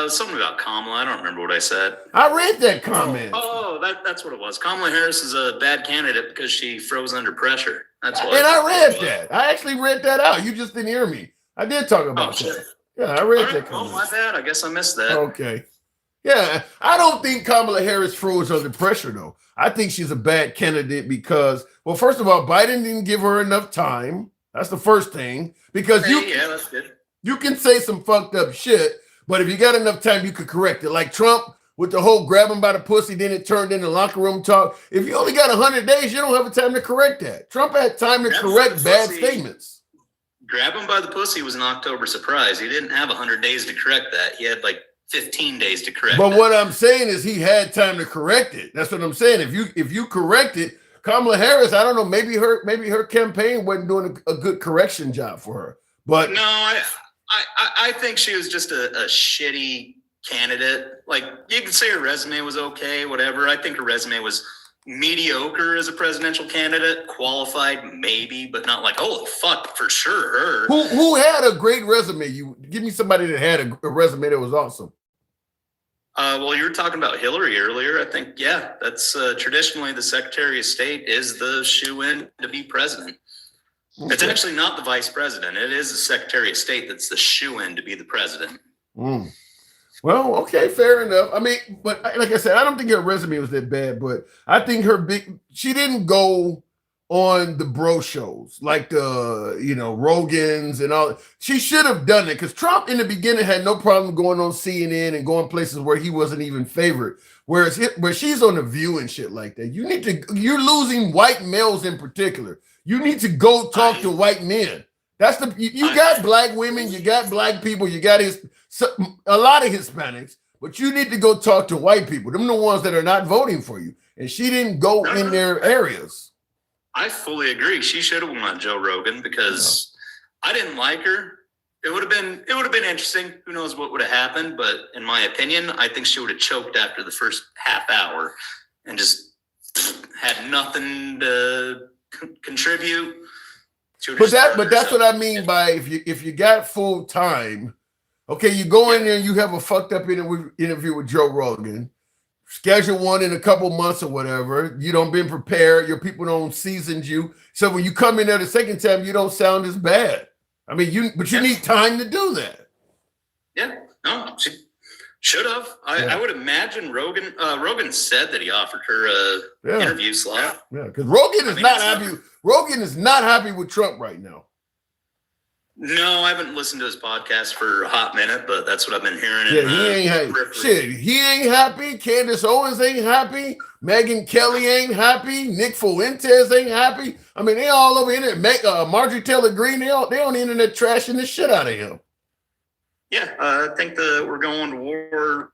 Something about Kamala. I don't remember what I said. I read that comment. Oh, that's what it was. Kamala Harris is a bad candidate because she froze under pressure. That's why. And I read that. I actually read that out. You just didn't hear me. I did talk about that. Yeah, I read that comment. Oh, my bad. I guess I missed that. Okay. Yeah, I don't think Kamala Harris froze under pressure, though. I think she's a bad candidate because, well, first of all, Biden didn't give her enough time. That's the first thing. Because that's good. You can say some fucked up shit, but if you got enough time, you could correct it. Like Trump with the whole grab him by the pussy, then it turned into locker room talk. If you only got 100 days, you don't have the time to correct that. Trump had time to correct bad statements. Grab him by the pussy was an October surprise. He didn't have 100 days to correct that. He had like 15 days to correct But it. what I'm saying is he had time to correct it. That's what I'm saying. If you correct it, Kamala Harris, I don't know, maybe her campaign wasn't doing a good correction job for her. But no, I think she was just a shitty candidate. Like you could say her resume was okay, whatever. I think her resume was mediocre as a presidential candidate, qualified maybe, but not like, oh fuck, for sure her. Who had a great resume? You give me somebody that had a resume that was awesome. Well, you were talking about Hillary earlier. I think, yeah, that's traditionally the Secretary of State is the shoe-in to be president. Okay. It's actually not the vice president. It is the Secretary of State that's the shoe-in to be the president. Mm. Well, okay, fair enough. I mean, but like I said, I don't think her resume was that bad, but I think she didn't go on the bro shows like the, Rogans and all. She should have done it because Trump in the beginning had no problem going on CNN and going places where he wasn't even favored. Where she's on The View and shit like that. You're losing white males in particular. You need to go talk to white men. That's you got black women, you got black people, you got a lot of Hispanics, but you need to go talk to white people. Them the ones that are not voting for you. And she didn't go in their areas. I fully agree. She should have won on Joe Rogan because I didn't like her. It would have been interesting. Who knows what would have happened? But in my opinion, I think she would have choked after the first half hour and just had nothing to contribute. But that's what I mean by if you got full time, okay, you go in there and you have a fucked up interview with Joe Rogan. Schedule one in a couple months or whatever. You don't been prepared. Your people don't seasoned you. So when you come in there the second time, you don't sound as bad. I mean, you need time to do that. Yeah, no, she should have. I would imagine Rogan said that he offered her a interview slot. Yeah, because Rogan is not happy. Rogan is not happy with Trump right now. No, I haven't listened to his podcast for a hot minute, but that's what I've been hearing. Yeah, he ain't happy. Shit, he ain't happy. Candace Owens ain't happy. Megyn Kelly ain't happy. Nick Fuentes ain't happy. I mean, they all over the internet. Marjorie Taylor Greene, they on the internet trashing the shit out of him. Yeah, I think that we're going to war.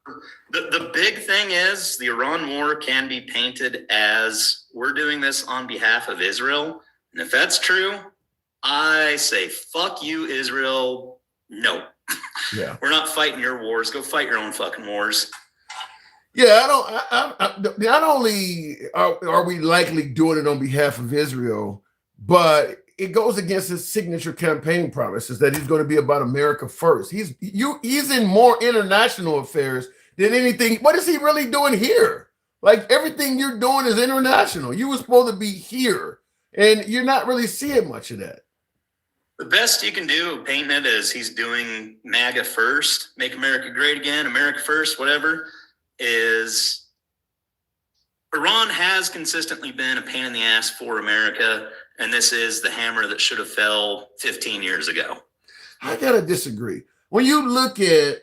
The big thing is the Iran war can be painted as we're doing this on behalf of Israel. And if that's true, I say, fuck you, Israel. No. Yeah. We're not fighting your wars. Go fight your own fucking wars. Yeah, not only are we likely doing it on behalf of Israel, but it goes against his signature campaign promises that he's going to be about America first. He's in more international affairs than anything. What is he really doing here? Like, everything you're doing is international. You were supposed to be here, and you're not really seeing much of that. The best you can do painting it as he's doing MAGA first, make America great again, America first, whatever, is Iran has consistently been a pain in the ass for America, and this is the hammer that should have fell 15 years ago. I gotta disagree. When you look at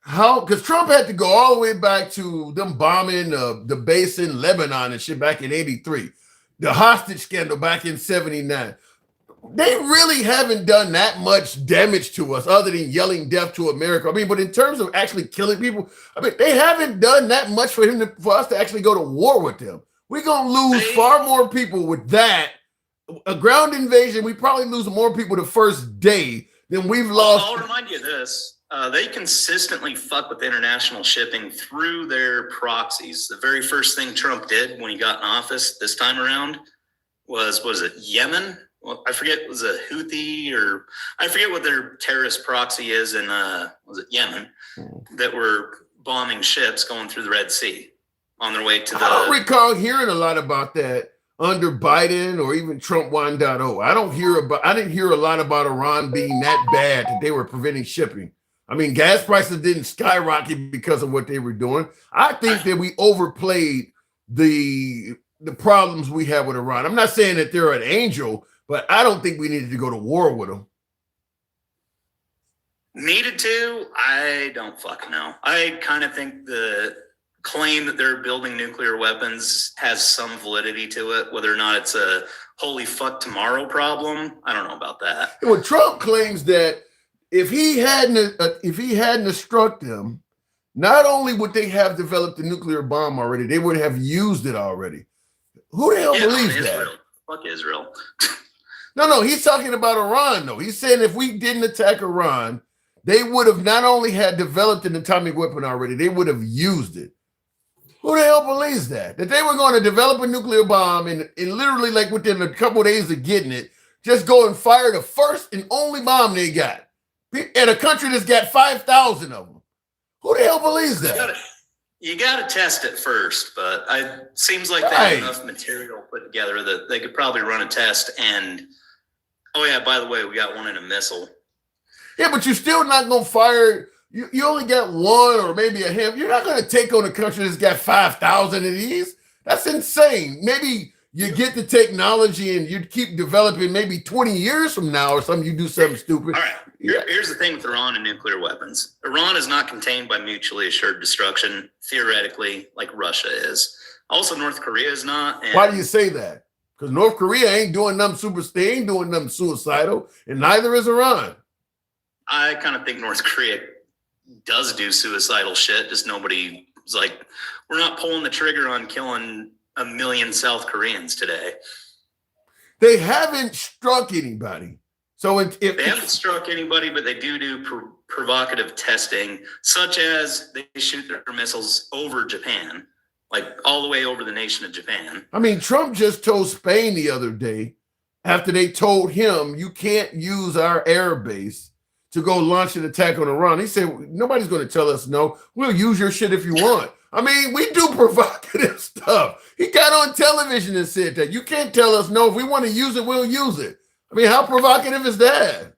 how, because Trump had to go all the way back to them bombing the base in Lebanon and shit back in '83, the hostage scandal back in '79. They really haven't done that much damage to us other than yelling death to America. I mean, but in terms of actually killing people, I mean, they haven't done that much for us to actually go to war with them. We're going to lose far more people with that. A ground invasion, we probably lose more people the first day than we've lost. I'll remind you of this. They consistently fuck with international shipping through their proxies. The very first thing Trump did when he got in office this time around was it Yemen? Well, I forget, was it Houthi, or I forget what their terrorist proxy is in, was it Yemen, that were bombing ships going through the Red Sea on their way to the... I don't recall hearing a lot about that under Biden or even Trump 1.0. I didn't hear a lot about Iran being that bad that they were preventing shipping. I mean, gas prices didn't skyrocket because of what they were doing. I think that we overplayed the problems we have with Iran. I'm not saying that they're an angel, but I don't think we needed to go to war with them. Needed to? I don't fucking know. I kind of think the claim that they're building nuclear weapons has some validity to it. Whether or not it's a holy fuck tomorrow problem, I don't know about that. Well, Trump claims that if he hadn't struck them, not only would they have developed a nuclear bomb already, they would have used it already. Who the hell believes that? Fuck Israel. No, he's talking about Iran, though. He's saying if we didn't attack Iran, they would have not only had developed an atomic weapon already, they would have used it. Who the hell believes that? That they were going to develop a nuclear bomb and literally, like, within a couple of days of getting it, just go and fire the first and only bomb they got in a country that's got 5,000 of them. Who the hell believes that? You got to test it first, but it seems like they have enough material put together that they could probably run a test and, oh yeah, by the way, we got one in a missile. Yeah, but you're still not going to fire. You only got one or maybe a handful. You're not going to take on a country that's got 5,000 of these. That's insane. Maybe you get the technology and you keep developing maybe 20 years from now or something, you do something stupid. All right. Here's the thing with Iran and nuclear weapons. Iran is not contained by mutually assured destruction, theoretically, like Russia is. Also, North Korea is not. And why do you say that? Because North Korea ain't doing nothing suicidal, and neither is Iran. I kind of think North Korea does do suicidal shit. Just nobody's like, we're not pulling the trigger on killing 1 million South Koreans today. They haven't struck anybody. So if they haven't struck anybody, but they do provocative testing, such as they shoot their missiles over Japan, like all the way over the nation of Japan. I mean, Trump just told Spain the other day, after they told him, you can't use our air base to go launch an attack on Iran. He said, nobody's going to tell us no. We'll use your shit if you want. I mean, we do provocative stuff. He got on television and said that. You can't tell us no. If we want to use it, we'll use it. I mean, how provocative is that?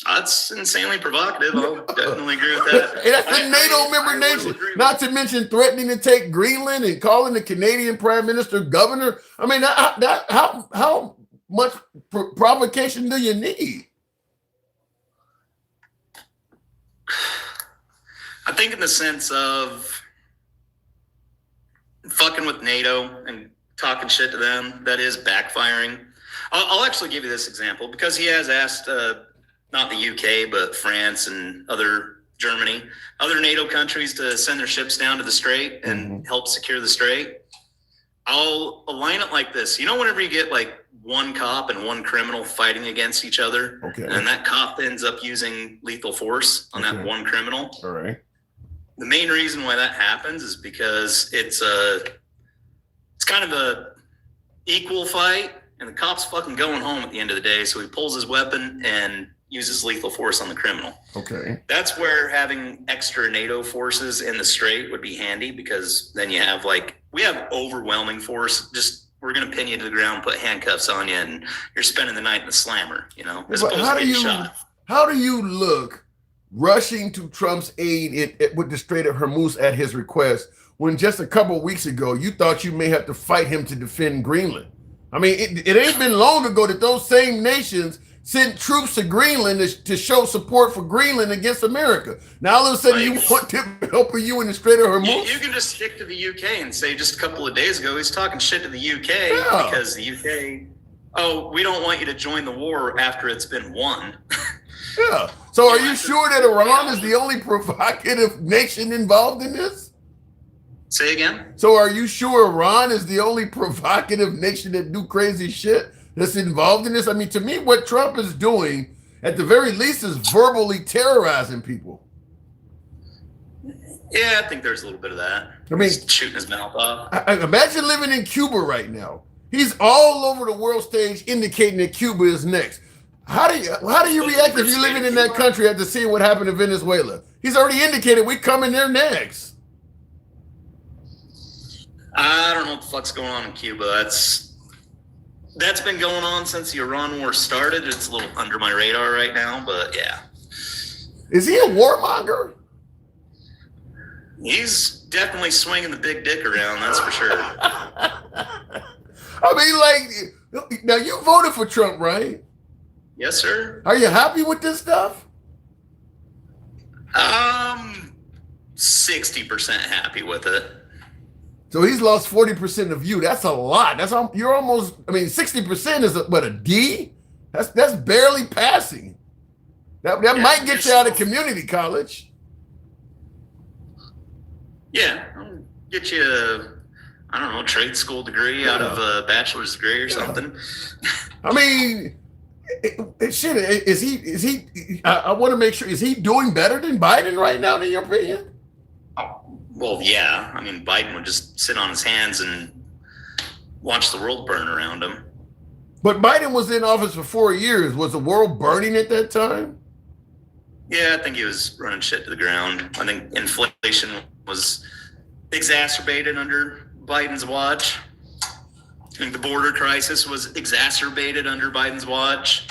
That's insanely provocative. I'll definitely agree with that. And that's a NATO member nation. Not to mention threatening to take Greenland and calling the Canadian Prime Minister governor. I mean, how much provocation do you need? I think in the sense of fucking with NATO and talking shit to them, that is backfiring. I'll actually give you this example because he has asked, not the UK, but France and Germany, other NATO countries to send their ships down to the Strait and help secure the Strait. I'll align it like this. You know, whenever you get like one cop and one criminal fighting against each other, and that cop ends up using lethal force on that one criminal. All right. The main reason why that happens is because it's kind of a equal fight, and the cop's fucking going home at the end of the day. So he pulls his weapon and uses lethal force on the criminal. Okay. That's where having extra NATO forces in the Strait would be handy, because then you have we have overwhelming force. Just we're gonna pin you to the ground, put handcuffs on you, and you're spending the night in the slammer. You know, as opposed to getting shot. How do you look rushing to Trump's aid with the Strait of Hormuz at his request, when just a couple of weeks ago you thought you may have to fight him to defend Greenland? I mean, it ain't been long ago that those same nations sent troops to Greenland to show support for Greenland against America. Now all of a sudden you want them helping you in the Strait of Hormuz? You can just stick to the UK and say just a couple of days ago he's talking shit to the UK because the UK, we don't want you to join the war after it's been won. Yeah. So are you sure that Iran is the only provocative nation involved in this? Say again? So are you sure Iran is the only provocative nation that do crazy shit that's involved in this? I mean, to me, what Trump is doing, at the very least, is verbally terrorizing people. Yeah, I think there's a little bit of that. I mean, he's shooting his mouth off. Imagine living in Cuba right now. He's all over the world stage indicating that Cuba is next. How do you react if you're living in that country after seeing what happened in Venezuela? He's already indicated we coming there next. I don't know what the fuck's going on in Cuba. That's been going on since the Iran war started. It's a little under my radar right now, but yeah. Is he a warmonger? He's definitely swinging the big dick around, that's for sure. I mean, now you voted for Trump, right? Yes, sir. Are you happy with this stuff? 60% happy with it. So he's lost 40% of you. That's a lot. You're almost. I mean, 60% is a D. That's barely passing. That might get you out of community college. Yeah, I'll get you a trade school degree out of a bachelor's degree or something. I mean, shit. Is he? I want to make sure. Is he doing better than Biden right now, in your opinion? Well, yeah. I mean, Biden would just sit on his hands and watch the world burn around him. But Biden was in office for 4 years. Was the world burning at that time? Yeah, I think he was running shit to the ground. I think inflation was exacerbated under Biden's watch. I think the border crisis was exacerbated under Biden's watch.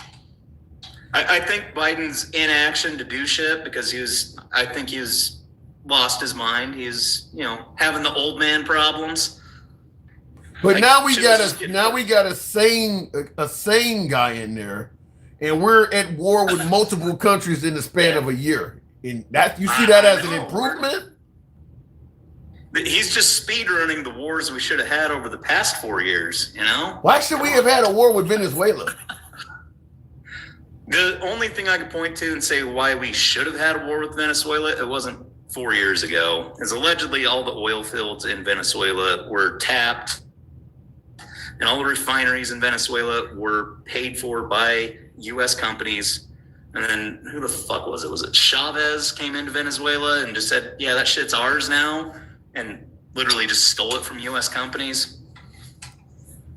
I think Biden's inaction to do shit because he was lost his mind. He's, having the old man problems. But now we got a sane guy in there, and we're at war with multiple countries in the span of a year. And that you see that as an improvement? He's just speed running the wars we should have had over the past 4 years, Why should we have had a war with Venezuela? The only thing I could point to and say why we should have had a war with Venezuela, it wasn't 4 years ago, is allegedly all the oil fields in Venezuela were tapped and all the refineries in Venezuela were paid for by U.S. companies. And then who the fuck was it? Was it Chavez came into Venezuela and just said, yeah, that shit's ours now, and literally just stole it from U.S. companies?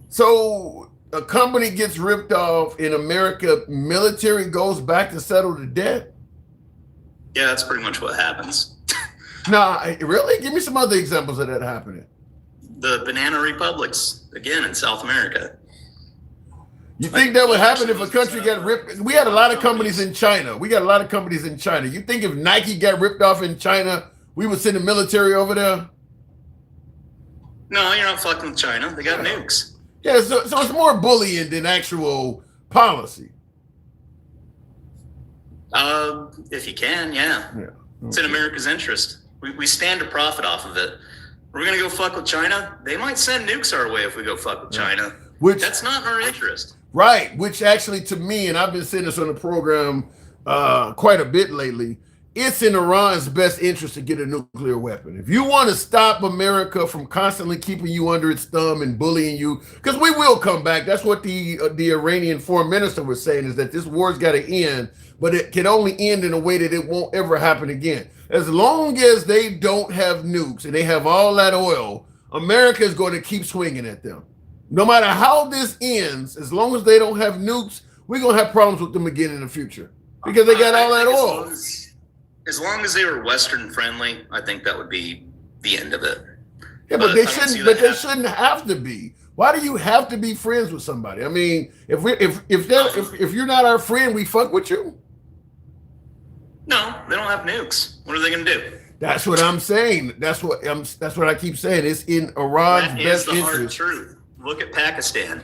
So a company gets ripped off in America, military goes back to settle the debt? Yeah, that's pretty much what happens. Nah, really? Give me some other examples of that happening. The banana republics, again, in South America. You think that would happen if a country got ripped? We had a lot of companies in China. You think if Nike got ripped off in China, we would send the military over there? No, you're not fucking with China. They got nukes. Yeah, so it's more bullying than actual policy. If you can, yeah. It's in America's interest. We stand to profit off of it. We're going to go fuck with China. They might send nukes our way if we go fuck with China. That's not in our interest. Right. Which actually, to me, and I've been saying this on the program quite a bit lately, it's in Iran's best interest to get a nuclear weapon. If you want to stop America from constantly keeping you under its thumb and bullying you, because we will come back. That's what the Iranian foreign minister was saying, is that this war's got to end, but it can only end in a way that it won't ever happen again. As long as they don't have nukes and they have all that oil, America is going to keep swinging at them. No matter how this ends, as long as they don't have nukes, we're going to have problems with them again in the future because they got all that oil. As long as they were Western friendly, I think that would be the end of it. Yeah, but they shouldn't. But they shouldn't have to be. Why do you have to be friends with somebody? I mean, if you're not our friend, we fuck with you. No, they don't have nukes. What are they going to do? That's what I'm saying. That's what I keep saying. It's in Iran's best interest. That is the hard truth. Look at Pakistan.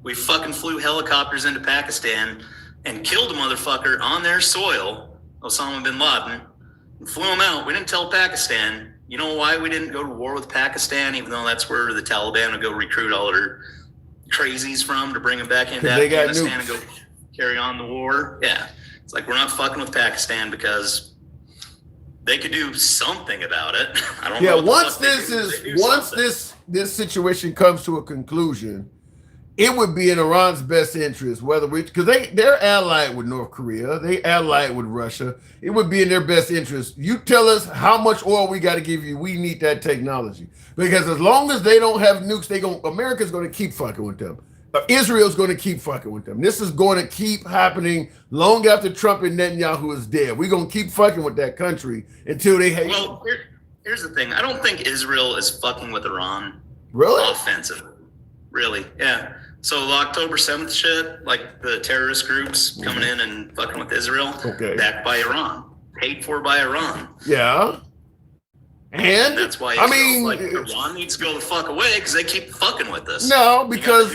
We fucking flew helicopters into Pakistan and killed a motherfucker on their soil, Osama bin Laden, and flew him out. We didn't tell Pakistan. You know why we didn't go to war with Pakistan, even though that's where the Taliban would go recruit all their crazies from to bring them back into Afghanistan and go carry on the war? Yeah. It's like, we're not fucking with Pakistan because they could do something about it. I don't know. Yeah, once this situation comes to a conclusion, it would be in Iran's best interest, because they're allied with North Korea, they allied with Russia. It would be in their best interest. You tell us how much oil we got to give you. We need that technology, because as long as they don't have nukes, America's going to keep fucking with them. Israel's going to keep fucking with them. This is going to keep happening long after Trump and Netanyahu is dead. We're going to keep fucking with that country until they hate. Well, here's the thing. I don't think Israel is fucking with Iran. Really? Offensively. Really? Yeah. So the October 7th shit, like the terrorist groups coming in and fucking with Israel, backed by Iran, paid for by Iran. Yeah. And that's why Iran needs to go the fuck away because they keep fucking with us. No, because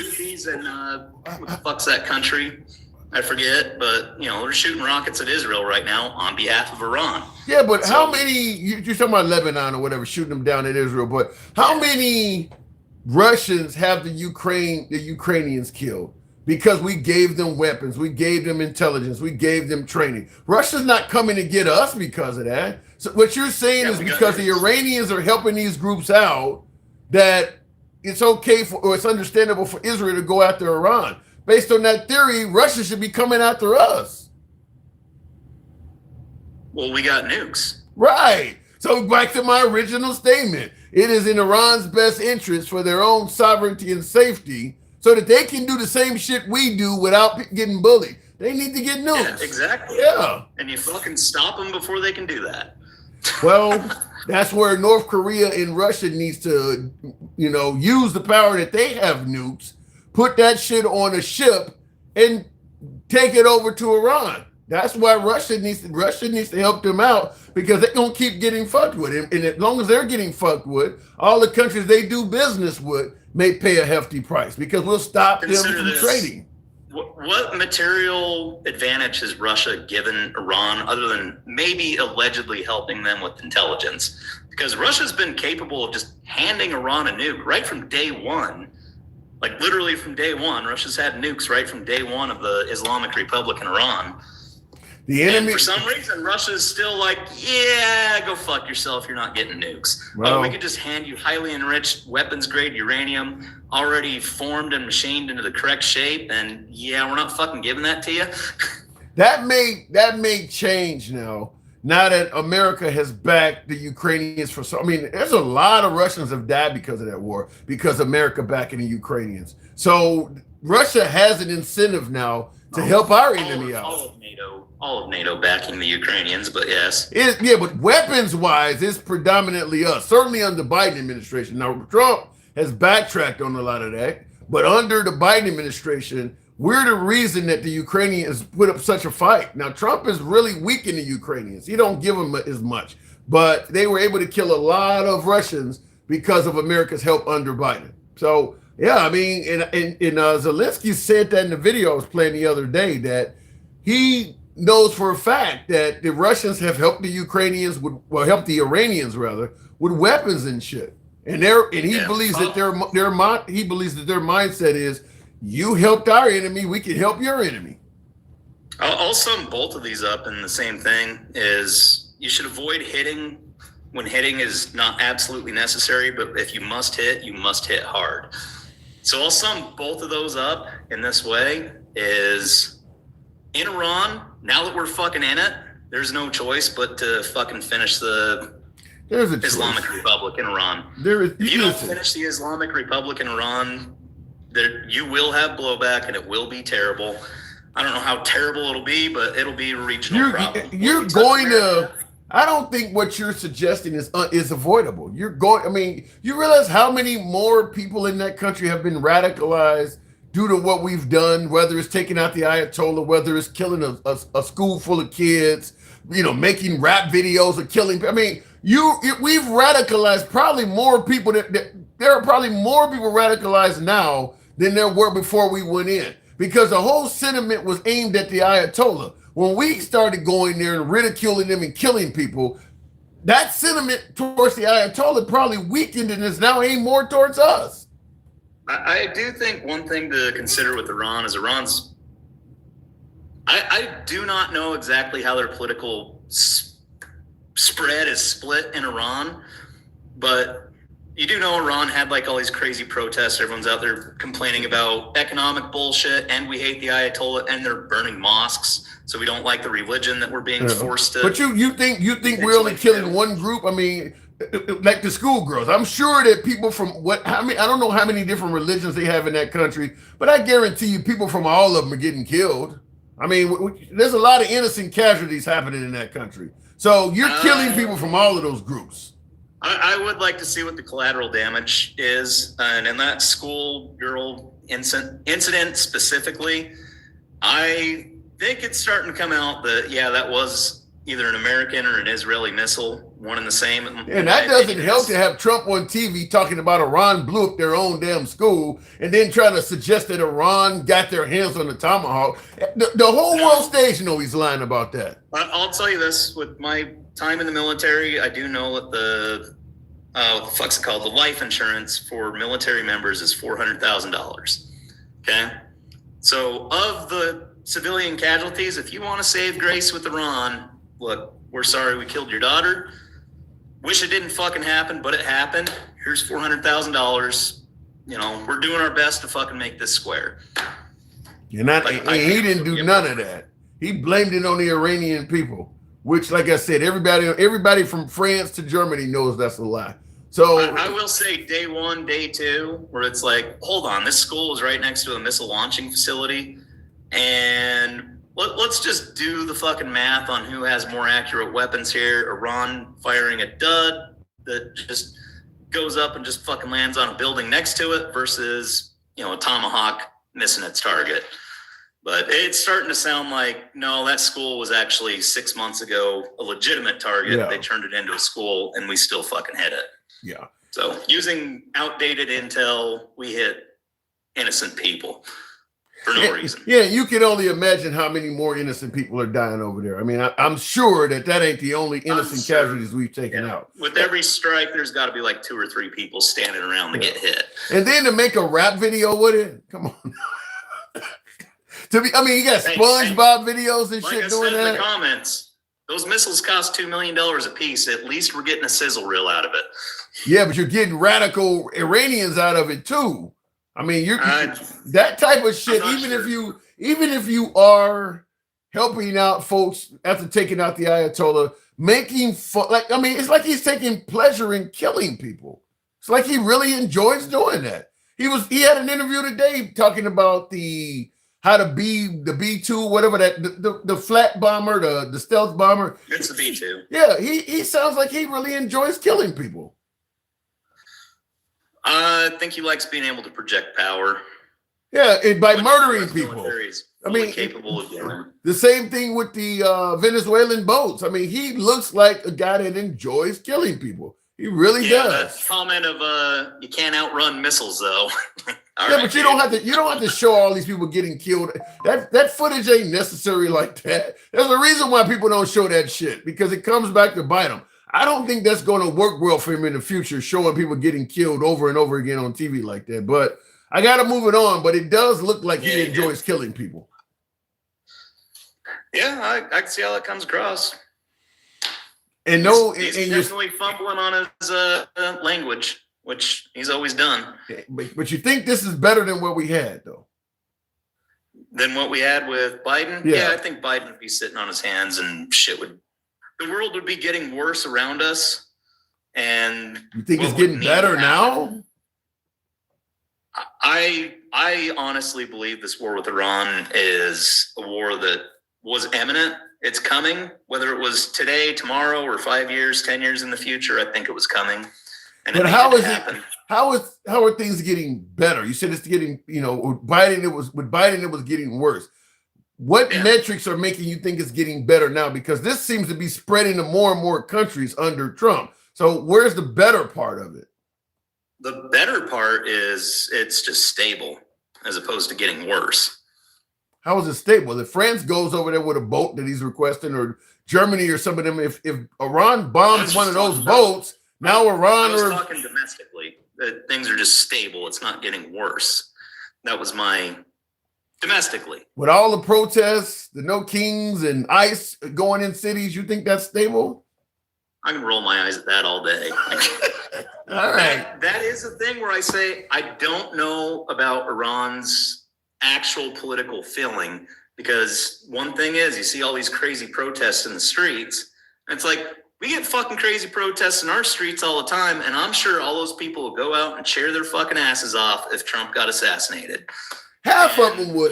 and what the fuck's that country? I forget, but they're shooting rockets at Israel right now on behalf of Iran. Yeah, but how many? You're talking about Lebanon or whatever, shooting them down at Israel. But how many Russians have the Ukrainians killed? Because we gave them weapons, we gave them intelligence, we gave them training. Russia's not coming to get us because of that. So what you're saying is because the Iranians are helping these groups out, that it's okay or it's understandable for Israel to go after Iran. Based on that theory, Russia should be coming after us. Well, we got nukes. Right. So back to my original statement. It is in Iran's best interest for their own sovereignty and safety so that they can do the same shit we do without getting bullied. They need to get nukes. Yeah, exactly. Yeah. And you fucking stop them before they can do that. Well, that's where North Korea and Russia needs to, use the power that they have nukes, put that shit on a ship and take it over to Iran. That's why Russia needs to help them out, because they're going to keep getting fucked with. And as long as they're getting fucked with, all the countries they do business with may pay a hefty price, because we'll stop them from trading. What material advantage has Russia given Iran other than maybe allegedly helping them with intelligence? Because Russia's been capable of just handing Iran a nuke right from day one. Like literally from day one, Russia's had nukes right from day one of the Islamic Republic in Iran. And for some reason, Russia's still like, yeah, go fuck yourself. You're not getting nukes. Well, we could just hand you highly enriched weapons-grade uranium, already formed and machined into the correct shape, and yeah, we're not fucking giving that to you. That may change now that America has backed the Ukrainians there's a lot of Russians have died because of that war, because America backing the Ukrainians. So Russia has an incentive now to help our enemy out. All of NATO backing the Ukrainians, but yes. But weapons-wise, it's predominantly us, certainly under the Biden administration. Now, Trump has backtracked on a lot of that, but under the Biden administration, we're the reason that the Ukrainians put up such a fight. Now, Trump is really weakening the Ukrainians. He don't give them as much, but they were able to kill a lot of Russians because of America's help under Biden. So, yeah, and Zelensky said that in the video I was playing the other day, that he knows for a fact that the Russians have helped the Ukrainians helped the Iranians rather with weapons and shit. And he believes that their mindset is, you helped our enemy, we can help your enemy. I'll sum both of these up in the same thing: is you should avoid hitting when hitting is not absolutely necessary, but if you must hit hard. So I'll sum both of those up in this way: is in Iran, now that we're fucking in it, there's no choice but to fucking finish the Islamic Republic in Iran. If you don't finish the Islamic Republic in Iran, you will have blowback, and it will be terrible. I don't know how terrible it'll be, but it'll be a regional problem. I don't think what you're suggesting is avoidable. I mean, you realize how many more people in that country have been radicalized due to what we've done, whether it's taking out the Ayatollah, whether it's killing a school full of kids, making rap videos of killing. I mean, we've radicalized probably more people there are probably more people radicalized now than there were before we went in, because the whole sentiment was aimed at the Ayatollah. When we started going there and ridiculing them and killing people, that sentiment towards the Ayatollah probably weakened and is now aimed more towards us. I do think one thing to consider with Iran is I do not know exactly how their political spread is split in Iran, but you do know Iran had like all these crazy protests. Everyone's out there complaining about economic bullshit, and we hate the Ayatollah, and they're burning mosques. So we don't like the religion that we're being forced to. But you think we're only killing one group? I mean, like the schoolgirls. I'm sure that people from I don't know how many different religions they have in that country, but I guarantee you people from all of them are getting killed. I mean, there's a lot of innocent casualties happening in that country. So you're killing people from all of those groups. I would like to see what the collateral damage is. And in that schoolgirl incident specifically, I think it's starting to come out that, that was either an American or an Israeli missile, one and the same. And that doesn't help to have Trump on TV talking about Iran blew up their own damn school and then trying to suggest that Iran got their hands on the Tomahawk. The whole world stage know he's lying about that. I'll tell you this, with my time in the military, I do know that the what the fuck's it called? The life insurance for military members is $400,000. Okay. So of the civilian casualties, if you want to save grace with Iran, look, we're sorry we killed your daughter. Wish it didn't fucking happen, but it happened. Here's $400,000. We're doing our best to fucking make this square. He didn't do none of that. He blamed it on the Iranian people, which, like I said, everybody from France to Germany knows that's a lie. So I will say day one, day two, where it's like, hold on, this school is right next to a missile launching facility. And let's just do the fucking math on who has more accurate weapons here. Iran firing a dud that just goes up and just fucking lands on a building next to it versus, a Tomahawk missing its target. But it's starting to sound like, no, that school was actually 6 months ago a legitimate target. Yeah. They turned it into a school and we still fucking hit it. Yeah. So using outdated intel, we hit innocent people for no reason. Yeah, you can only imagine how many more innocent people are dying over there. I mean, I'm sure that ain't the only innocent casualties we've taken out. With every strike, there's got to be like 2 or 3 people standing around to get hit. And then to make a rap video with it, come on. You got SpongeBob videos and shit doing that. In the comments, those missiles cost $2 million a piece. At least we're getting a sizzle reel out of it. Yeah, but you're getting radical Iranians out of it too. I mean, that type of shit. Even if you are helping out folks after taking out the Ayatollah, making fun, it's like he's taking pleasure in killing people. It's like he really enjoys doing that. He had an interview today talking about how to be the B-2, whatever the flat bomber, the stealth bomber. It's the B-2. Yeah, he sounds like he really enjoys killing people. I think he likes being able to project power. Yeah, by murdering people. Capable of doing. The same thing with the Venezuelan boats. I mean, he looks like a guy that enjoys killing people. He really does. That comment of you can't outrun missiles, though. Yeah, but you don't have to show all these people getting killed. That footage ain't necessary like that. There's a reason why people don't show that shit, because it comes back to bite them. I don't think that's going to work well for him in the future, showing people getting killed over and over again on TV like that. But I got to move it on. But it does look like he enjoys killing people. Yeah, I can see how that comes across. And he's definitely fumbling on his language, which he's always done. But you think this is better than what we had, though? Than what we had with Biden? Yeah. I think Biden would be sitting on his hands and the world would be getting worse around us. And you think it's getting better now? I honestly believe this war with Iran is a war that was imminent. It's coming, whether it was today, tomorrow, or 5 years, 10 years in the future. I think it was coming. And but how are things getting better? You said it's getting, with Biden it was getting worse. What metrics are making you think it's getting better now? Because this seems to be spreading to more and more countries under Trump. So where's the better part of it? The better part is it's just stable as opposed to getting worse. How is it stable? If France goes over there with a boat that he's requesting, or Germany or some of them, if Iran bombs one of those boats, now Iran I was talking domestically, that things are just stable. It's not getting worse. That was my domestically. With all the protests, the no kings and ICE going in cities, you think that's stable? I can roll my eyes at that all day. All right. That is the thing where I say I don't know about Iran's actual political feeling, because one thing is you see all these crazy protests in the streets, and it's like we get fucking crazy protests in our streets all the time, and I'm sure all those people would go out and cheer their fucking asses off if Trump got assassinated. Half of them would.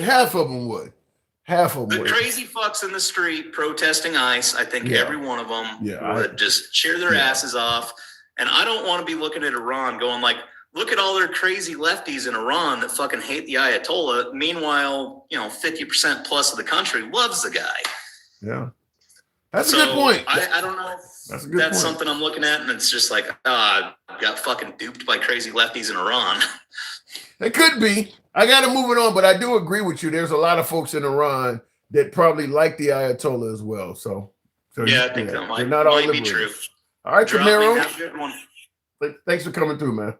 The crazy fucks in the street protesting ICE, I think every one of them would just cheer their asses off. And I don't want to be looking at Iran going like, look at all their crazy lefties in Iran that fucking hate the Ayatollah. Meanwhile, 50% plus of the country loves the guy. Yeah. That's a good point. I don't know if that's something I'm looking at, and it's just like, I got fucking duped by crazy lefties in Iran. It could be. I got to move it on, but I do agree with you. There's a lot of folks in Iran that probably like the Ayatollah as well. So yeah, I think that might be true. All right, Camaro. Have a good one. Thanks for coming through, man.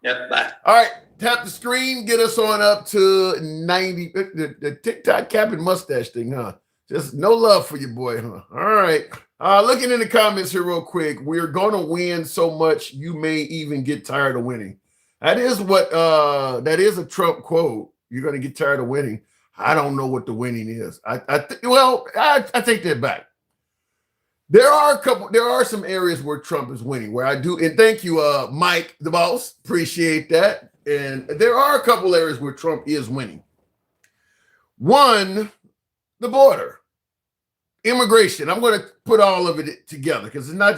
Yep, bye. All right, tap the screen, get us on up to 90. The TikTok cap and mustache thing, huh? Just no love for your boy, huh? All right. Looking in the comments here real quick. We're going to win so much you may even get tired of winning. That is a Trump quote. You're going to get tired of winning. I don't know what the winning is. I take that back. There are some areas where Trump is winning, where I do, and thank you, Mike, the boss, appreciate that. And there are a couple areas where Trump is winning. One, the border, immigration. I'm going to put all of it together because it's not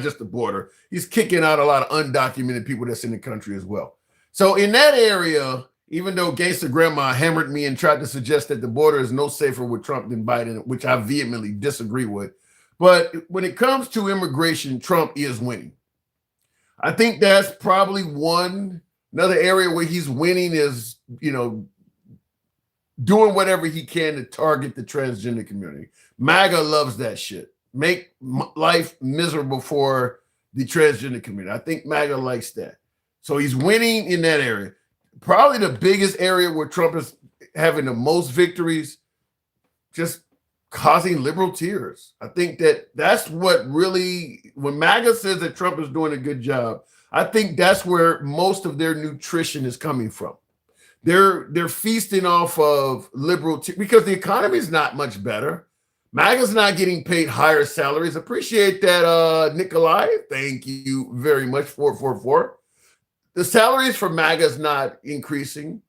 just the border. He's kicking out a lot of undocumented people that's in the country as well. So in that area, even though Gangsta Grandma hammered me and tried to suggest that the border is no safer with Trump than Biden, which I vehemently disagree with. But when it comes to immigration, Trump is winning. I think that's probably another area where he's winning is, doing whatever he can to target the transgender community. MAGA loves that shit. Make life miserable for the transgender community. I think MAGA likes that. So he's winning in that area. Probably the biggest area where Trump is having the most victories, just causing liberal tears. I think that's what really, when MAGA says that Trump is doing a good job, I think that's where most of their nutrition is coming from. They're feasting off of liberal because the economy is not much better. MAGA's not getting paid higher salaries. Appreciate that, Nikolai. Thank you very much. 444. The salaries for MAGA is not increasing.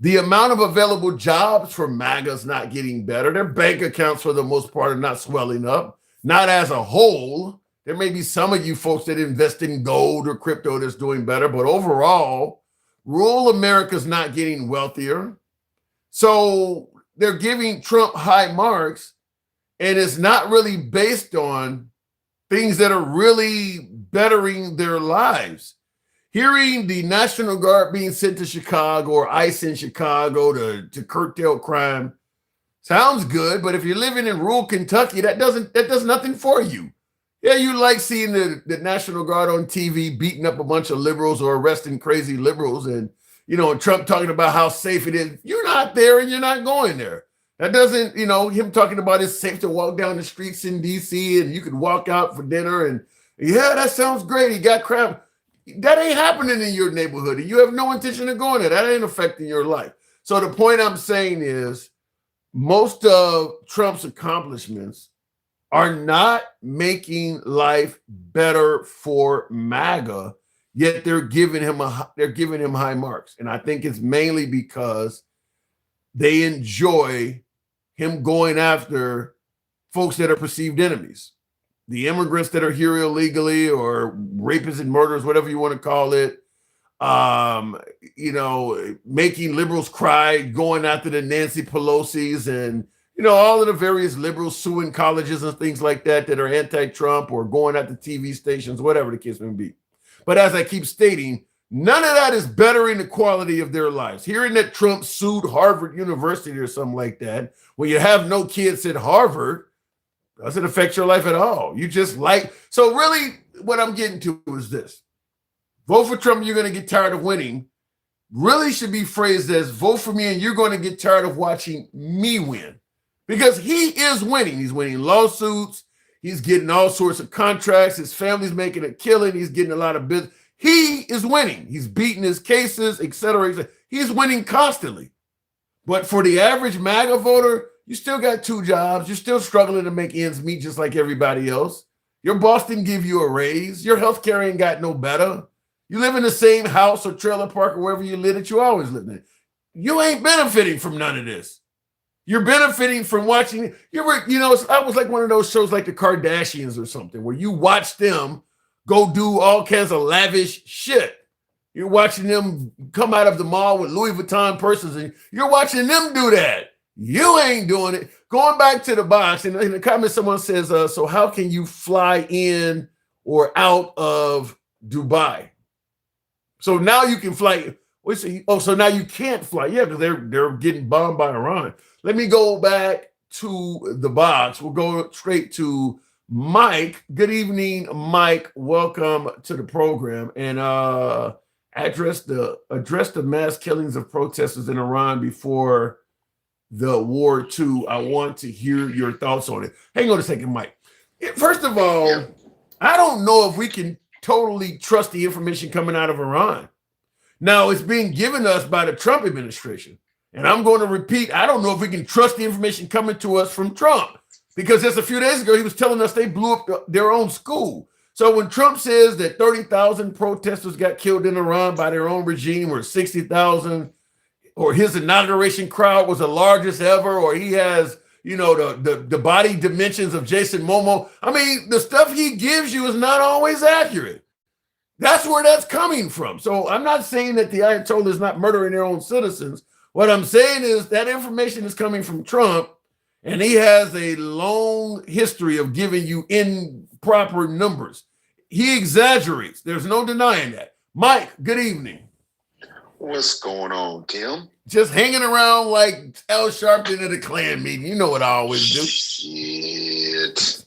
The amount of available jobs for MAGA is not getting better. Their bank accounts, for the most part, are not swelling up. Not as a whole. There may be some of you folks that invest in gold or crypto that's doing better, but overall, rural America is not getting wealthier. So they're giving Trump high marks, and it's not really based on things that are really bettering their lives. Hearing the National Guard being sent to Chicago or ICE in Chicago to curtail crime sounds good, but if you're living in rural Kentucky, that does nothing for you. Yeah, you like seeing the National Guard on TV beating up a bunch of liberals or arresting crazy liberals, and and Trump talking about how safe it is. You're not there and you're not going there. That doesn't, him talking about it's safe to walk down the streets in DC and you could walk out for dinner and yeah, that sounds great. He got crap. That ain't happening in your neighborhood. And you have no intention of going there. That ain't affecting your life. So the point I'm saying is most of Trump's accomplishments are not making life better for MAGA, yet they're giving him high marks. And I think it's mainly because they enjoy him going after folks that are perceived enemies. The immigrants that are here illegally or rapists and murderers, whatever you want to call it, making liberals cry, going after the Nancy Pelosi's and, all of the various liberals suing colleges and things like that are anti-Trump or going at the TV stations, whatever the case may be. But as I keep stating, none of that is bettering the quality of their lives. Hearing that Trump sued Harvard University or something like that, when you have no kids at Harvard, doesn't affect your life at all. You just so really what I'm getting to is this. Vote for Trump, you're going to get tired of winning. Really should be phrased as vote for me and you're going to get tired of watching me win. Because he is winning. He's winning lawsuits. He's getting all sorts of contracts. His family's making a killing. He's getting a lot of business. He is winning. He's beating his cases, et cetera. He's winning constantly. But for the average MAGA voter, you still got 2 jobs. You're still struggling to make ends meet just like everybody else. Your boss didn't give you a raise. Your health care ain't got no better. You live in the same house or trailer park or wherever you live that you always lived in. You ain't benefiting from none of this. You're benefiting from watching. I was like one of those shows like the Kardashians or something where you watch them go do all kinds of lavish shit. You're watching them come out of the mall with Louis Vuitton purses and you're watching them do that. You ain't doing it. Going back to the box, and in the comments, someone says, so how can you fly in or out of Dubai? So now you can fly. So now you can't fly. Yeah, because they're getting bombed by Iran. Let me go back to the box. We'll go straight to Mike. Good evening, Mike. Welcome to the program. And address the mass killings of protesters in Iran before the war too. I want to hear your thoughts on it. Hang on a second, Mike. First of all, I don't know if we can totally trust the information coming out of Iran. Now, it's being given to us by the Trump administration. And I'm going to repeat, I don't know if we can trust the information coming to us from Trump. Because just a few days ago, he was telling us they blew up their own school. So when Trump says that 30,000 protesters got killed in Iran by their own regime, or 60,000, or his inauguration crowd was the largest ever, or he has, the body dimensions of Jason Momoa. I mean, the stuff he gives you is not always accurate. That's where that's coming from. So I'm not saying that the Ayatollah is not murdering their own citizens. What I'm saying is that information is coming from Trump, and he has a long history of giving you improper numbers. He exaggerates. There's no denying that. Mike, good evening. What's going on, Kim? Just hanging around like Al Sharpton at a Klan meeting. You know what I always do. Shit.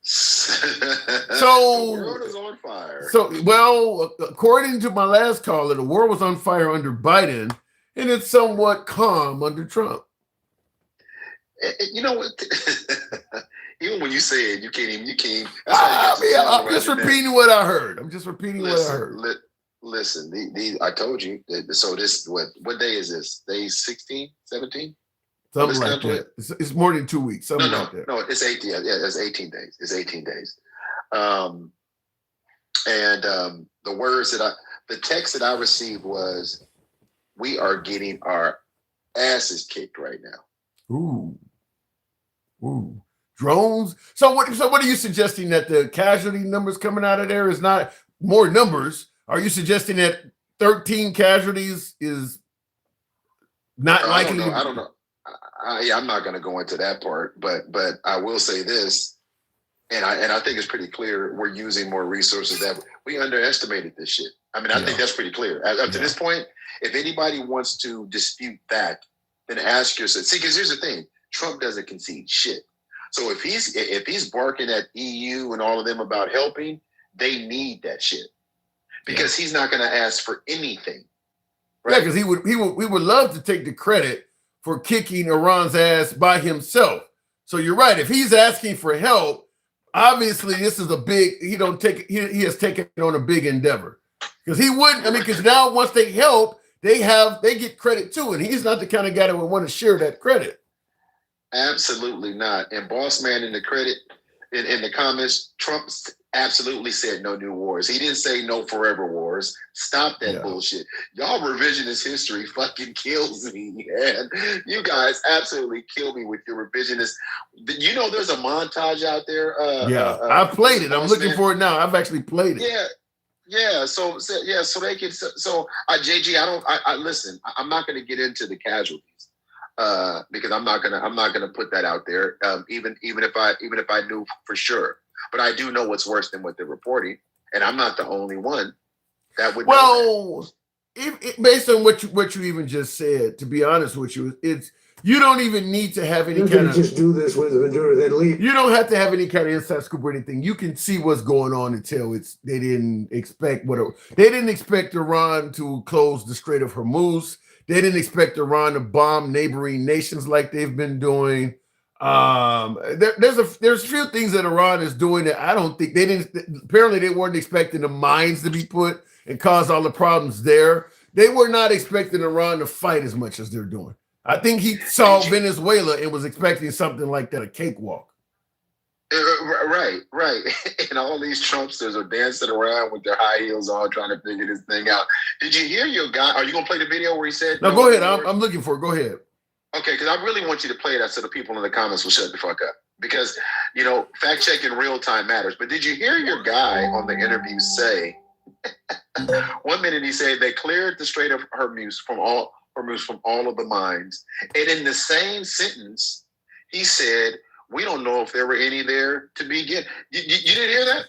So the world is on fire. So, well, according to my last caller, the world was on fire under Biden, and it's somewhat calm under Trump. You know what? Even when you say it, you can't. I'm just repeating what I heard. I'm just repeating what I heard. Listen, I told you. So this, what day is this? Day 16, 17? Something like that. It's more than 2 weeks. Something like that. No, it's 18. Yeah, it's 18 days. It's 18 days. The words the text that I received was, "We are getting our asses kicked right now." Ooh. Drones. So what are you suggesting, that the casualty numbers coming out of there is not more numbers? Are you suggesting that 13 casualties is not likely? I don't know. I'm not going to go into that part, but I will say this, And I think it's pretty clear we're using more resources that we underestimated this shit. I mean, I think that's pretty clear. Up to this point, if anybody wants to dispute that, then ask yourself. See, because here's the thing: Trump doesn't concede shit. So if he's barking at EU and all of them about helping, they need that shit because he's not going to ask for anything. Right? Yeah, because he would love to take the credit for kicking Iran's ass by himself. So you're right. If he's asking for help, obviously this is a big. He has taken on a big endeavor because he wouldn't. I mean, because now once they help, they get credit too, and he's not the kind of guy that would want to share that credit. Absolutely not. And Boss Man in the credit in the comments, Trump absolutely said no new wars. He didn't say no forever wars. Stop that bullshit. Y'all revisionist history fucking kills me, man. You guys absolutely kill me with your revisionist. You know, there's a montage out there. I played it. I'm looking for it now. I've actually played it. Yeah. So they can. So JG, I listen. I'm not going to get into the casualties. Because I'm not gonna put that out there. Even if I knew for sure, but I do know what's worse than what they're reporting, and I'm not the only one that would. Well, based on what you even just said, to be honest with you, you don't even need to have any kind of just do this with Maduro, then leave. You don't have to have any kind of inside scoop or anything. You can see what's going on until they didn't expect Iran to close the Strait of Hormuz. They didn't expect Iran to bomb neighboring nations like they've been doing. There's a few things that Iran is doing that I don't think apparently they weren't expecting the mines to be put and cause all the problems there. They were not expecting Iran to fight as much as they're doing. I think he saw Venezuela and was expecting something like that, a cakewalk. Right. And all these Trumpsters are dancing around with their high heels on, trying to figure this thing out. Did you hear your guy? Are you gonna play the video where he said? No, go ahead. I'm looking for it. Go ahead. Okay, because I really want you to play that so the people in the comments will shut the fuck up. Because fact checking real time matters. But did you hear your guy on the interview say? 1 minute he said they cleared the Strait of Hormuz from all of the mines, and in the same sentence he said, we don't know if there were any there to begin. You didn't hear that?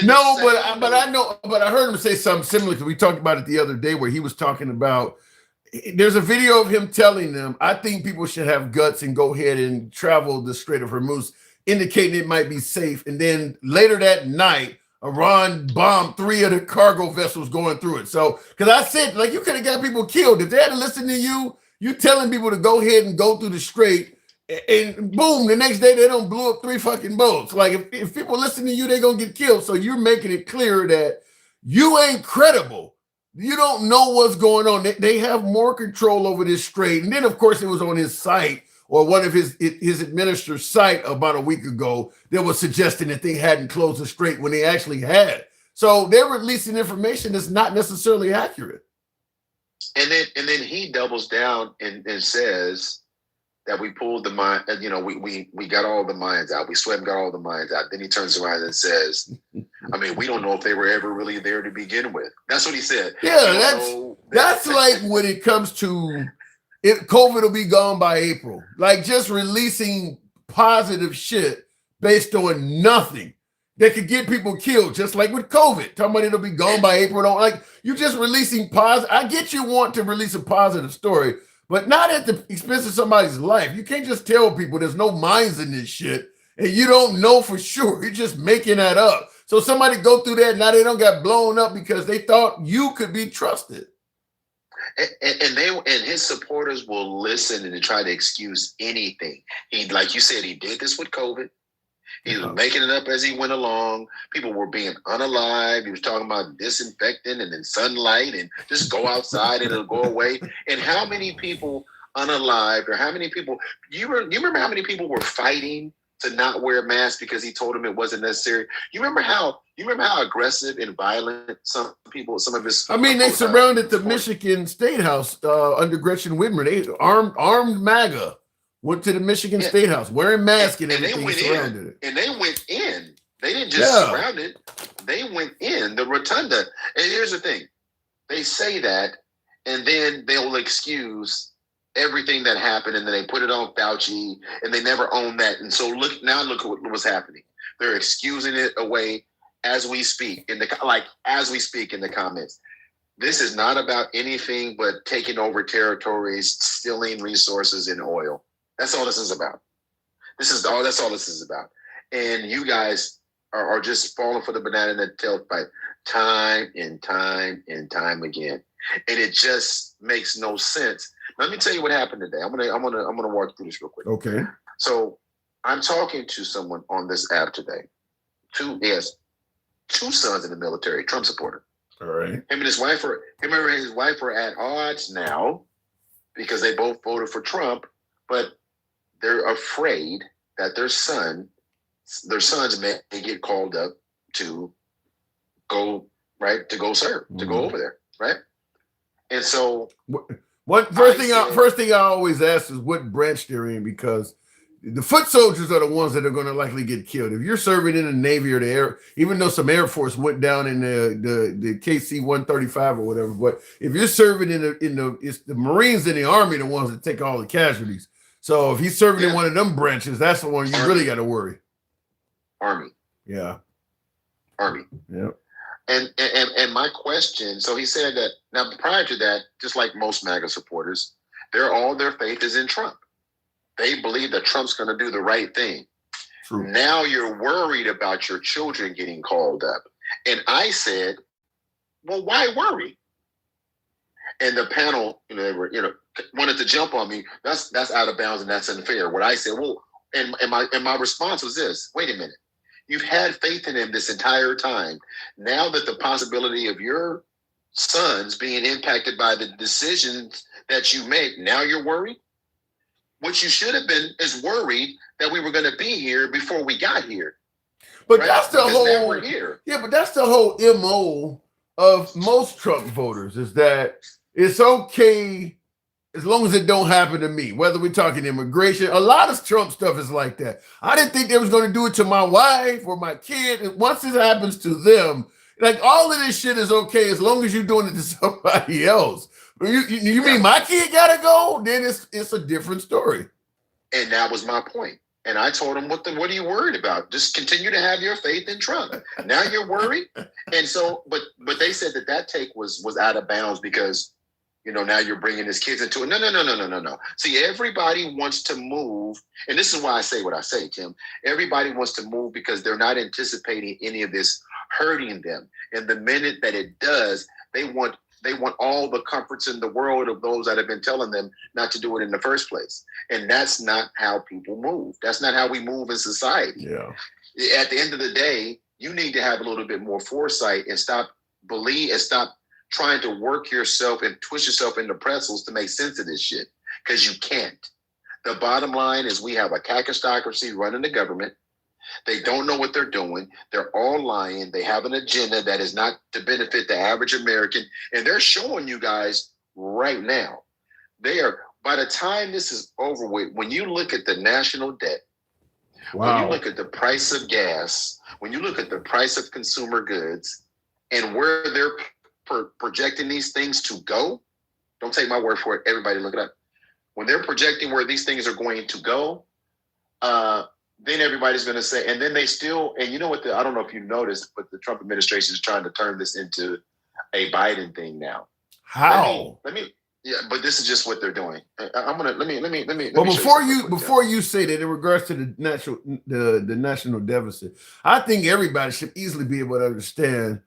No, but I know. But I heard him say something similar because we talked about it the other day, where he was talking about. There's a video of him telling them, "I think people should have guts and go ahead and travel the Strait of Hormuz, indicating it might be safe." And then later that night, Iran bombed 3 of the cargo vessels going through it. So, because I said, like, you could have got people killed if they had to listen to you telling people to go ahead and go through the strait. And boom, the next day they don't blow up 3 fucking boats. Like if people listen to you, they're gonna get killed. So you're making it clear that you ain't credible. You don't know what's going on. They have more control over this strait. And then of course it was on his site or one of his administrator's site about a week ago that was suggesting that they hadn't closed the strait when they actually had. So they're releasing information that's not necessarily accurate. And then he doubles down and says that we pulled the mine, we got all the mines out. We swept and got all the mines out. Then he turns around and says, I mean, we don't know if they were ever really there to begin with. That's what he said. Yeah, that's like when it comes to COVID will be gone by April. Like just releasing positive shit based on nothing that could get people killed, just like with COVID. Talking about it'll be gone by April. Like you just releasing positive. I get you want to release a positive story, but not at the expense of somebody's life. You can't just tell people there's no mines in this shit and you don't know for sure. You're just making that up. So somebody go through that, now they don't got blown up because they thought you could be trusted. And his supporters will listen and try to excuse anything. He, like you said, he did this with COVID. He was making it up as he went along. People were being unalive. He was talking about disinfectant and then sunlight and just go outside and it'll go away. And how many people unalived, or how many people, you remember how many people were fighting to not wear masks because he told them it wasn't necessary? You remember how aggressive and violent some of his. I mean, they surrounded the Michigan State House under Gretchen Whitmer. They armed MAGA. Went to the Michigan State House wearing masks and everything surrounded it. And they went in. They didn't just surround it. They went in the rotunda. And here's the thing. They say that, and then they'll excuse everything that happened, and then they put it on Fauci, and they never own that. And so look what was happening. They're excusing it away as we speak in the comments. This is not about anything but taking over territories, stealing resources and oil. That's all this is about. That's all this is about. And you guys are just falling for the banana in the tailpipe time and time and time again. And it just makes no sense. Let me tell you what happened today. I'm gonna walk through this real quick. Okay. So I'm talking to someone on this app today. He has two sons in the military, Trump supporter. All right. Him and his wife are at odds now because they both voted for Trump, but they're afraid that their sons may get called up to go serve, to go over there, right? And so first thing I always ask is what branch they're in, because the foot soldiers are the ones that are going to likely get killed. If you're serving in the Navy or the Air, even though some Air Force went down in the KC-135 or whatever, but if you're serving it's the Marines and the Army the ones that take all the casualties. So if he's serving in one of them branches, that's the one you really got to worry. Army. Yeah. Army. Yeah. And my question, so he said that now prior to that, just like most MAGA supporters, all their faith is in Trump. They believe that Trump's going to do the right thing. True. Now you're worried about your children getting called up. And I said, well, why worry? And the panel, they were, wanted to jump on me. That's out of bounds and that's unfair. What I said, well, and my response was this: wait a minute. You've had faith in him this entire time. Now that the possibility of your sons being impacted by the decisions that you make, now you're worried? What you should have been is worried that we were going to be here before we got here. But right? that's the Because now whole we're here. Yeah, but that's the whole MO of most Trump voters, is that it's okay as long as it don't happen to me. Whether we're talking immigration, a lot of Trump stuff is like that. I didn't think they was going to do it to my wife or my kid. And once it happens to them, like all of this shit is okay as long as you're doing it to somebody else. You mean my kid gotta go? Then it's a different story. And that was my point. And I told him, what are you worried about? Just continue to have your faith in Trump. Now you're worried. And so, but they said that take was out of bounds because, now you're bringing his kids into it. No. See, everybody wants to move. And this is why I say what I say, Tim. Everybody wants to move because they're not anticipating any of this hurting them. And the minute that it does, they want all the comforts in the world of those that have been telling them not to do it in the first place. And that's not how people move. That's not how we move in society. Yeah. At the end of the day, you need to have a little bit more foresight and stop trying to work yourself and twist yourself into pretzels to make sense of this shit, because you can't. The bottom line is we have a kakistocracy running the government. They don't know what they're doing. They're all lying. They have an agenda that is not to benefit the average American. And they're showing you guys right now. By the time this is over with, when you look at the national debt, when you look at the price of gas, when you look at the price of consumer goods and where they're projecting these things to go, don't take my word for it. Everybody look it up. When they're projecting where these things are going to go, then everybody's going to say, and then they still, and you know what, I don't know if you noticed, but the Trump administration is trying to turn this into a Biden thing now. How? But this is just what they're doing. Let me. Well, before you say that, in regards to the national deficit, I think everybody should easily be able to understand.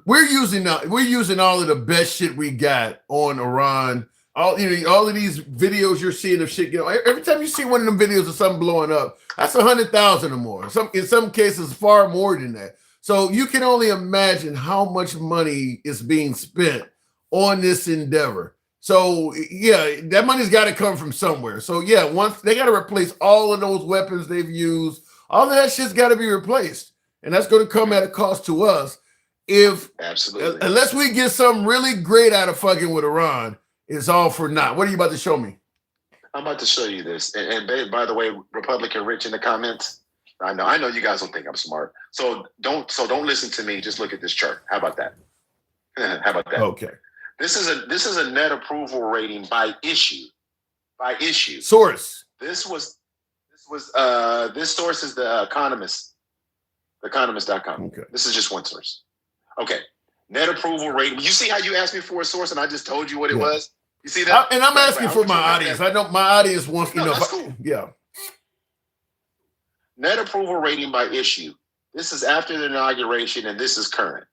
We're using all of the best shit we got on Iran. All of these videos you're seeing of shit. Every time you see one of them videos of something blowing up, that's 100,000 or more. In some cases, far more than that. So you can only imagine how much money is being spent on this endeavor. So yeah, that money's got to come from somewhere. So yeah, once they got to replace all of those weapons they've used, all of that shit's got to be replaced, and that's going to come at a cost to us. Unless we get something really great out of fucking with Iran, it's all for naught. What are you about to show me? I'm about to show you this. And by the way, Republican Rich in the comments, I know you guys don't think I'm smart. So don't listen to me. Just look at this chart. How about that? How about that? Okay. This is a net approval rating by issue. By issue. Source. This source is The Economist. Economist.com. Okay. This is just one source. Okay. Net approval rating. You see how you asked me for a source and I just told you what it was? You see that? And I'm asking Right, for my audience. I know my audience wants, No, that's cool. Yeah. Net approval rating by issue. This is after the inauguration and this is current.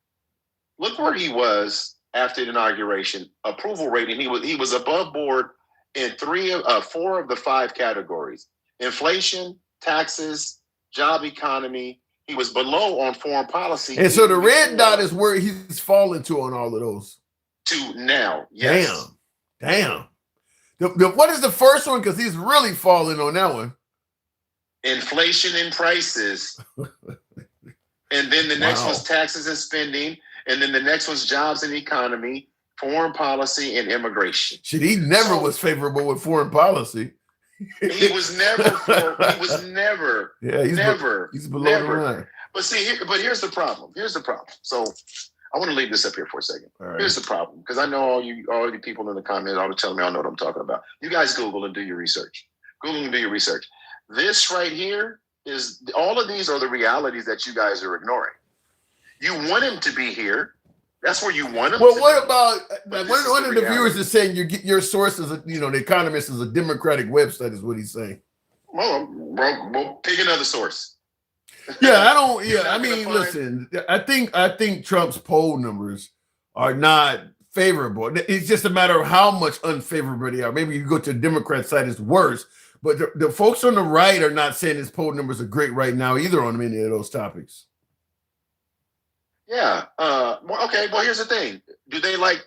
Look where he was after the inauguration. Approval rating. He was above board in 4 of the 5 categories. Inflation, taxes, job economy. He was below on foreign policy. And so the red dot is where he's falling to on all of those. To now. Yes. Damn. What is the first one? Because he's really falling on that one. Inflation and prices. And then the next one's taxes and spending. And then the next one's jobs and economy, foreign policy, and immigration. Shit, he never was favorable with foreign policy. He was never. Yeah, he's below the line. But see, but here's the problem. So I want to leave this up here for a second. All right. Here's the problem, because I know all you people in the comments all telling me I know what I'm talking about. You guys Google and do your research. This right here is all of these are the realities that you guys are ignoring. You want him to be here. That's where you want him. Well, what about one of the viewers is saying your source is The Economist is a Democratic website, is what he's saying. Well, pick another source. Yeah, I don't. Yeah, I mean, listen. I think Trump's poll numbers are not favorable. It's just a matter of how much unfavorable they are. Maybe you go to the Democrat side, it's worse. But the folks on the right are not saying his poll numbers are great right now either on any of those topics. Yeah. Okay. Well, here's the thing. Do they like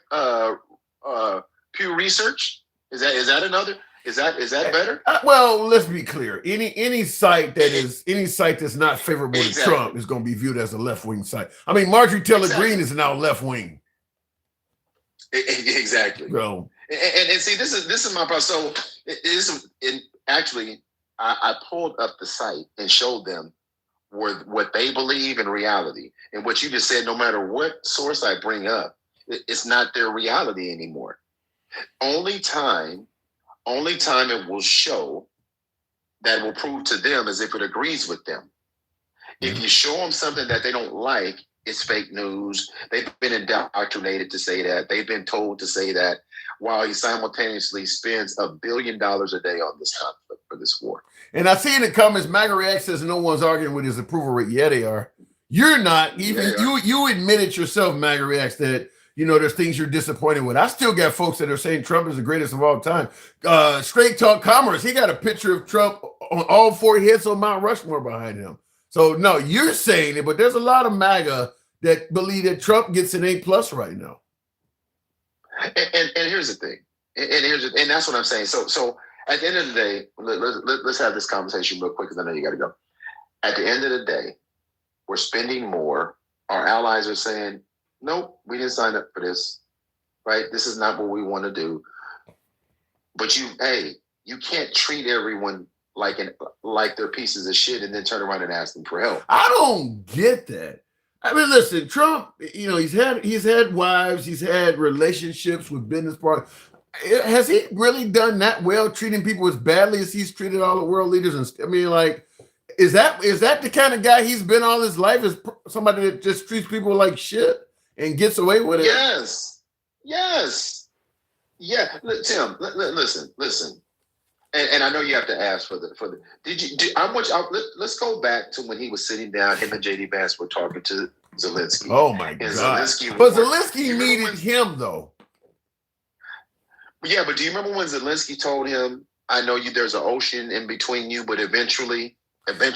Pew Research? Is that another? Is that better? Well, let's be clear. Any site that's not favorable to Trump is going to be viewed as a left-wing site. I mean, Marjorie Taylor Greene is now left-wing. Exactly. So, and see, this is my problem. So I pulled up the site and showed them what they believe in reality. And what you just said, no matter what source I bring up, it's not their reality anymore. Only time it will show that will prove to them as if it agrees with them. If you show them something that they don't like, it's fake news. They've been indoctrinated to say that. They've been told to say that, while he simultaneously spends $1 billion a day on this conflict, for this war. And I see in the comments, MAGA React says no one's arguing with his approval rate. Yeah, they are. You're not. Even you admitted yourself, MAGA Reacts, that there's things you're disappointed with. I still got folks that are saying Trump is the greatest of all time. Straight Talk Commerce, he got a picture of Trump on all 4 hits on Mount Rushmore behind him. So no, you're saying it, but there's a lot of MAGA that believe that Trump gets an A+ right now. And here's the thing, and that's what I'm saying. So at the end of the day, let's have this conversation real quick, because I know you got to go. At the end of the day, we're spending more. Our allies are saying, nope, we didn't sign up for this, right? This is not what we want to do. But you can't treat everyone like they're pieces of shit and then turn around and ask them for help. I don't get that. I mean, listen, Trump, he's had wives, he's had relationships with business partners. Has he really done that well, treating people as badly as he's treated all the world leaders? And I mean, like, is that the kind of guy he's been all his life? Is somebody that just treats people like shit and gets away with it? Yes. Yeah, Tim, listen. And I know you have to ask for the. Let's go back to when he was sitting down. Him and JD Vance were talking to Zelensky. Oh my God! Zelensky needed him though. Yeah, but do you remember when Zelensky told him, "I know you. There's an ocean in between you, but eventually."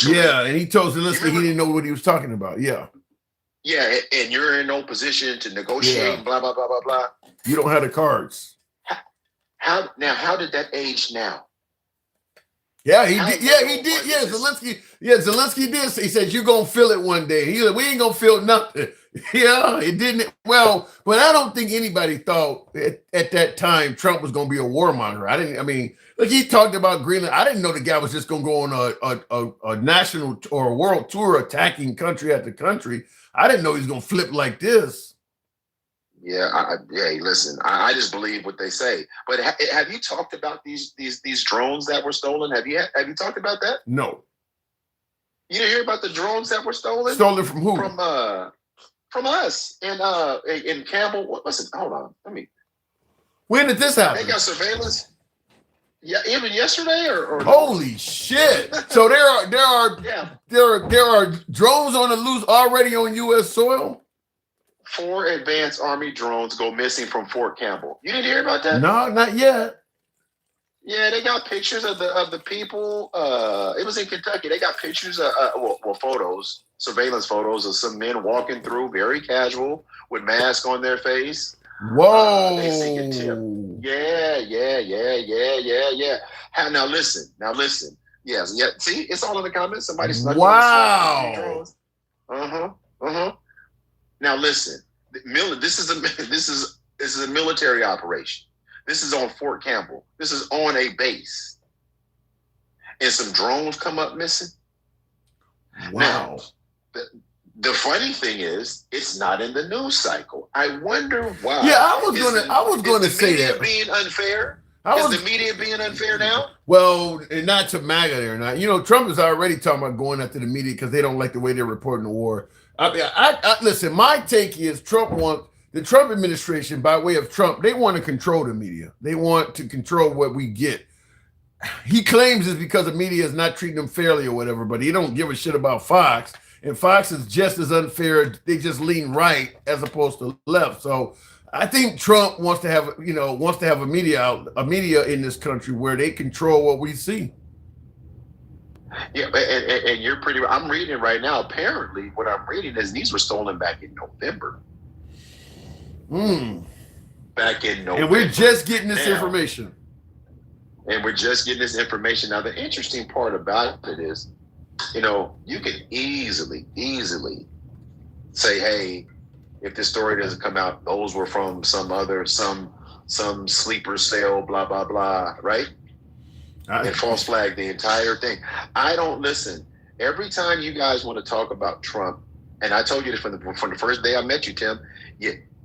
Yeah, and he told Zelensky he didn't know what he was talking about. Yeah. Yeah, and you're in no position to negotiate. And blah blah blah blah blah. You don't have the cards. How did that age now? Yeah, he did. Yeah, he did. Yeah, Zelensky did. He said, you're going to feel it one day. He said, we ain't going to feel nothing. Yeah, it didn't. Well, but I don't think anybody thought at that time Trump was going to be a warmonger. Like he talked about Greenland. I didn't know the guy was just going to go on a national or a world tour attacking country after country. I didn't know he was going to flip like this. Yeah, listen, I just believe what they say. But have you talked about these drones that were stolen? Have you talked about that? No. You didn't hear about the drones that were stolen? Stolen from who? From us in Campbell. What was it? Hold on. When did this happen? They got surveillance. Yeah, even yesterday or holy shit! So there are drones on the loose already on U.S. soil. 4 advanced Army drones go missing from Fort Campbell. You didn't hear about that? No, not yet. Yeah, they got pictures of the people. It was in Kentucky. They got pictures of photos, surveillance photos of some men walking through, very casual, with masks on their face. Whoa! They seek a tip. Yeah. Now listen. Yes, yeah. See, it's all in the comments. Somebody's wow. Now listen. This is a military operation. This is on Fort Campbell. This is on a base, and some drones come up missing. Wow. Now, the funny thing is, it's not in the news cycle. I wonder why. Yeah, I was going to say that. Being unfair? Is the media being unfair now? Well, and not to MAGA there, not. Trump is already talking about going after the media because they don't like the way they're reporting the war. I listen. My take is the Trump administration, by way of Trump, they want to control the media. They want to control what we get. He claims it's because the media is not treating them fairly or whatever, but he don't give a shit about Fox. And Fox is just as unfair. They just lean right as opposed to left. So I think Trump wants to have a media in this country where they control what we see. Yeah, and you're pretty. I'm reading it right now. Apparently, what I'm reading is these were stolen back in November. Back in November, and we're just getting this information. Now, the interesting part about it is, you can easily say, hey, if this story doesn't come out, those were from some sleeper cell, blah, blah, blah, right? And false flag the entire thing. I don't listen. Every time you guys want to talk about Trump, and I told you this from the first day I met you, Tim,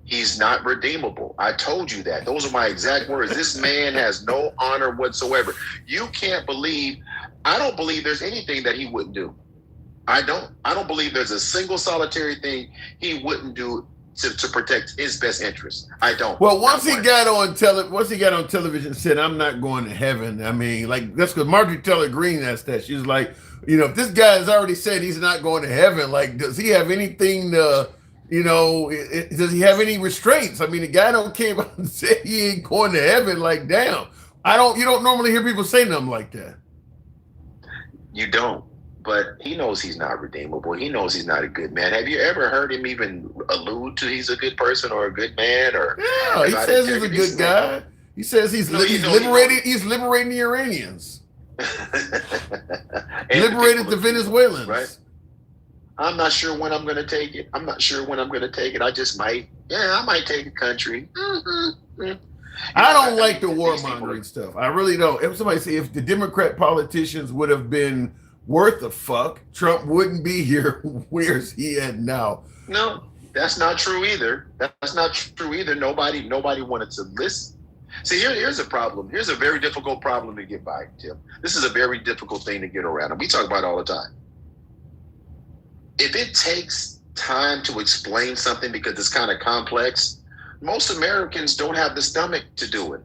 he's not redeemable. I told you that. Those are my exact words. This man has no honor whatsoever. I don't believe there's anything that he wouldn't do. I don't believe there's a single solitary thing he wouldn't do to protect his best interests. I don't. Well, once he got on television and said, I'm not going to heaven. I mean, like, that's because Marjorie Taylor Greene asked that. She was like, if this guy has already said he's not going to heaven, like, does he have anything to, does he have any restraints? I mean, the guy don't came out and say he ain't going to heaven. Like, damn. You don't normally hear people say nothing like that. You don't. But he knows he's not redeemable. He knows he's not a good man. Have you ever heard him even allude to he's a good person or a good man? Yeah, he says he's a good guy. He says he's liberated. He's liberating the Iranians. Liberated the Venezuelans. Right. I'm not sure when I'm going to take it. I just might. Yeah, I might take a country. I don't like the warmongering stuff. I really don't. If somebody say if the Democrat politicians would have been worth a fuck, Trump wouldn't be here. Where's he at now? No, that's not true either. Nobody wanted to listen. See, here's a problem. Here's a very difficult problem to get by, Tim. This is a very difficult thing to get around, and we talk about it all the time. If it takes time to explain something because it's kind of complex, most Americans don't have the stomach to do it.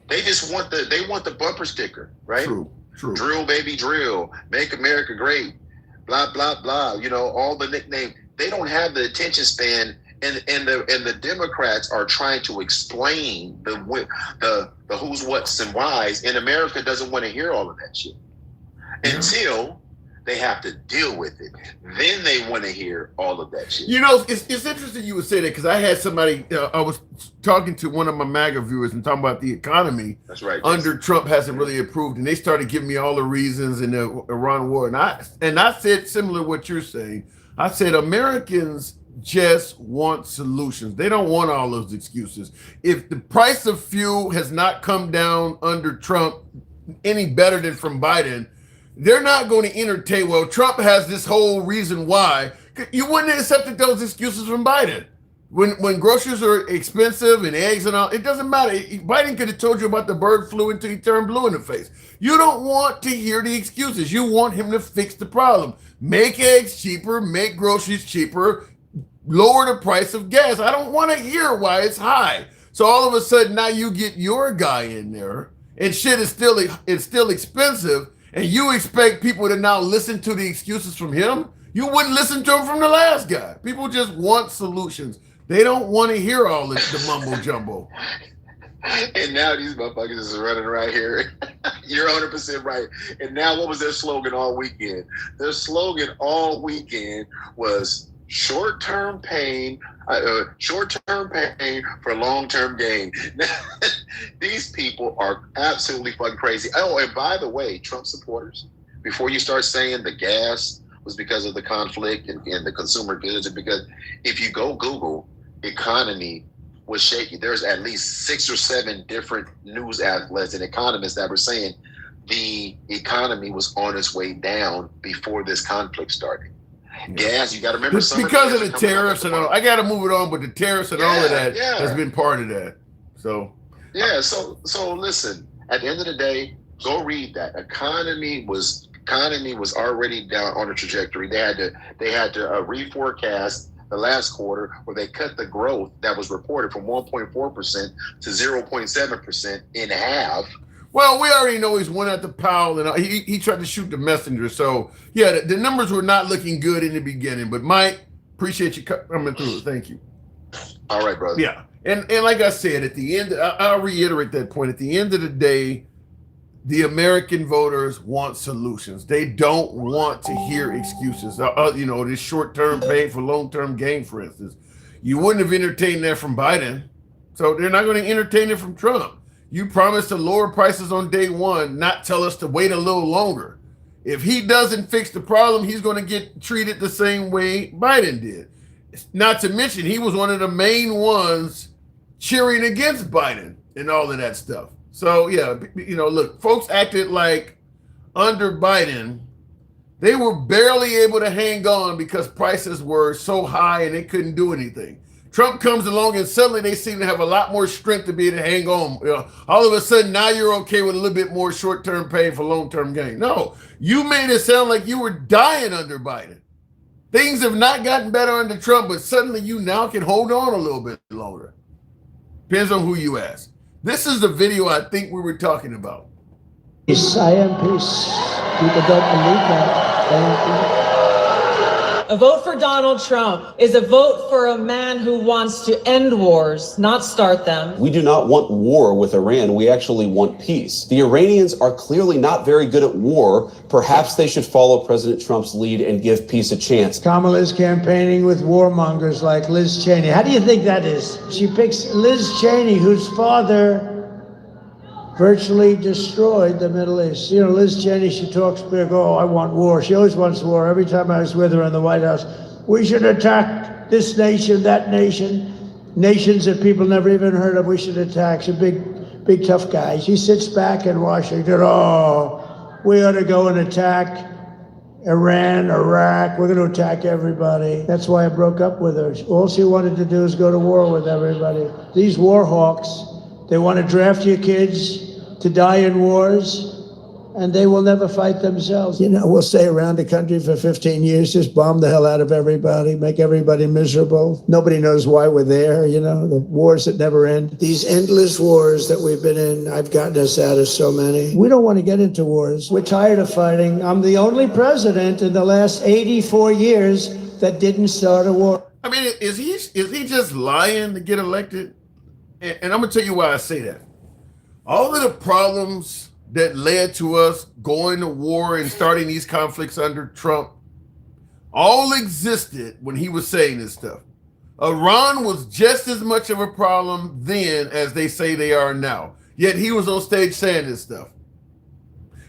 They just want the bumper sticker, right? True. Drill, baby, drill. Make America great. Blah, blah, blah. All the nicknames. They don't have the attention span, and the Democrats are trying to explain the who's, what's, and whys, and America doesn't want to hear all of that shit until they have to deal with it. Then they want to hear all of that shit. It's interesting you would say that because I had somebody, I was talking to one of my MAGA viewers and talking about the economy. That's right. Under Trump hasn't really improved, and they started giving me all the reasons in the Iran war. And I said similar to what you're saying. I said Americans just want solutions. They don't want all those excuses. If the price of fuel has not come down under Trump any better than from Biden, they're not going to entertain, well, Trump has this whole reason why. You wouldn't have accepted those excuses from Biden. When groceries are expensive and eggs and all, it doesn't matter. Biden could have told you about the bird flu until he turned blue in the face. You don't want to hear the excuses. You want him to fix the problem. make eggs cheaper, make groceries cheaper, lower the price of gas. I don't want to hear why it's high. So all of a sudden now you get your guy in there and shit is still expensive, and you expect people to now listen to the excuses from him? You wouldn't listen to him from the last guy. People just want solutions. They don't want to hear all the mumbo jumbo. And now these motherfuckers is running right here. You're 100% right. And now what was their slogan all weekend? Their slogan all weekend was short-term pain for long-term gain. These people are absolutely fucking crazy. Oh, and by the way, Trump supporters, before you start saying the gas was because of the conflict and the consumer goods, and because if you go Google economy was shaky, there's at least 6 or 7 different news outlets and economists that were saying the economy was on its way down before this conflict started. Gas, you got to remember, it's because of the tariffs and all. I got to move it on, but the tariffs and all of that has been part of that. So yeah, so listen. At the end of the day, go read that. Economy was already down on a trajectory. They had to reforecast the last quarter, where they cut the growth that was reported from 1.4% to 0.7% in half. Well, we already know he's one at the Powell, and he tried to shoot the messenger. So yeah, the numbers were not looking good in the beginning. But Mike, appreciate you coming through. Thank you. All right, brother. Yeah, and like I said, at the end, I'll reiterate that point. At the end of the day, the American voters want solutions. They don't want to hear excuses. This short-term pain for long-term gain, for instance. You wouldn't have entertained that from Biden, so they're not going to entertain it from Trump. You promised to lower prices on day one, not tell us to wait a little longer. If he doesn't fix the problem, he's going to get treated the same way Biden did. Not to mention, he was one of the main ones cheering against Biden and all of that stuff. So yeah, look, folks acted like under Biden, they were barely able to hang on because prices were so high and they couldn't do anything. Trump comes along and suddenly they seem to have a lot more strength to be able to hang on. All of a sudden now you're okay with a little bit more short-term pain for long-term gain. No, you made it sound like you were dying under Biden. Things have not gotten better under Trump, but suddenly you now can hold on a little bit longer. Depends on who you ask. This is the video I think we were talking about. Peace, I am peace. People don't believe that. I am peace. A vote for Donald Trump is a vote for a man who wants to end wars, not start them. We do not want war with Iran. We actually want peace. The Iranians are clearly not very good at war. Perhaps they should follow President Trump's lead and give peace a chance. Kamala's campaigning with warmongers like Liz Cheney. How do you think that is? She picks Liz Cheney, whose father virtually destroyed the Middle East. Liz Cheney, she talks big, I want war. She always wants war. Every time I was with her in the White House, we should attack this nation, that nation, nations that people never even heard of, we should attack. She's a big tough guy. She sits back in Washington, we ought to go and attack Iran, Iraq. We're going to attack everybody. That's why I broke up with her. All she wanted to do is go to war with everybody. These war hawks, they want to draft your kids to die in wars, and they will never fight themselves. We'll stay around the country for 15 years, just bomb the hell out of everybody, make everybody miserable. Nobody knows why we're there, the wars that never end. These endless wars that we've been in, I've gotten us out of so many. We don't want to get into wars. We're tired of fighting. I'm the only president in the last 84 years that didn't start a war. I mean, is he just lying to get elected? And I'm going to tell you why I say that. All of the problems that led to us going to war and starting these conflicts under Trump all existed when he was saying this stuff. Iran was just as much of a problem then as they say they are now. Yet he was on stage saying this stuff.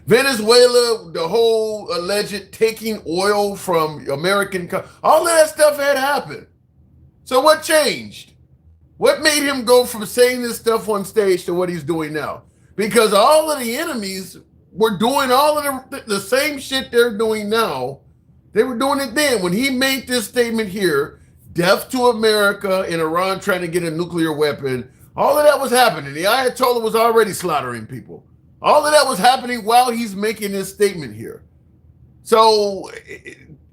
Venezuela, the whole alleged taking oil from American, all of that stuff had happened. So what changed? What made him go from saying this stuff on stage to what he's doing now? Because all of the enemies were doing all of the same shit they're doing now. They were doing it then. When he made this statement here, death to America and Iran trying to get a nuclear weapon, all of that was happening. The Ayatollah was already slaughtering people. All of that was happening while he's making this statement here. So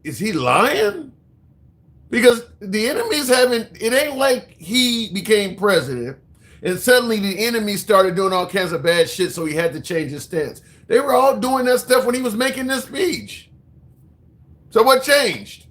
is he lying? Because the enemies haven't, it ain't like he became president and suddenly the enemy started doing all kinds of bad shit, so he had to change his stance. They were all doing that stuff when he was making this speech. So what changed?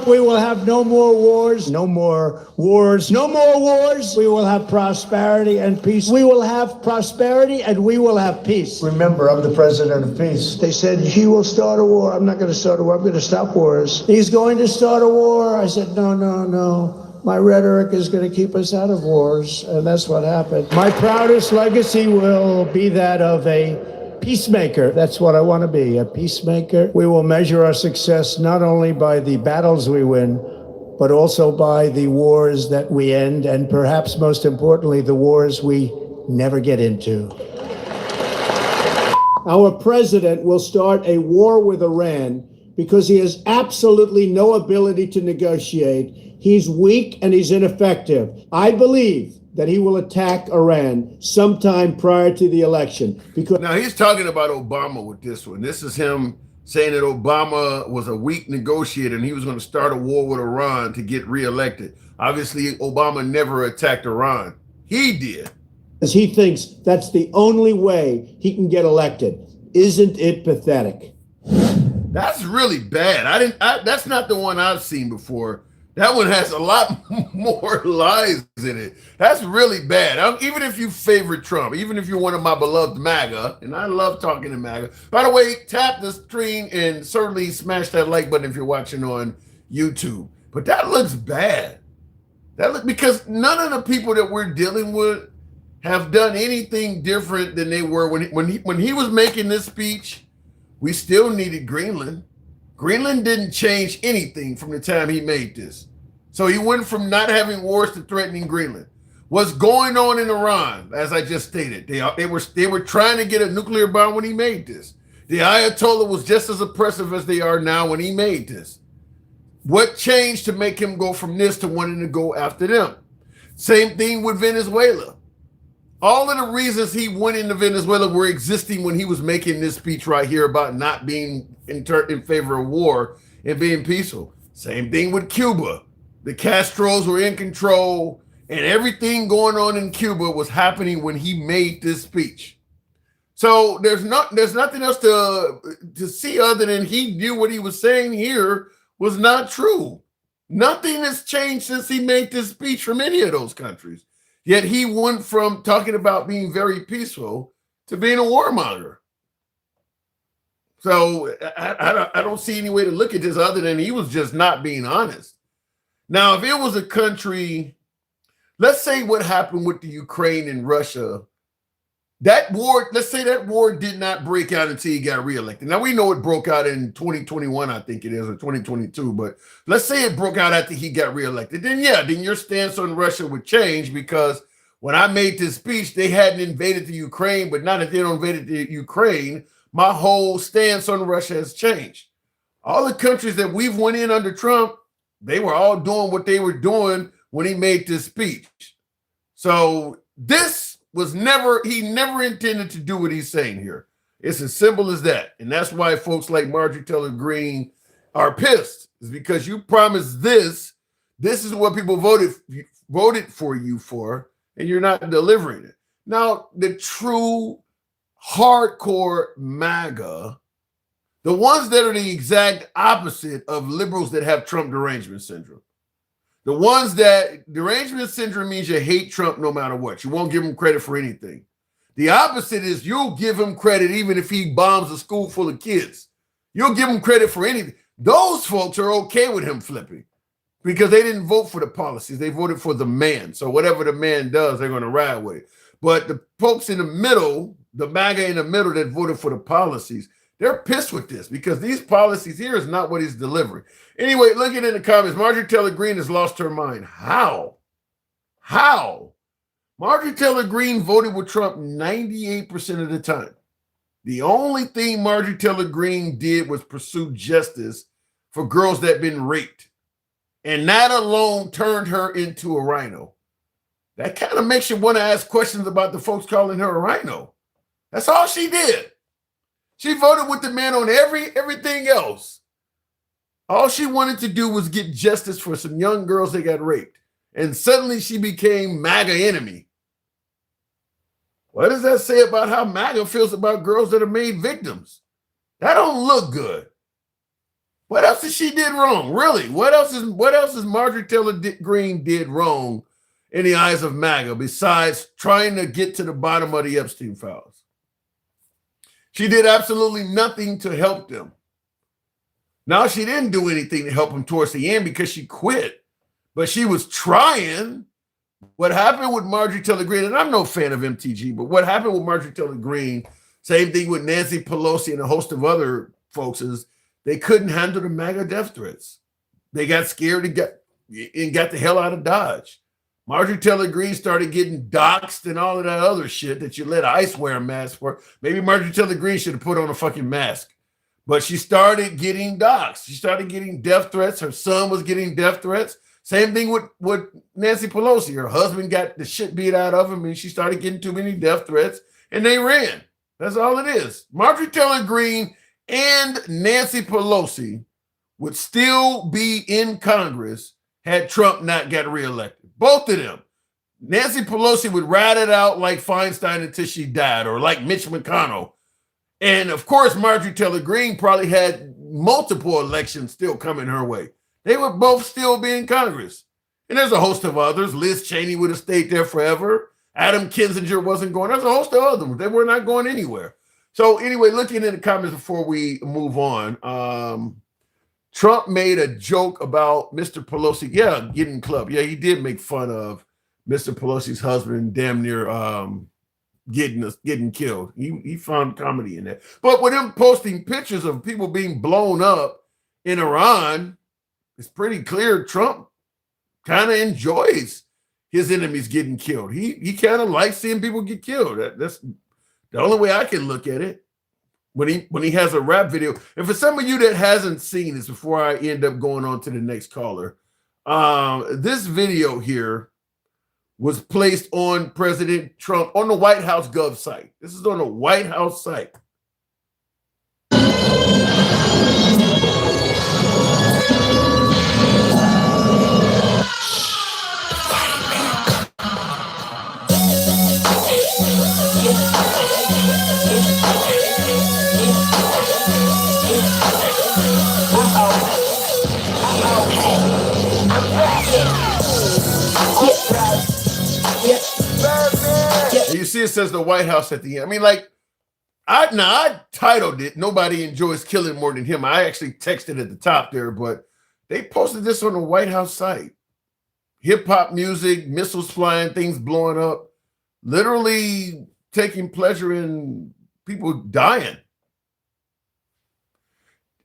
We will have no more wars, no more wars, no more wars. We will have prosperity and peace. We will have prosperity and we will have peace. Remember, I'm the president of peace. They said, he will start a war. I'm not going to start a war. I'm going to stop wars. He's going to start a war. I said, no, no, no. My rhetoric is going to keep us out of wars. And that's what happened. My proudest legacy will be that of a peacemaker. That's what I want to be, a peacemaker. We will measure our success not only by the battles we win, but also by the wars that we end, and perhaps most importantly, the wars we never get into. Our president will start a war with Iran because he has absolutely no ability to negotiate. He's weak and he's ineffective. I believe that he will attack Iran sometime prior to the election. Because now he's talking about Obama with this one. This is him saying that Obama was a weak negotiator and he was going to start a war with Iran to get reelected. Obviously, Obama never attacked Iran. He did. Because he thinks that's the only way he can get elected. Isn't it pathetic? That's really bad. That's not the one I've seen before. That one has a lot more lies in it. That's really bad. Even if you favor Trump, even if you're one of my beloved MAGA, and I love talking to MAGA. By the way, tap the screen and certainly smash that like button if you're watching on YouTube. But that looks bad. Because none of the people that we're dealing with have done anything different than they were when he was making this speech. We still needed Greenland. Greenland didn't change anything from the time he made this. So he went from not having wars to threatening Greenland. What's going on in Iran, as I just stated, they were trying to get a nuclear bomb when he made this. The Ayatollah was just as oppressive as they are now when he made this. What changed to make him go from this to wanting to go after them? Same thing with Venezuela. All of the reasons he went into Venezuela were existing when he was making this speech right here about not being in favor of war and being peaceful. Same thing with Cuba. The Castros were in control and everything going on in Cuba was happening when he made this speech. So there's nothing else to see other than he knew what he was saying here was not true. Nothing has changed since he made this speech from any of those countries. Yet he went from talking about being very peaceful to being a warmonger. So I don't see any way to look at this other than he was just not being honest. Now, if it was a country, let's say what happened with the Ukraine and Russia, that war, let's say that war did not break out until he got reelected. Now, we know it broke out in 2021, I think it is, or 2022, but let's say it broke out after he got reelected. Then, yeah, then your stance on Russia would change because when I made this speech, they hadn't invaded the Ukraine, but now that they don't invaded the Ukraine, my whole stance on Russia has changed. All the countries that we've went in under Trump, they were all doing what they were doing when he made this speech. So this was he never intended to do what he's saying here. It's as simple as that. And that's why folks like Marjorie Taylor Greene are pissed. Is because you promised this. This is what people voted for you for, and you're not delivering it. Now, the true hardcore MAGA, the ones that are the exact opposite of liberals that have Trump derangement syndrome. The ones that derangement syndrome means you hate Trump no matter what. You won't give him credit for anything. The opposite is you'll give him credit even if he bombs a school full of kids. You'll give him credit for anything. Those folks are okay with him flipping because they didn't vote for the policies. They voted for the man. So whatever the man does, they're going to ride with it. But the folks in the middle, the MAGA in the middle that voted for the policies, they're pissed with this because these policies here is not what he's delivering. Anyway, looking in the comments, Marjorie Taylor Greene has lost her mind. How? Marjorie Taylor Greene voted with Trump 98% of the time. The only thing Marjorie Taylor Greene did was pursue justice for girls that had been raped. And that alone turned her into a rhino. That kind of makes you want to ask questions about the folks calling her a rhino. That's all she did. She voted with the man on everything else. All she wanted to do was get justice for some young girls that got raped. And suddenly she became MAGA enemy. What does that say about how MAGA feels about girls that are made victims? That don't look good. What else did she did wrong? Really? What else is Marjorie Taylor Greene did wrong in the eyes of MAGA besides trying to get to the bottom of the Epstein files? She did absolutely nothing to help them. Now, she didn't do anything to help them towards the end because she quit, but she was trying. What happened with Marjorie Taylor Greene, and I'm no fan of MTG, but what happened with Marjorie Taylor Greene, same thing with Nancy Pelosi and a host of other folks, is they couldn't handle the MAGA death threats. They got scared and got the hell out of Dodge. Marjorie Taylor Greene started getting doxxed and all of that other shit that you let ICE wear a mask for. Maybe Marjorie Taylor Greene should have put on a fucking mask. But she started getting doxxed. She started getting death threats. Her son was getting death threats. Same thing with Nancy Pelosi. Her husband got the shit beat out of him, and she started getting too many death threats, and they ran. That's all it is. Marjorie Taylor Greene and Nancy Pelosi would still be in Congress had Trump not got reelected. Both of them. Nancy Pelosi would ride it out like Feinstein until she died, or like Mitch McConnell. And of course, Marjorie Taylor Greene probably had multiple elections still coming her way. They would both still be in Congress. And there's a host of others. Liz Cheney would have stayed there forever. Adam Kinzinger wasn't going. There's a host of others. They were not going anywhere. So anyway, looking in the comments before we move on, Trump made a joke about Mr. Pelosi. Yeah, getting clubbed. Yeah, he did make fun of Mr. Pelosi's husband damn near getting killed. He found comedy in that. But with him posting pictures of people being blown up in Iran, it's pretty clear Trump kind of enjoys his enemies getting killed. He kind of likes seeing people get killed. That's the only way I can look at it. When he has a rap video. And for some of you that hasn't seen this before I end up going on to the next caller, this video here was placed on President Trump on the White House Gov site. This is on the White House site. You see, it says the White House at the end. I mean, like, I titled it, "Nobody Enjoys Killing More Than Him." I actually texted at the top there, but they posted this on the White House site. Hip hop music, missiles flying, things blowing up, literally taking pleasure in people dying.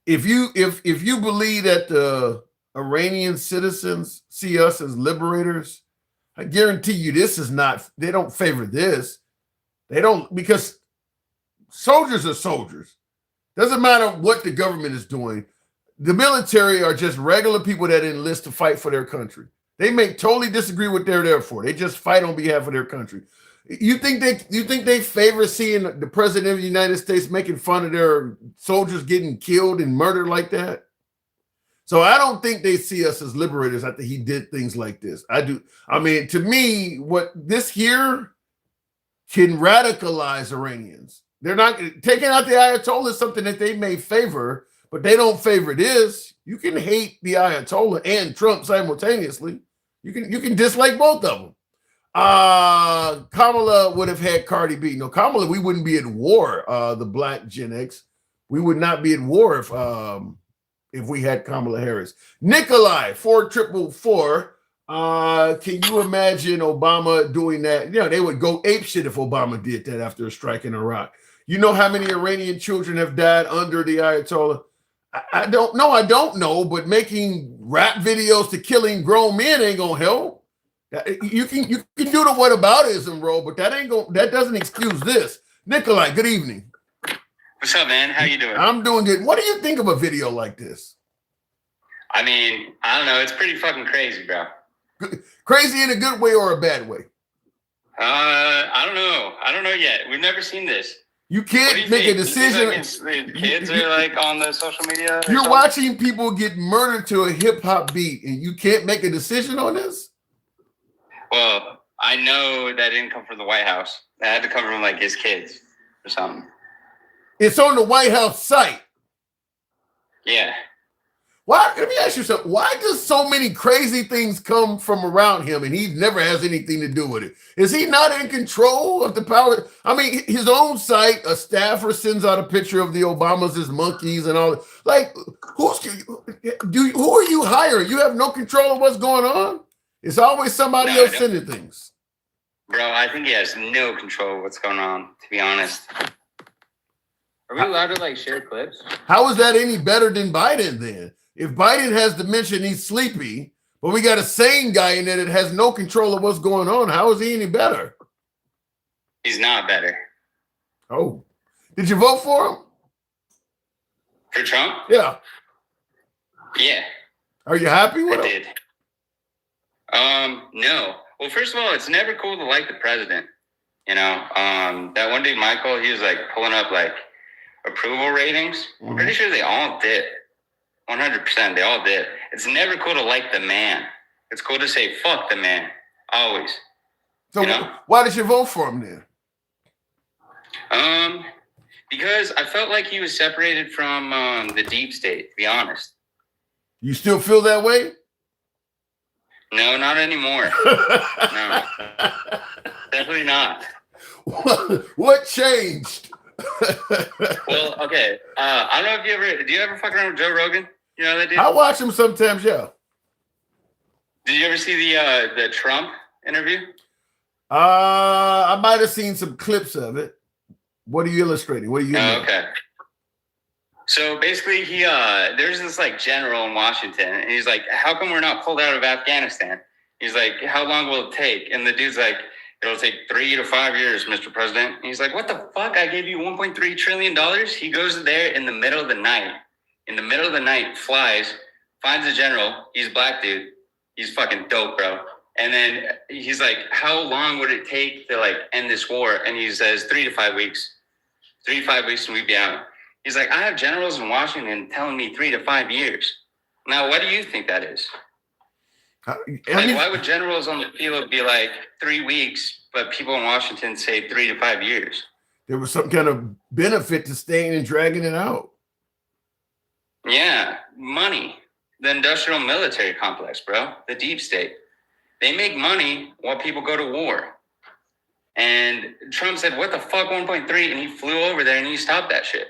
If you believe that the Iranian citizens see us as liberators, I guarantee you this is not, they don't favor this. They don't, because soldiers are soldiers. Doesn't matter what the government is doing. The military are just regular people that enlist to fight for their country. They may totally disagree what they're there for. They just fight on behalf of their country. You think they favor seeing the president of the United States making fun of their soldiers getting killed and murdered like that? So I don't think they see us as liberators after he did things like this. I do. I mean, to me, what this here can radicalize Iranians. They're not taking out the Ayatollah is something that they may favor, but they don't favor this. You can hate the Ayatollah and Trump simultaneously. You can dislike both of them. Kamala would have had Cardi B. No, Kamala, we wouldn't be at war. The Black Gen X, we would not be at war if we had Kamala Harris. Nikolai 4444. Can you imagine Obama doing that? You know, they would go apeshit if Obama did that after a strike in Iraq. You know how many Iranian children have died under the Ayatollah? I don't know, but making rap videos to killing grown men ain't gonna help. You can do the whataboutism role, but that doesn't excuse this. Nikolai, good evening. What's up, man? How you doing? I'm doing good. What do you think of a video like this? I mean, I don't know. It's pretty fucking crazy, bro. Crazy in a good way or a bad way? I don't know. I don't know yet. We've never seen this. You What do can't you make a think? You think, decision. like, the kids are like on the social media? or You're something? watching people get murdered to a hip hop beat, and you can't make a decision on this. Well, I know that didn't come from the White House. That had to come from like his kids or something. It's on the White House site. Yeah. Why? Let me ask you something. Why does so many crazy things come from around him, and he never has anything to do with it? Is he not in control of the power? I mean, his own site, a staffer sends out a picture of the Obamas as monkeys and all. Like, who are you hiring? You have no control of what's going on. It's always somebody No, I else don't. sending things. Bro, I think he has no control of what's going on, to be honest. Are we allowed to like share clips? How is that any better than Biden then? If Biden has dementia and he's sleepy, but we got a sane guy in there that has no control of what's going on, how is he any better? He's not better. Oh, did you vote for him? For Trump? Yeah. Yeah, Are you happy with I him? did. No. Well, first of all, it's never cool to like the president. You know, that one dude, Michael, he was like pulling up like approval ratings. I'm pretty sure they all did. 100%, they all did. It's never cool to like the man. It's cool to say fuck the man, always. So You know? why did you vote for him then? Because I felt like he was separated from the deep state, to be honest. You still feel that way? No, not anymore. No, definitely not. What changed? Well, okay. I don't know if do you ever fuck around with Joe Rogan? You know that dude? I watch him sometimes, yeah. Did you ever see the Trump interview? I might have seen some clips of it. What are you illustrating? What are you? Oh, okay. So basically, there's this like general in Washington, and he's like, "How come we're not pulled out of Afghanistan?" He's like, "How long will it take?" And the dude's like, "It'll take 3 to 5 years, Mr. President." And he's like, "What the fuck? I gave you $1.3 trillion." He goes there in the middle of the night. In the middle of the night, flies, finds a general. He's a black dude. He's fucking dope, bro. And then he's like, "How long would it take to like end this war?" And he says, 3 to 5 weeks. 3 to 5 weeks and we'd be out. He's like, "I have generals in Washington telling me 3 to 5 years." Now, what do you think that is? Why would generals on the field be like 3 weeks, but people in Washington say 3 to 5 years? There was some kind of benefit to staying and dragging it out. Yeah, money. The industrial military complex, bro. The deep state. They make money while people go to war. And Trump said, "What the fuck, 1.3?" And he flew over there and he stopped that shit.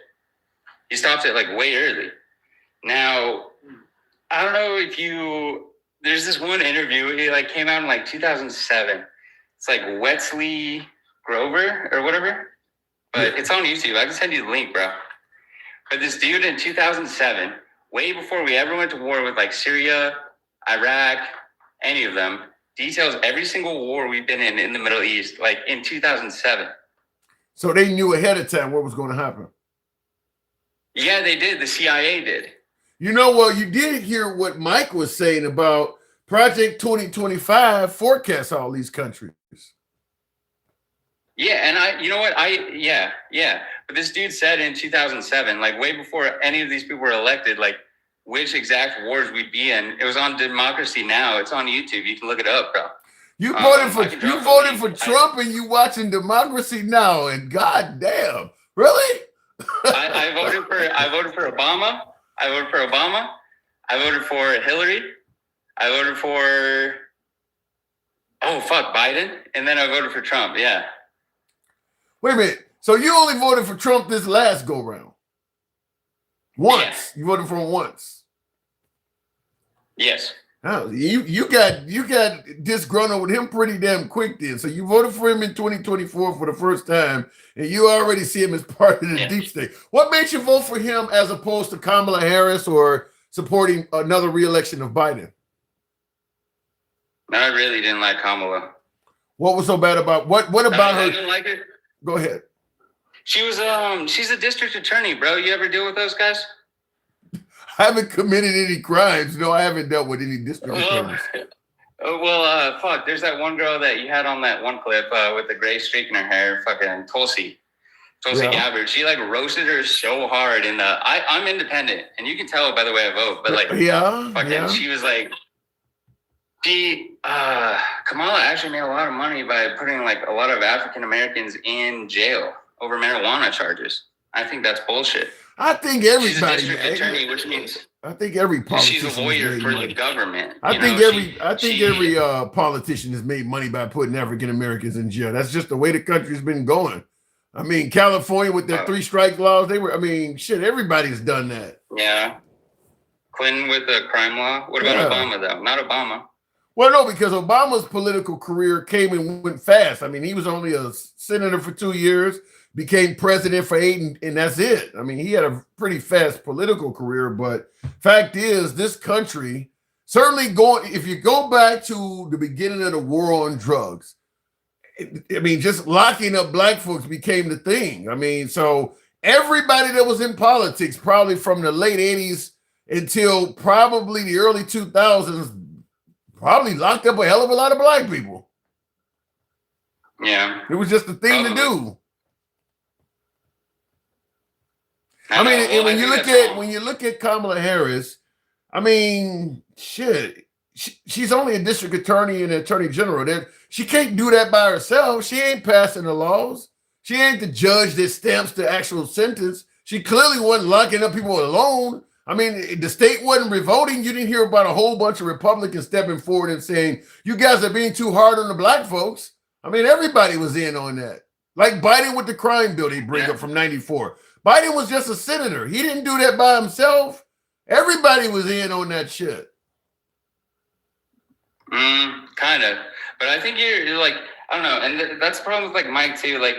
He stopped it like way early. Now, I don't know if there's this one interview, it like came out in like 2007. It's like Wesley Grover or whatever, but it's on YouTube. I can send you the link, bro. But this dude in 2007, way before we ever went to war with like Syria, Iraq, any of them, details every single war we've been in the Middle East, like in 2007. So they knew ahead of time what was going to happen. Yeah, they did. The CIA did. You know what? You did hear what Mike was saying about Project 2025 forecasts all these countries. Yeah, and you know what? Yeah. But this dude said in 2007, like way before any of these people were elected, like which exact wars we'd be in. It was on Democracy Now. It's on YouTube. You can look it up, bro. You voted for Trump and you watching Democracy Now, and goddamn, really? I voted for Obama. I voted for Hillary. I voted for Biden, and then I voted for Trump. Yeah. Wait a minute. So you only voted for Trump this last go round? Once. Yeah. You voted for him once. Yes. Oh, you got disgruntled with him pretty damn quick then. So you voted for him in 2024 for the first time, and you already see him as part of the deep state. What made you vote for him as opposed to Kamala Harris or supporting another re-election of Biden? No, I really didn't like Kamala. What was so bad about what about her? I didn't like her. Go ahead. She was she's a district attorney, bro. You ever deal with those guys? I haven't committed any crimes. No, I haven't dealt with any district attorneys. Fuck. There's that one girl that you had on that one clip with the gray streak in her hair, fucking Tulsi. Tulsi Yeah. Gabbard. She like roasted her so hard in the. I'm independent, and you can tell by the way I vote. But like, she was like, Kamala actually made a lot of money by putting like a lot of African Americans in jail over marijuana charges. I think that's bullshit. I think She's a everybody, district attorney, which means I think every politician she's a lawyer has made for money. the government. I you think know? every politician has made money by putting African Americans in jail. That's just the way the country's been going. I mean, California with their 3 strike laws, everybody's done that. Yeah. Clinton with the crime law. What about Obama though? Not Obama. Well, no, because Obama's political career came and went fast. I mean, he was only a senator for 2 years, became president for 8, and that's it. I mean, he had a pretty fast political career, but fact is, this country, certainly if you go back to the beginning of the war on drugs, I mean, just locking up black folks became the thing. I mean, so everybody that was in politics, probably from the late 80s until probably the early 2000s, probably locked up a hell of a lot of black people. Yeah. It was just the thing to do. I mean, and when you look at Kamala Harris, I mean, shit, she's only a district attorney and an attorney general. She can't do that by herself. She ain't passing the laws. She ain't the judge that stamps the actual sentence. She clearly wasn't locking up people alone. I mean, the state wasn't revolting. You didn't hear about a whole bunch of Republicans stepping forward and saying, you guys are being too hard on the black folks. I mean, everybody was in on that. Like Biden with the crime bill they bring up from 94. Biden was just a senator. He didn't do that by himself. Everybody was in on that shit. Kind of. But I think you're like, I don't know. And that's the problem with like Mike too. Like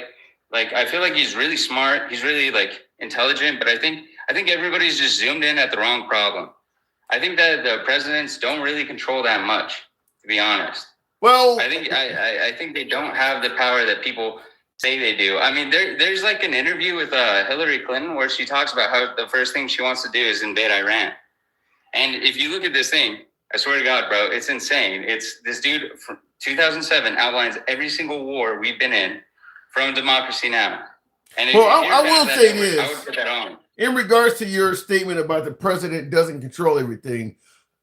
I feel like he's really smart. He's really like intelligent, but I think everybody's just zoomed in at the wrong problem. I think that the presidents don't really control that much, to be honest. Well, I think they don't have the power that people say they do. I mean, there's like an interview with Hillary Clinton where she talks about how the first thing she wants to do is invade Iran. And if you look at this thing, I swear to God, bro, it's insane. It's this dude from 2007 outlines every single war we've been in from Democracy Now! And well, I will say this. I would put that on. In regards to your statement about the president doesn't control everything,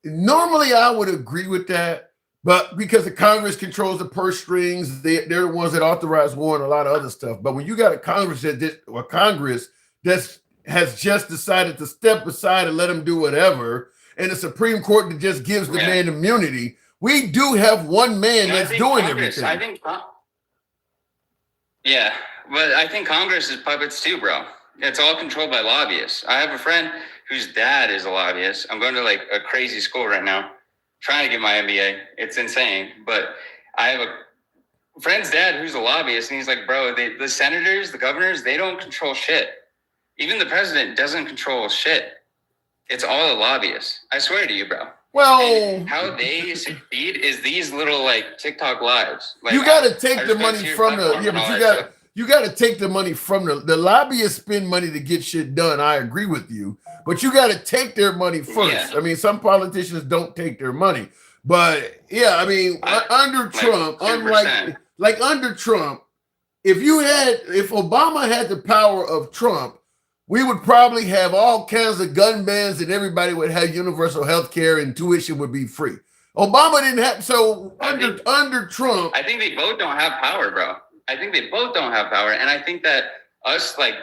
normally I would agree with that, but because the Congress controls the purse strings, they're the ones that authorize war and a lot of other stuff. But when you got a Congress that has just decided to step aside and let them do whatever, and the Supreme Court that just gives the man immunity, we do have one man that's doing everything. Yeah, but I think Congress is puppets too, bro. It's all controlled by lobbyists. I have a friend whose dad is a lobbyist. I'm going to like a crazy school right now, trying to get my MBA. It's insane. But I have a friend's dad who's a lobbyist, and he's like, bro, the senators, the governors, they don't control shit. Even the president doesn't control shit. It's all the lobbyists. I swear to you, bro. Well, and how they succeed is these little like TikTok lives. Like, you got to take the money from you got to take the money from the lobbyists spend money to get shit done. I agree with you, but you got to take their money first. Yeah. I mean, some politicians don't take their money, but yeah, I mean, under Trump, unlike under Trump, if Obama had the power of Trump, we would probably have all kinds of gun bans and everybody would have universal health care and tuition would be free. Obama didn't have, so under Trump. I think they both don't have power, bro. I think they both don't have power. And I think that us like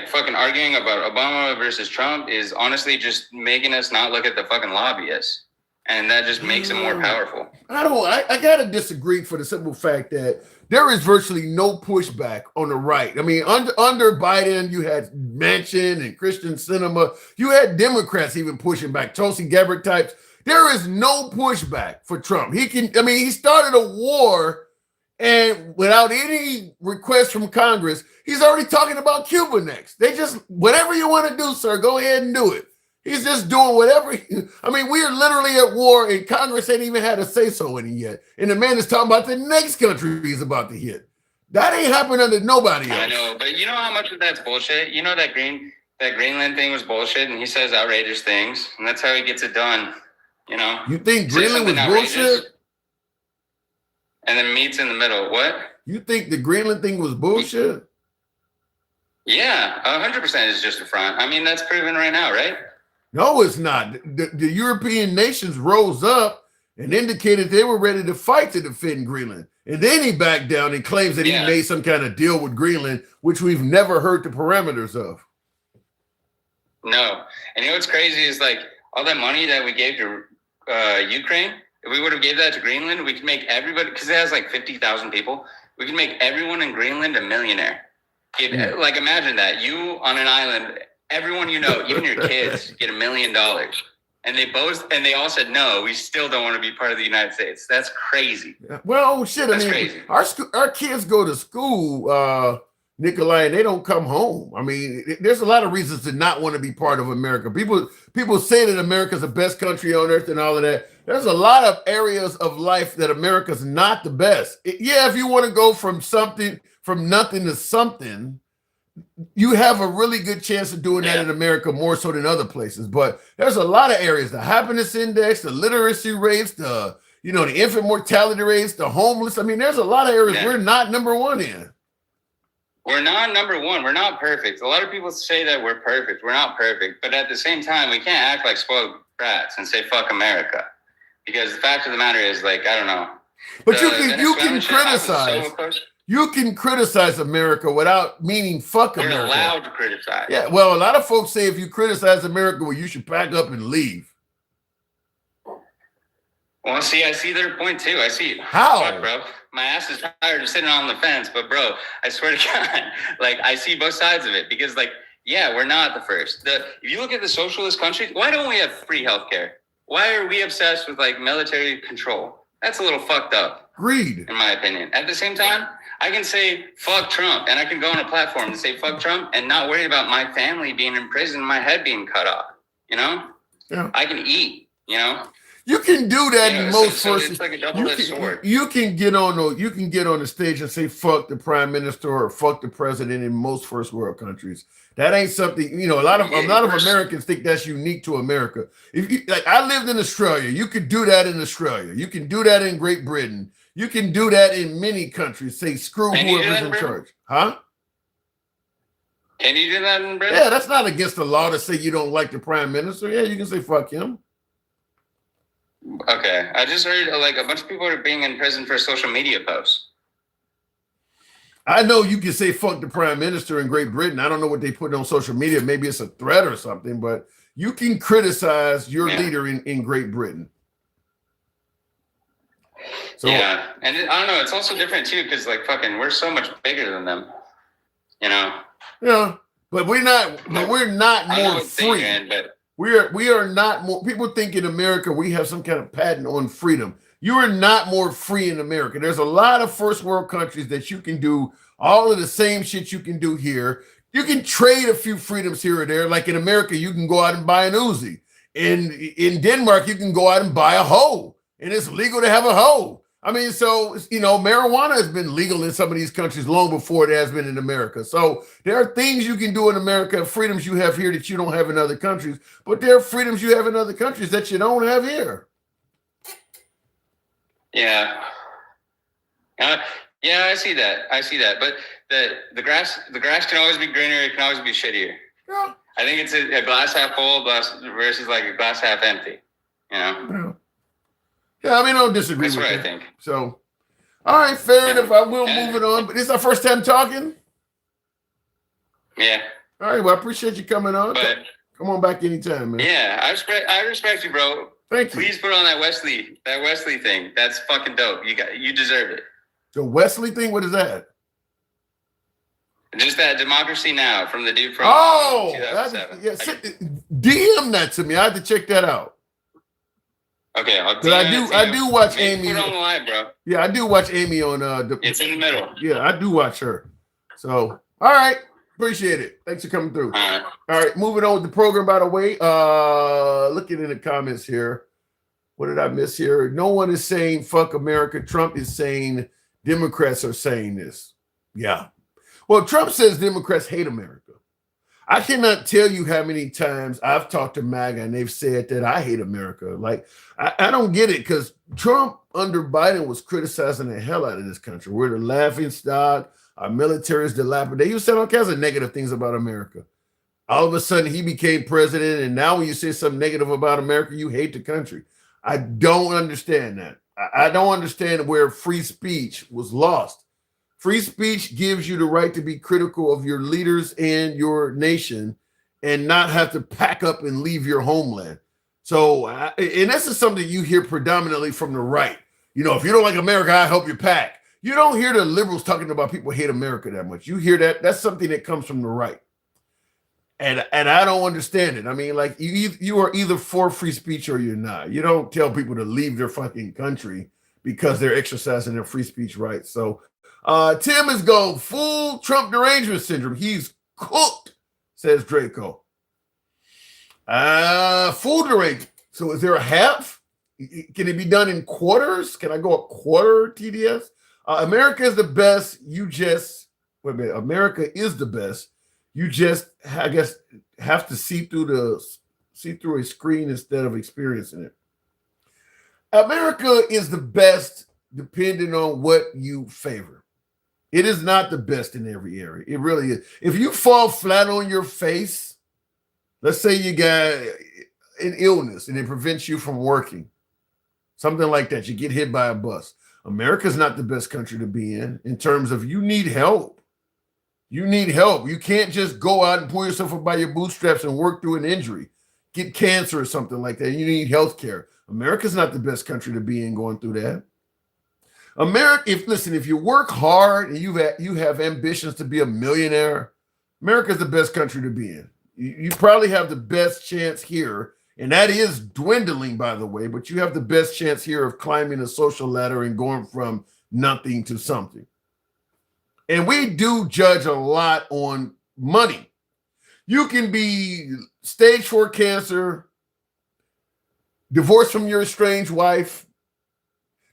fucking arguing about Obama versus Trump is honestly just making us not look at the fucking lobbyists. And that just makes them more powerful. I gotta disagree for the simple fact that there is virtually no pushback on the right. I mean, under Biden, you had Manchin and Christian Sinema. You had Democrats even pushing back, Tulsi Gabbard types. There is no pushback for Trump. He started a war, and without any request from Congress, he's already talking about Cuba next. They just, whatever you want to do, sir, go ahead and do it. He's just doing whatever. We are literally at war, and Congress ain't even had a say-so in it yet. And the man is talking about the next country he's about to hit. That ain't happening under nobody else. I know, but you know how much of that's bullshit? You know that Greenland thing was bullshit, and he says outrageous things, and that's how he gets it done. You know? You think Greenland was bullshit? And then meets in the middle. What? You think the Greenland thing was bullshit? Yeah, 100% is just a front. I mean, that's proven right now, right? No, it's not. The European nations rose up and indicated they were ready to fight to defend Greenland. And then he backed down and claims that he made some kind of deal with Greenland, which we've never heard the parameters of. No. And you know what's crazy is like all that money that we gave to Ukraine, if we would have gave that to Greenland, we could make everybody, because it has like 50,000 people, we could make everyone in Greenland a millionaire. Like imagine that. You on an island, everyone you know, even your kids, get $1 million. And they all said, no, we still don't want to be part of the United States. That's crazy. Well, shit. That's I mean, crazy. Our kids go to school, Nikolai, and they don't come home. I mean, there's a lot of reasons to not want to be part of America. People say that America's the best country on earth and all of that. There's a lot of areas of life that America's not the best. Yeah, if you want to go from nothing to something, you have a really good chance of doing that in America more so than other places. But there's a lot of areas, the happiness index, the literacy rates, the infant mortality rates, the homeless. I mean, there's a lot of areas we're not number one in. We're not number one. We're not perfect. A lot of people say that we're perfect. We're not perfect. But at the same time, we can't act like spoiled brats and say, fuck America. Because the fact of the matter is, like, I don't know. But you can criticize America without meaning fuck America. You're allowed to criticize. Yeah, well, a lot of folks say if you criticize America, well, you should pack up and leave. Well, see, I see their point too. I see. How? Fuck, bro. My ass is tired of sitting on the fence, but bro, I swear to God, like I see both sides of it because, like, yeah, we're not the first. If you look at the socialist countries, why don't we have free healthcare? Why are we obsessed with like military control? That's a little fucked up. Greed, in my opinion. At the same time, I can say fuck Trump, and I can go on a platform and say fuck Trump, and not worry about my family being in prison, my head being cut off. You know, I can eat. You know. You can do that in most first. It's like a double-edged sword. You can get on the stage and say fuck the prime minister or fuck the president in most first world countries. That ain't something, a lot of Americans think that's unique to America. If you, like, I lived in Australia, you could do that in Australia. You can do that in Great Britain. You can do that in many countries. Say screw whoever's in charge. Huh? Can you do that in Britain? Yeah, that's not against the law to say you don't like the prime minister. Yeah, you can say fuck him. Okay, I just heard like a bunch of people are being in prison for social media posts. I know you can say fuck the prime minister in Great Britain. I don't know what they put on social media. Maybe it's a threat or something, but you can criticize your leader in Great Britain. So, yeah, and I don't know. It's also different too because like fucking, we're so much bigger than them. You know. Yeah, but we're not. But we're not more free. We are not more. People think in America we have some kind of patent on freedom. You are not more free in America. There's a lot of first world countries that you can do all of the same shit you can do here. You can trade a few freedoms here or there. Like in America, you can go out and buy an Uzi. In Denmark, you can go out and buy a hoe, and it's legal to have a hoe. I mean, so, marijuana has been legal in some of these countries long before it has been in America. So there are things you can do in America, freedoms you have here that you don't have in other countries, but there are freedoms you have in other countries that you don't have here. Yeah. Yeah, I see that. But the grass can always be greener. It can always be shittier. Yeah. I think it's a glass half full versus like a glass half empty, Yeah. Yeah, I mean, I don't disagree with that. That's what I think. So, all right, fair enough. I will move it on. But this is our first time talking? Yeah. All right, well, I appreciate you coming on. But, come on back anytime, man. Yeah, I respect you, bro. Thank you. Please put on that Wesley thing. That's fucking dope. You deserve it. The Wesley thing? What is that? Just that Democracy Now! From the dude from 2007. DM that to me. I have to check that out. Okay, I'll I do watch Amy. Put it on the live, bro. Yeah, I do watch Amy on It's in the middle. Yeah, I do watch her. So, all right, appreciate it. Thanks for coming through. All right, moving on with the program. By the way, looking in the comments here, what did I miss here? No one is saying fuck America. Trump is saying Democrats are saying this. Yeah. Well, Trump says Democrats hate America. I cannot tell you how many times I've talked to MAGA and they've said that I hate America. Like, I don't get it because Trump under Biden was criticizing the hell out of this country. We're the laughing stock. Our military is dilapidated. He was saying all kinds of negative things about America. All of a sudden, he became president, and now when you say something negative about America, you hate the country. I don't understand that. I don't understand where free speech was lost. Free speech gives you the right to be critical of your leaders and your nation and not have to pack up and leave your homeland. So, and this is something you hear predominantly from the right. You know, if you don't like America, I help you pack. You don't hear the liberals talking about people hate America that much. You hear that. That's something that comes from the right. And I don't understand it. I mean, like you are either for free speech or you're not. You don't tell people to leave their fucking country because they're exercising their free speech rights. So Tim is going full Trump derangement syndrome. He's cooked, says Draco. Full derangement. So is there a half? Can it be done in quarters? Can I go a quarter TDS? America is the best. Wait a minute. America is the best. You just, I guess, have to see through a screen instead of experiencing it. America is the best depending on what you favor. It is not the best in every area. It really is. If you fall flat on your face, let's say you got an illness and it prevents you from working, something like that, you get hit by a bus. America's not the best country to be in terms of you need help. You need help. You can't just go out and pull yourself up by your bootstraps and work through an injury, get cancer or something like that. You need health care. America's not the best country to be in going through that. America, if you work hard and you have ambitions to be a millionaire, America's the best country to be in. You probably have the best chance here, and that is dwindling, by the way, but you have the best chance here of climbing a social ladder and going from nothing to something. And we do judge a lot on money. You can be stage 4 cancer, divorced from your estranged wife,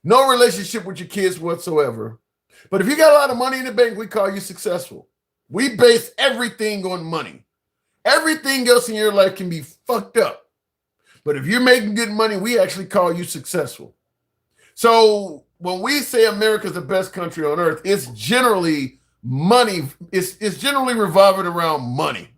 no relationship with your kids whatsoever. But if you got a lot of money in the bank, we call you successful. We base everything on money. Everything else in your life can be fucked up. But if you're making good money, we actually call you successful. So when we say America's the best country on earth, it's generally money. It's generally revolving around money.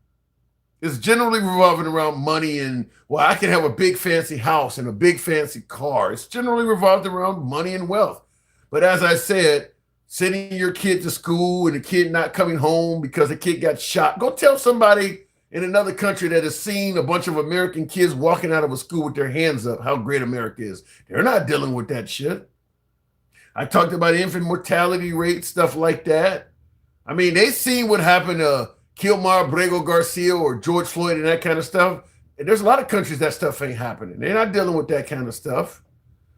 It's generally revolving around money and, well, I can have a big fancy house and a big fancy car. It's generally revolved around money and wealth. But as I said, sending your kid to school and the kid not coming home because the kid got shot, go tell somebody in another country that has seen a bunch of American kids walking out of a school with their hands up how great America is. They're not dealing with that shit. I talked about infant mortality rate, stuff like that. I mean, they seen what happened to Kilmar Brego Garcia or George Floyd and that kind of stuff. And there's a lot of countries that stuff ain't happening. They're not dealing with that kind of stuff.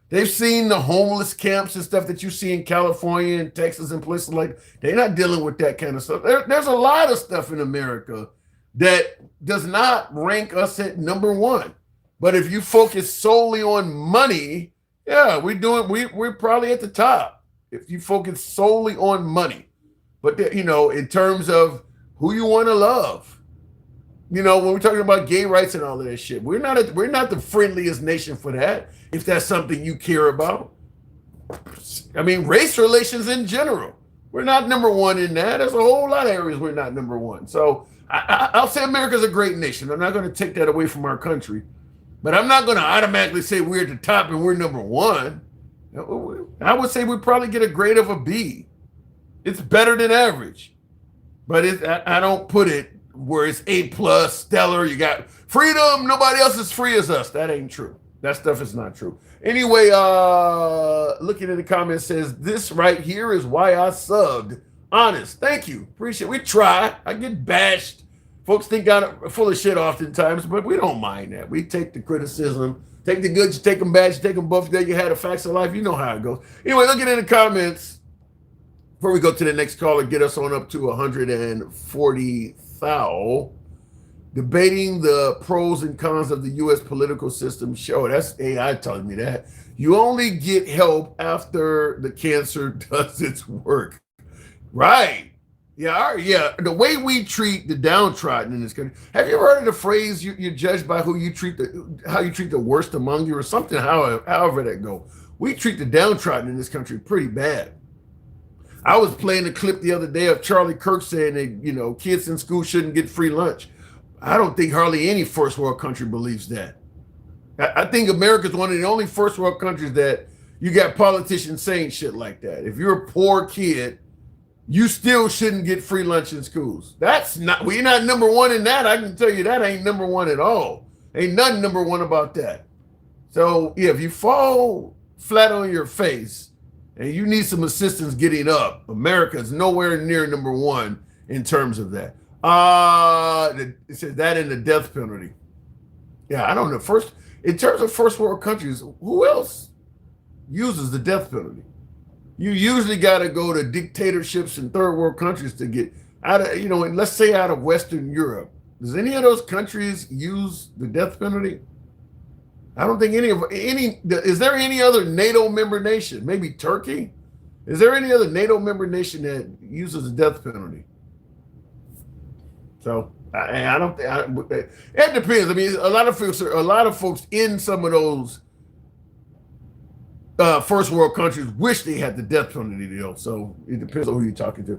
They've seen the homeless camps and stuff that you see in California and Texas and places like that. They're not dealing with that kind of stuff. There's a lot of stuff in America that does not rank us at number one. But if you focus solely on money, yeah, we're probably at the top if you focus solely on money. But in terms of who you want to love, when we're talking about gay rights and all of that shit, we're not the friendliest nation for that. If that's something you care about, I mean, race relations in general, we're not number one in that. There's a whole lot of areas we're not number one. So I'll say America's a great nation. I'm not going to take that away from our country. But I'm not going to automatically say we're at the top and we're number one. I would say we probably get a grade of a B. It's better than average. But I don't put it where it's A+, stellar. You got freedom. Nobody else is free as us. That ain't true. That stuff is not true. Anyway, looking at the comments says, this right here is why I subbed. Honest. Thank you. Appreciate it. We try. I get bashed. Folks think I'm full of shit oftentimes, but we don't mind that. We take the criticism, take the good, you take them bad, you take them both. There you had the facts of life. You know how it goes. Anyway, looking in the comments, before we go to the next caller, get us on up to 140,000. Debating the pros and cons of the U.S. political system show. That's AI telling me that. You only get help after the cancer does its work. Right. Yeah. The way we treat the downtrodden in this country. Have you ever heard of the phrase you're judged by how you treat the worst among you or something, however that go? We treat the downtrodden in this country pretty bad. I was playing a clip the other day of Charlie Kirk saying that, kids in school shouldn't get free lunch. I don't think hardly any first world country believes that. I think America is one of the only first world countries that you got politicians saying shit like that. If you're a poor kid, you still shouldn't get free lunch in schools. We're not number one in that. I can tell you that ain't number one at all. Ain't nothing number one about that. So yeah, if you fall flat on your face and you need some assistance getting up, America is nowhere near number one in terms of that. It says that in the death penalty. Yeah, I don't know. In terms of first world countries, who else uses the death penalty? You usually got to go to dictatorships in third world countries to get out of, let's say out of Western Europe. Does any of those countries use the death penalty? I don't think is there any other NATO member nation? Maybe Turkey? Is there any other NATO member nation that uses the death penalty? So I don't think it depends. I mean, a lot of folks in some of those first world countries wish they had the death penalty deal. So it depends on who you're talking to.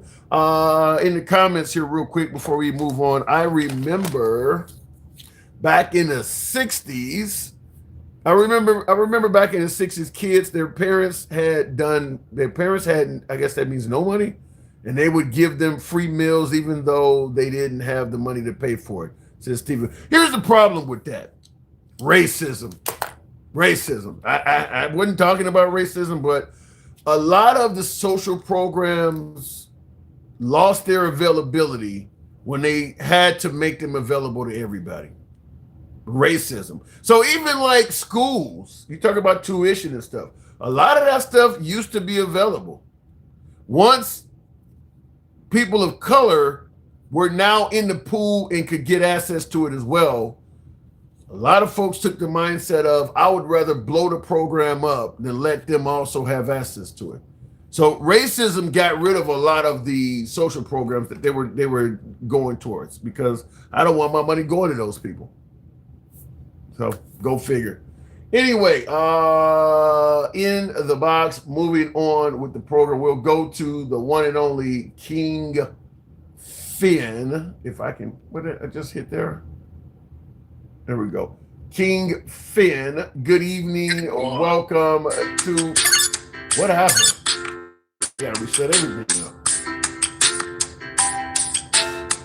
In the comments here, real quick before we move on, I remember back in the 60s. I remember back in the 60s, kids, their parents had, I guess that means no money, and they would give them free meals even though they didn't have the money to pay for it, says Stephen. Here's the problem with that. Racism. I wasn't talking about racism, but a lot of the social programs lost their availability when they had to make them available to everybody. Racism. So even like schools, you talk about tuition and stuff. A lot of that stuff used to be available. Once people of color were now in the pool and could get access to it as well, a lot of folks took the mindset of, I would rather blow the program up than let them also have access to it. So racism got rid of a lot of the social programs that they were going towards, because I don't want my money going to those people. So go figure. Anyway, in the box, moving on with the program, we'll go to the one and only King Finn. If I can, what did I just hit there? There we go. King Finn, good evening. Welcome to, what happened? Yeah, we set everything up.